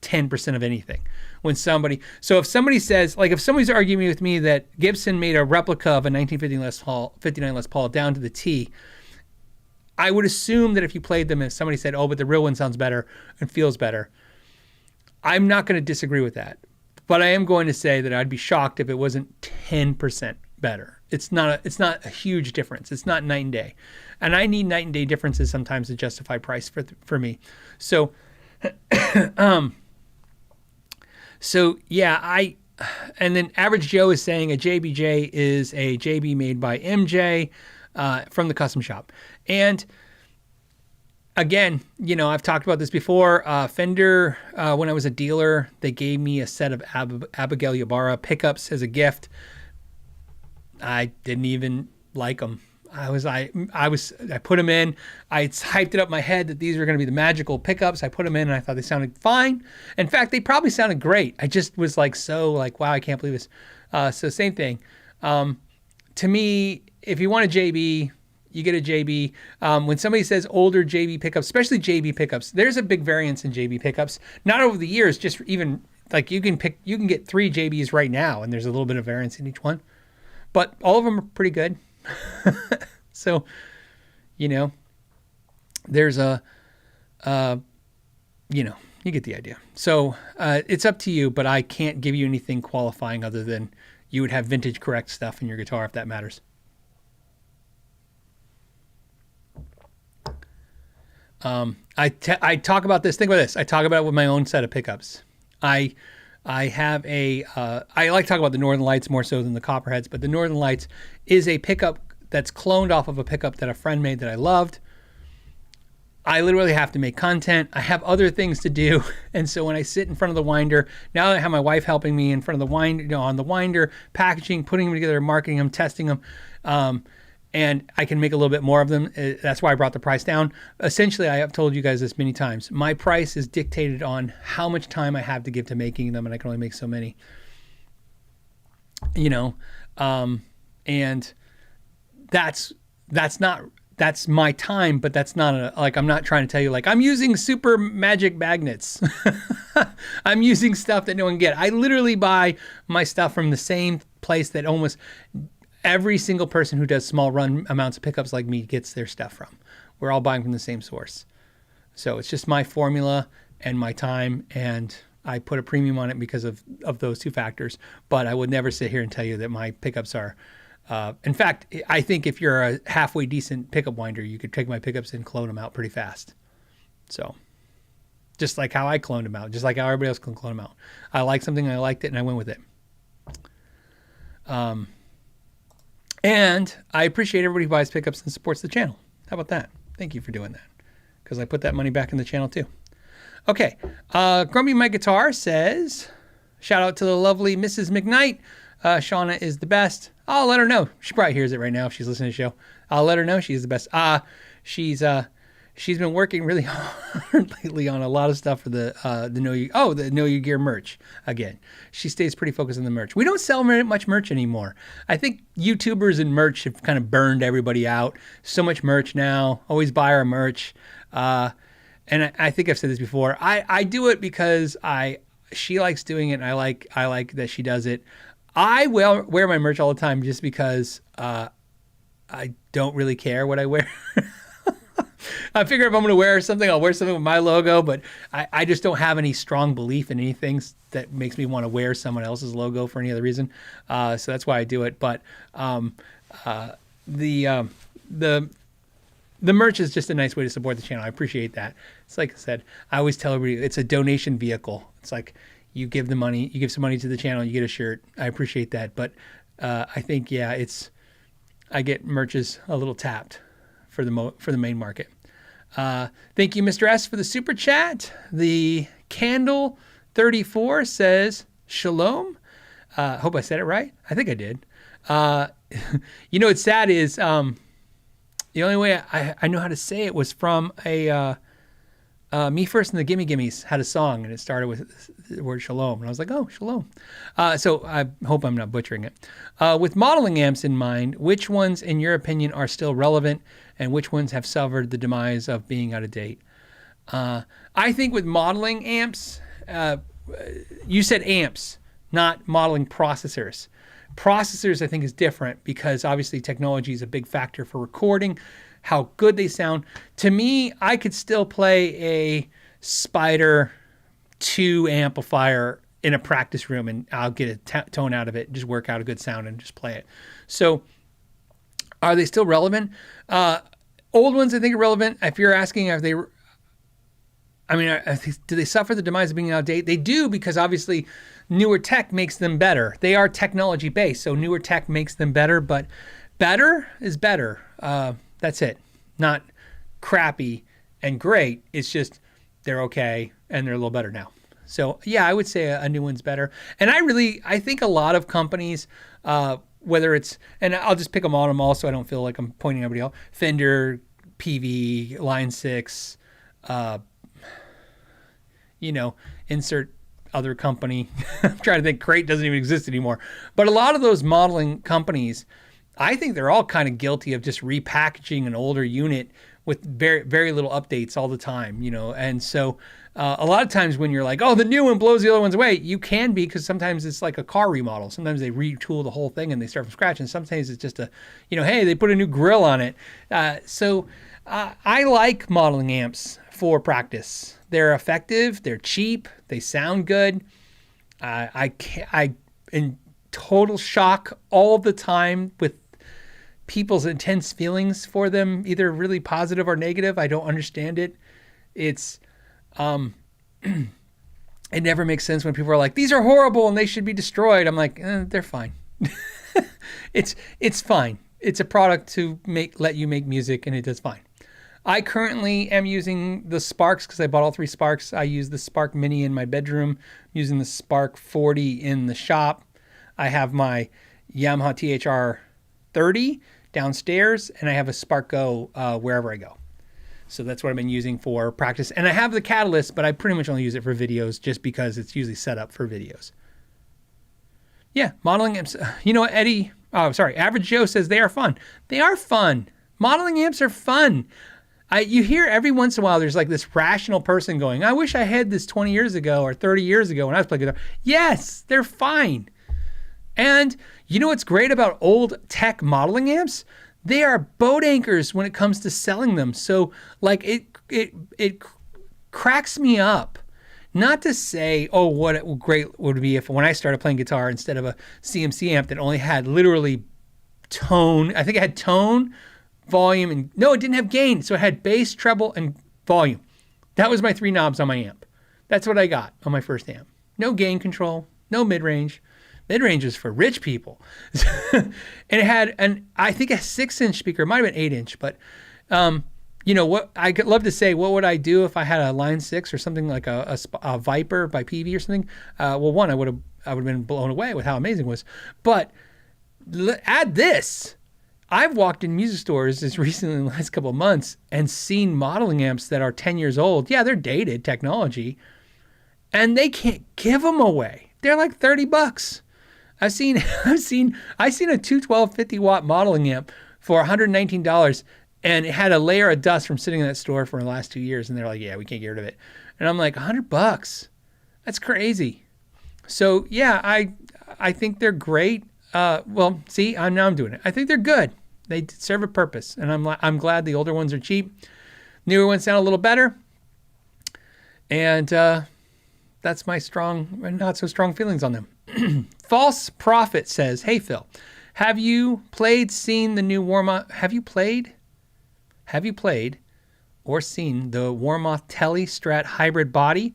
10% of anything. If somebody says, if somebody's arguing with me that Gibson made a replica of a 1959 Les Paul down to the T, I would assume that if you played them and somebody said, but the real one sounds better and feels better, I'm not going to disagree with that. But I am going to say that I'd be shocked if it wasn't 10% better. It's not a huge difference. It's not night and day. And I need night and day differences sometimes to justify price for me. So, and then Average Joe is saying a JBJ is a JB made by MJ from the custom shop. And again, I've talked about this before. Fender, when I was a dealer, they gave me a set of Abigail Ybarra pickups as a gift. I didn't even like them. I put them in. I hyped it up in my head that these were going to be the magical pickups. I put them in and I thought they sounded fine. In fact, they probably sounded great. I just was wow, I can't believe this. So same thing. To me, if you want a JB, you get a JB. When somebody says older JB pickups, especially JB pickups, there's a big variance in JB pickups. Not over the years, just even you can get 3 JBs right now, and there's a little bit of variance in each one. But all of them are pretty good. So, there's you get the idea. So it's up to you, but I can't give you anything qualifying other than you would have vintage correct stuff in your guitar if that matters. I talk about this. Think about this. I talk about it with my own set of pickups. I have I like to talk about the Northern Lights more so than the Copperheads, but the Northern Lights is a pickup that's cloned off of a pickup that a friend made that I loved. I literally have to make content. I have other things to do. And so when I sit in front of the winder, now that I have my wife helping me in front of the winder, on the winder, packaging, putting them together, marketing them, testing them, and I can make a little bit more of them. That's why I brought the price down. Essentially, I have told you guys this many times. My price is dictated on how much time I have to give to making them, and I can only make so many. And that's my time, but that's not I'm not trying to tell you I'm using super magic magnets. I'm using stuff that no one can get. I literally buy my stuff from the same place that almost every single person who does small run amounts of pickups like me gets their stuff from. We're all buying from the same source. So it's just my formula and my time, and I put a premium on it because of those two factors. But I would never sit here and tell you that my pickups are. In fact, I think if you're a halfway decent pickup winder, you could take my pickups and clone them out pretty fast. So, just like how I cloned them out, just like how everybody else can clone them out. I liked something, I liked it, and I went with it. And I appreciate everybody who buys pickups and supports the channel. How about that? Thank you for doing that, because I put that money back in the channel too. Okay, Grumpy My Guitar says, shout out to the lovely Mrs. McKnight. Shauna is the best. I'll let her know. She probably hears it right now if she's listening to the show. I'll let her know she's the best. She's been working really hard lately on a lot of stuff for the Know Your Gear merch. Again, she stays pretty focused on the merch. We don't sell much merch anymore. I think YouTubers and merch have kind of burned everybody out. So much merch now. Always buy our merch. And I think I've said this before. I do it because she likes doing it, and I like that she does it. I wear my merch all the time just because I don't really care what I wear. I figure if I'm going to wear something, I'll wear something with my logo, but I just don't have any strong belief in anything that makes me want to wear someone else's logo for any other reason. So that's why I do it. But the merch is just a nice way to support the channel. I appreciate that. It's like I said, I always tell everybody it's a donation vehicle. It's like you give some money to the channel, you get a shirt. I appreciate that. But I think, I get merches a little tapped for the main market. Thank you, Mr. S, for the super chat. The Candle 34 says shalom. Hope I said it right. I think I did. What's sad is the only way I know how to say it was from a Me First and the Gimme Gimmes had a song, and it started with the word shalom, and I was like, oh, shalom. So I hope I'm not butchering it. With modeling amps in mind, which ones, in your opinion, are still relevant, and which ones have suffered the demise of being out of date? I think with modeling amps, you said amps, not modeling processors. Processors, I think, is different because obviously technology is a big factor for recording, how good they sound. To me, I could still play a Spider 2 amplifier in a practice room and I'll get a tone out of it, just work out a good sound and just play it. So are they still relevant? Old ones I think are relevant. If you're asking, do they suffer the demise of being out of date? They do, because obviously newer tech makes them better. They are technology based, so newer tech makes them better, but better is better. That's it. Not crappy and great. It's just they're okay and they're a little better now. So yeah, I would say a new one's better. And I think a lot of companies, whether it's, and I'll just pick them on them all so I don't feel like I'm pointing everybody out. Fender, PV, Line 6, insert other company. I'm trying to think. Crate doesn't even exist anymore. But a lot of those modeling companies, I think they're all kind of guilty of just repackaging an older unit with very, very little updates all the time, And so a lot of times when you're like, oh, the new one blows the other ones away, you can be, because sometimes it's like a car remodel. Sometimes they retool the whole thing and they start from scratch. And sometimes it's just hey, they put a new grill on it. So I like modeling amps for practice. They're effective. They're cheap. They sound good. I in total shock all the time with people's intense feelings for them, either really positive or negative. I don't understand it. It's it never makes sense when people are like, these are horrible and they should be destroyed. I'm like, they're fine. It's fine. It's a product to let you make music, and it does fine. I currently am using the Sparks because I bought all 3 Sparks. I use the Spark Mini in my bedroom, using the Spark 40 in the shop. I have my Yamaha THR 30 downstairs, and I have a Spark Go wherever I go. So that's what I've been using for practice. And I have the Catalyst, but I pretty much only use it for videos just because it's usually set up for videos. Yeah, modeling amps. Average Joe says they are fun. They are fun. Modeling amps are fun. You hear every once in a while there's like this rational person going, I wish I had this 20 years ago or 30 years ago when I was playing guitar. Yes, they're fine. And you know what's great about old tech modeling amps? They are boat anchors when it comes to selling them. So like it cracks me up Not to say, oh, what great would it be if when I started playing guitar, instead of a CMC amp that only had literally tone, I think it had tone, volume, and no, it didn't have gain. So it had bass, treble, and volume. That was my 3 knobs on my amp. That's what I got on my first amp. No gain control, no mid-range. Mid-range is for rich people. And it had, I think, a 6-inch speaker. It might have been 8-inch, but what I could love to say, what would I do if I had a Line 6 or something like a Viper by PV or something? Well, one, I would have been blown away with how amazing it was. But add this. I've walked in music stores as recently in the last couple of months and seen modeling amps that are 10 years old. Yeah, they're dated technology, and they can't give them away. They're like $30. I seen a 212 50-watt modeling amp for $119, and it had a layer of dust from sitting in that store for the last 2 years, and they're like, yeah, we can't get rid of it. And I'm like, $100? That's crazy. So yeah, I think they're great. Well, see, now I'm doing it. I think they're good. They serve a purpose, and I'm glad the older ones are cheap. Newer ones sound a little better, and that's my not so strong feelings on them. False Prophet says, "Hey Phil, have you seen the new Warmoth? Have you played or seen the Warmoth Tele Strat hybrid body?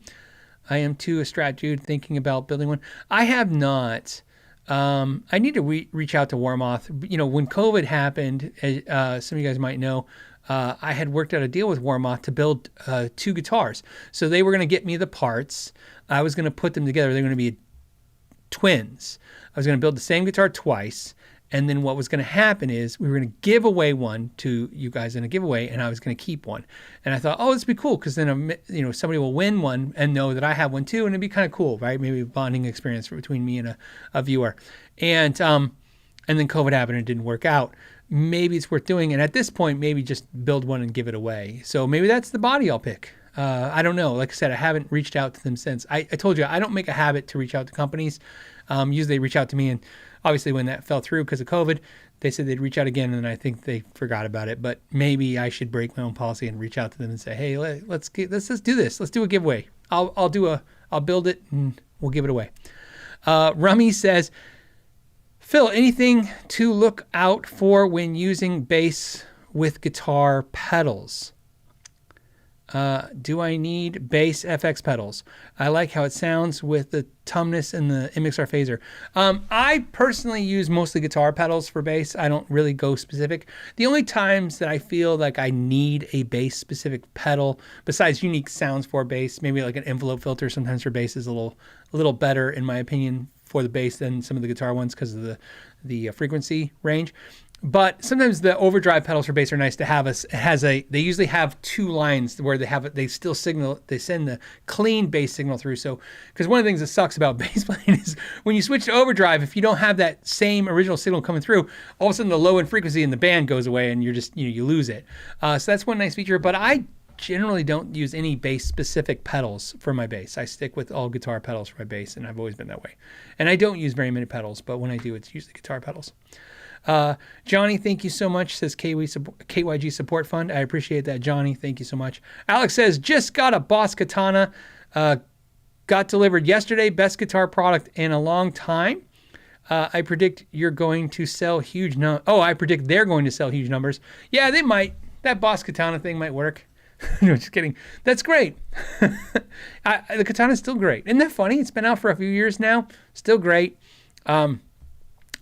I am too a Strat dude thinking about building one. I have not." I need to reach out to Warmoth. When COVID happened, some of you guys might know, I had worked out a deal with Warmoth to build 2 guitars. So they were going to get me the parts. I was going to put them together. They're going to be twins. I was going to build the same guitar twice. And then what was going to happen is we were going to give away one to you guys in a giveaway, and I was going to keep one. And I thought, oh, this would be cool because then somebody will win one and know that I have one too, and it'd be kind of cool, right? Maybe a bonding experience between me and a viewer. And then COVID happened and it didn't work out. Maybe it's worth doing, and at this point, maybe just build one and give it away. So maybe that's the body I'll pick. I don't know. Like I said, I haven't reached out to them since. I told you I don't make a habit to reach out to companies. Usually they reach out to me, and obviously when that fell through because of COVID, they said they'd reach out again, and I think they forgot about it. But maybe I should break my own policy and reach out to them and say, hey, let's do this. Let's do a giveaway. I'll build it and we'll give it away. Rummy says, Phil, anything to look out for when using bass with guitar pedals? Do I need bass FX pedals? I like how it sounds with the tumness and the MXR phaser. I personally use mostly guitar pedals for bass. I don't really go specific. The only times that I feel like I need a bass specific pedal, besides unique sounds for bass, maybe like an envelope filter sometimes for bass is a little better in my opinion for the bass than some of the guitar ones because of the frequency range. But sometimes the overdrive pedals for bass are nice to have. They usually have 2 lines where they still send the clean bass signal through. So, because one of the things that sucks about bass playing is when you switch to overdrive, if you don't have that same original signal coming through, all of a sudden the low end frequency in the band goes away and you're just, you lose it. So that's one nice feature, but I generally don't use any bass specific pedals for my bass. I stick with all guitar pedals for my bass, and I've always been that way. And I don't use very many pedals, but when I do, it's usually guitar pedals. Johnny, thank you so much, says KYG Support Fund. I appreciate that, Johnny. Thank you so much. Alex says, just got a Boss Katana. Got delivered yesterday. Best guitar product in a long time. I predict you're going to sell huge I predict they're going to sell huge numbers. Yeah, they might. That Boss Katana thing might work. No, just kidding. That's great. The Katana's still great. Isn't that funny? It's been out for a few years now. Still great.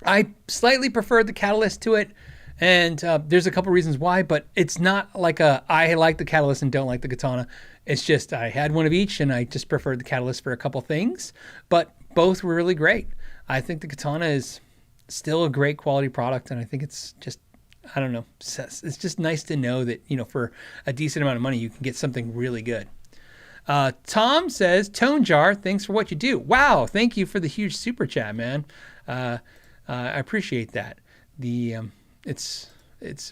I slightly preferred the Catalyst to it, and there's a couple reasons why, but it's not like I like the Catalyst and don't like the Katana. It's just I had one of each, and I just preferred the Catalyst for a couple things, but both were really great. I think the Katana is still a great quality product, and I think it's just, I don't know, it's just nice to know that, for a decent amount of money, you can get something really good. Tom says, Tone Jar, thanks for what you do. Wow, thank you for the huge super chat, man. I appreciate that. It's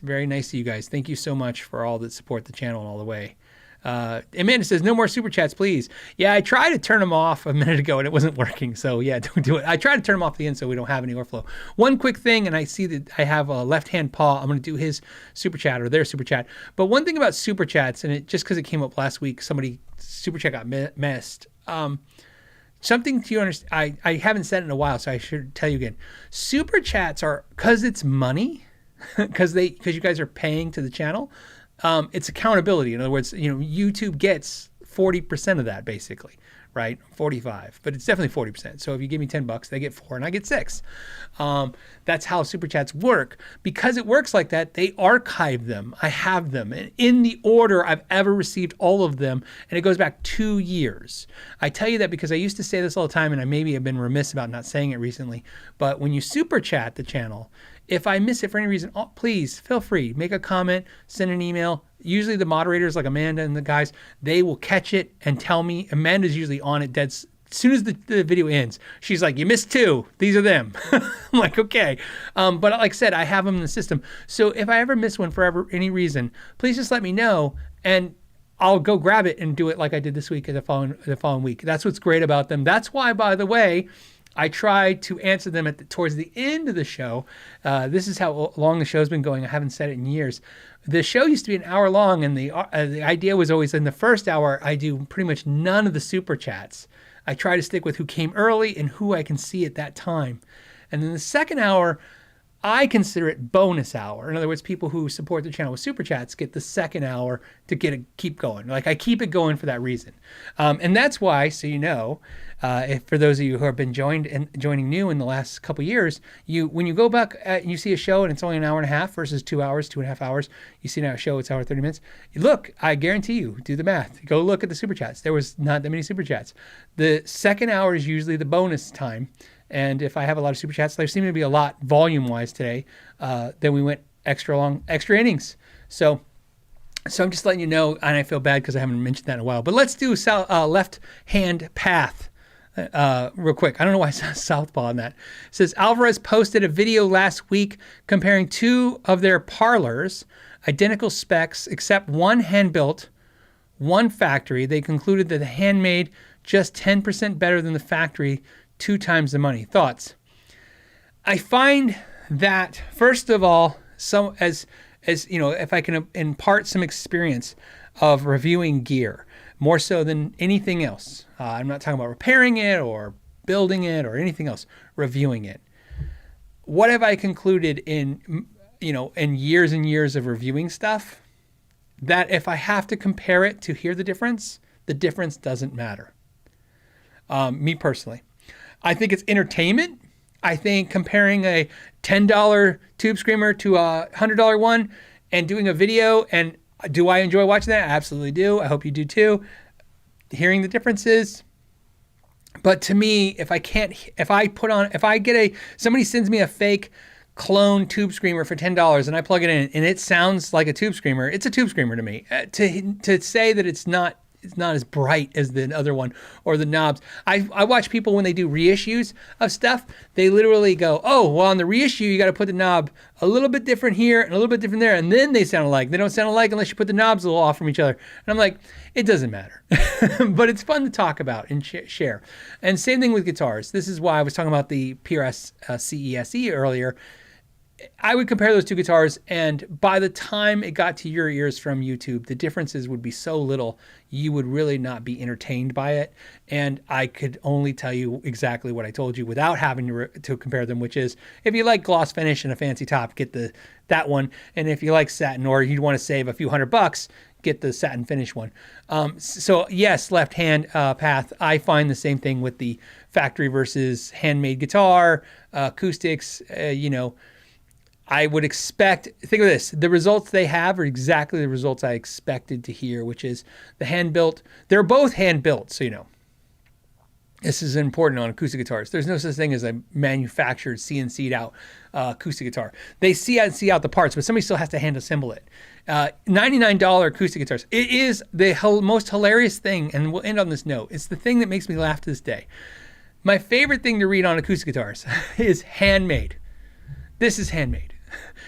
very nice to you guys. Thank you so much for all that support the channel all the way. Amanda says, no more super chats, please. Yeah, I tried to turn them off a minute ago and it wasn't working. So yeah, don't do it. I tried to turn them off at the end so we don't have any overflow. One quick thing, and I see that I have a left-hand paw. I'm going to do his super chat or their super chat. But one thing about super chats, and just because it came up last week, somebody super chat got missed. Something to understand. I haven't said it in a while, so I should tell you again. Super chats are, because it's money, because you guys are paying to the channel. It's accountability. In other words, YouTube gets 40% of that basically, right? 45, but it's definitely 40%. So if you give me $10, they get 4 and I get 6. That's how super chats work. Because it works like that, they archive them. I have them in the order I've ever received all of them, and it goes back 2 years. I tell you that because I used to say this all the time, and I maybe have been remiss about not saying it recently, but when you super chat the channel, if I miss it for any reason, please feel free, make a comment, send an email. Usually the moderators like Amanda and the guys, they will catch it and tell me. Amanda's usually on it dead. As soon as the video ends, she's like, you missed 2. These are them. I'm like, okay. But like I said, I have them in the system. So if I ever miss one for any reason, please just let me know and I'll go grab it and do it like I did this week or the following week. That's what's great about them. That's why, by the way, I try to answer them towards the end of the show. This is how long the show's been going. I haven't said it in years. The show used to be an hour long, and the idea was always in the first hour, I do pretty much none of the super chats. I try to stick with who came early and who I can see at that time. And then the second hour, I consider it bonus hour. In other words, people who support the channel with super chats get the second hour to keep going. Like I keep it going for that reason. And that's why, so you know, if for those of you who have been joining new in the last couple years, when you go back and you see a show and it's only an hour and a half versus 2 hours, 2.5 hours, you see now a show, it's hour 30 minutes. Look, I guarantee you, do the math. Go look at the super chats. There was not that many super chats. The second hour is usually the bonus time. And if I have a lot of super chats, there seem to be a lot volume-wise today. Then we went extra long, extra innings. So I'm just letting you know, and I feel bad because I haven't mentioned that in a while. But let's do left-hand path real quick. I don't know why I said southpaw on that. It says, Alvarez posted a video last week comparing 2 of their parlors, identical specs, except one hand-built, one factory. They concluded that the handmade just 10% better than the factory, 2 times the money. Thoughts? I find that, first of all, as you know, if I can impart some experience of reviewing gear, more so than anything else. I'm not talking about repairing it or building it or anything else, reviewing it. What have I concluded in years and years of reviewing stuff? That if I have to compare it to hear the difference doesn't matter. Me personally. I think it's entertainment. I think comparing a $10 tube screamer to a $100 one and doing a video, and do I enjoy watching that? I absolutely do. I hope you do too. Hearing the differences. But to me, somebody sends me a fake clone tube screamer for $10 and I plug it in and it sounds like a tube screamer, it's a tube screamer to me. To say that it's not as bright as the other one or the knobs. I watch people when they do reissues of stuff, they literally go, oh, well, on the reissue, you got to put the knob a little bit different here and a little bit different there. And then they sound alike. They don't sound alike unless you put the knobs a little off from each other. And I'm like, it doesn't matter. But it's fun to talk about and share. And same thing with guitars. This is why I was talking about the PRS CESE earlier. I would compare those 2 guitars, and by the time it got to your ears from YouTube, the differences would be so little, you would really not be entertained by it. And I could only tell you exactly what I told you without having to compare them, which is, if you like gloss finish and a fancy top, get that one. And if you like satin or you'd want to save a few $100, get the satin finish one. So yes, left-hand path. I find the same thing with the factory versus handmade guitar, acoustics, I would expect, think of this, the results they have are exactly the results I expected to hear, which is the hand-built. They're both hand-built, so you know. This is important on acoustic guitars. There's no such thing as a manufactured CNC'd out acoustic guitar. They CNC out the parts, but somebody still has to hand assemble it. $99 acoustic guitars. It is the most hilarious thing, and we'll end on this note. It's the thing that makes me laugh to this day. My favorite thing to read on acoustic guitars is handmade. This is handmade.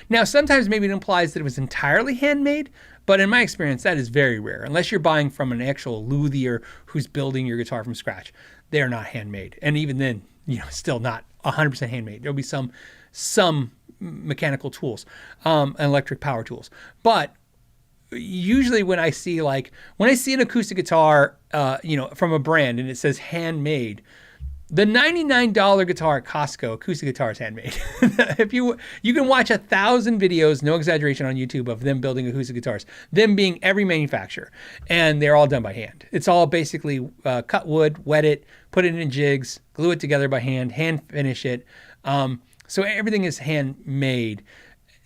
Now, sometimes maybe it implies that it was entirely handmade, but in my experience, that is very rare. Unless you're buying from an actual luthier who's building your guitar from scratch, they're not handmade. And even then, still not 100% handmade. There'll be some mechanical tools, and electric power tools. But usually when I see an acoustic guitar, from a brand and it says handmade, the $99 guitar at Costco acoustic guitar is handmade. If you can watch 1,000 videos, no exaggeration, on YouTube of them building acoustic guitars, them being every manufacturer, and they're all done by hand. It's all basically cut wood, wet it, put it in jigs, glue it together by hand finish it. So everything is handmade.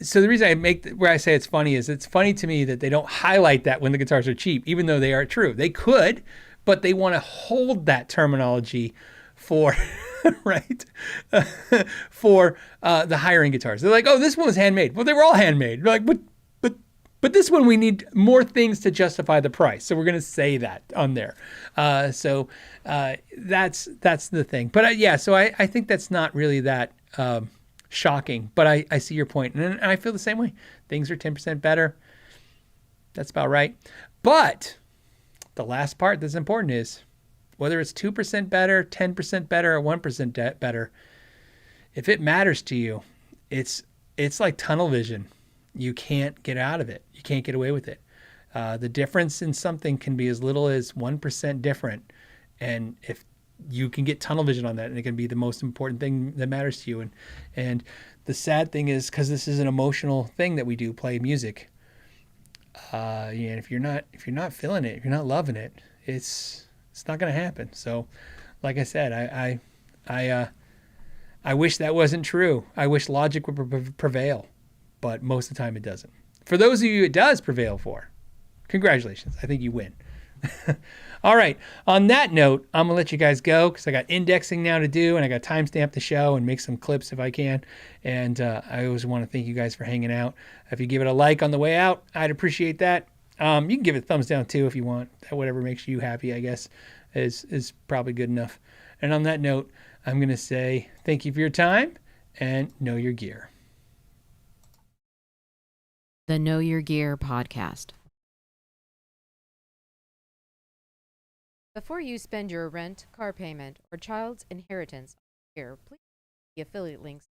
So the reason where I say it's funny is it's funny to me that they don't highlight that when the guitars are cheap, even though they are true. They could, but they want to hold that terminology for right for the higher end guitars. They're like, oh, this one was handmade. Well, they were all handmade. They're like, but this one we need more things to justify the price, so we're going to say that on there. So that's the thing. But so I think that's not really that shocking. But I see your point, and I feel the same way. Things are 10% better. That's about right. But the last part that's important is, whether it's 2% better, 10% better, or 1% better, if it matters to you, it's like tunnel vision. You can't get out of it. You can't get away with it. The difference in something can be as little as 1% different. And if you can get tunnel vision on that, and it can be the most important thing that matters to you. And the sad thing is, because this is an emotional thing that we do, play music. If you're not feeling it, if you're not loving it, it's not going to happen. So, like I said, I wish that wasn't true. I wish logic would prevail, but most of the time it doesn't. For those of you it does prevail for, congratulations. I think you win. All right. On that note, I'm going to let you guys go because I got indexing now to do, and I got timestamp the show and make some clips if I can. And I always want to thank you guys for hanging out. If you give it a like on the way out, I'd appreciate that. You can give it a thumbs down too if you want. Whatever makes you happy, I guess, is probably good enough. And on that note, I'm going to say thank you for your time and know your gear. The Know Your Gear podcast. Before you spend your rent, car payment, or child's inheritance on gear, please see the affiliate links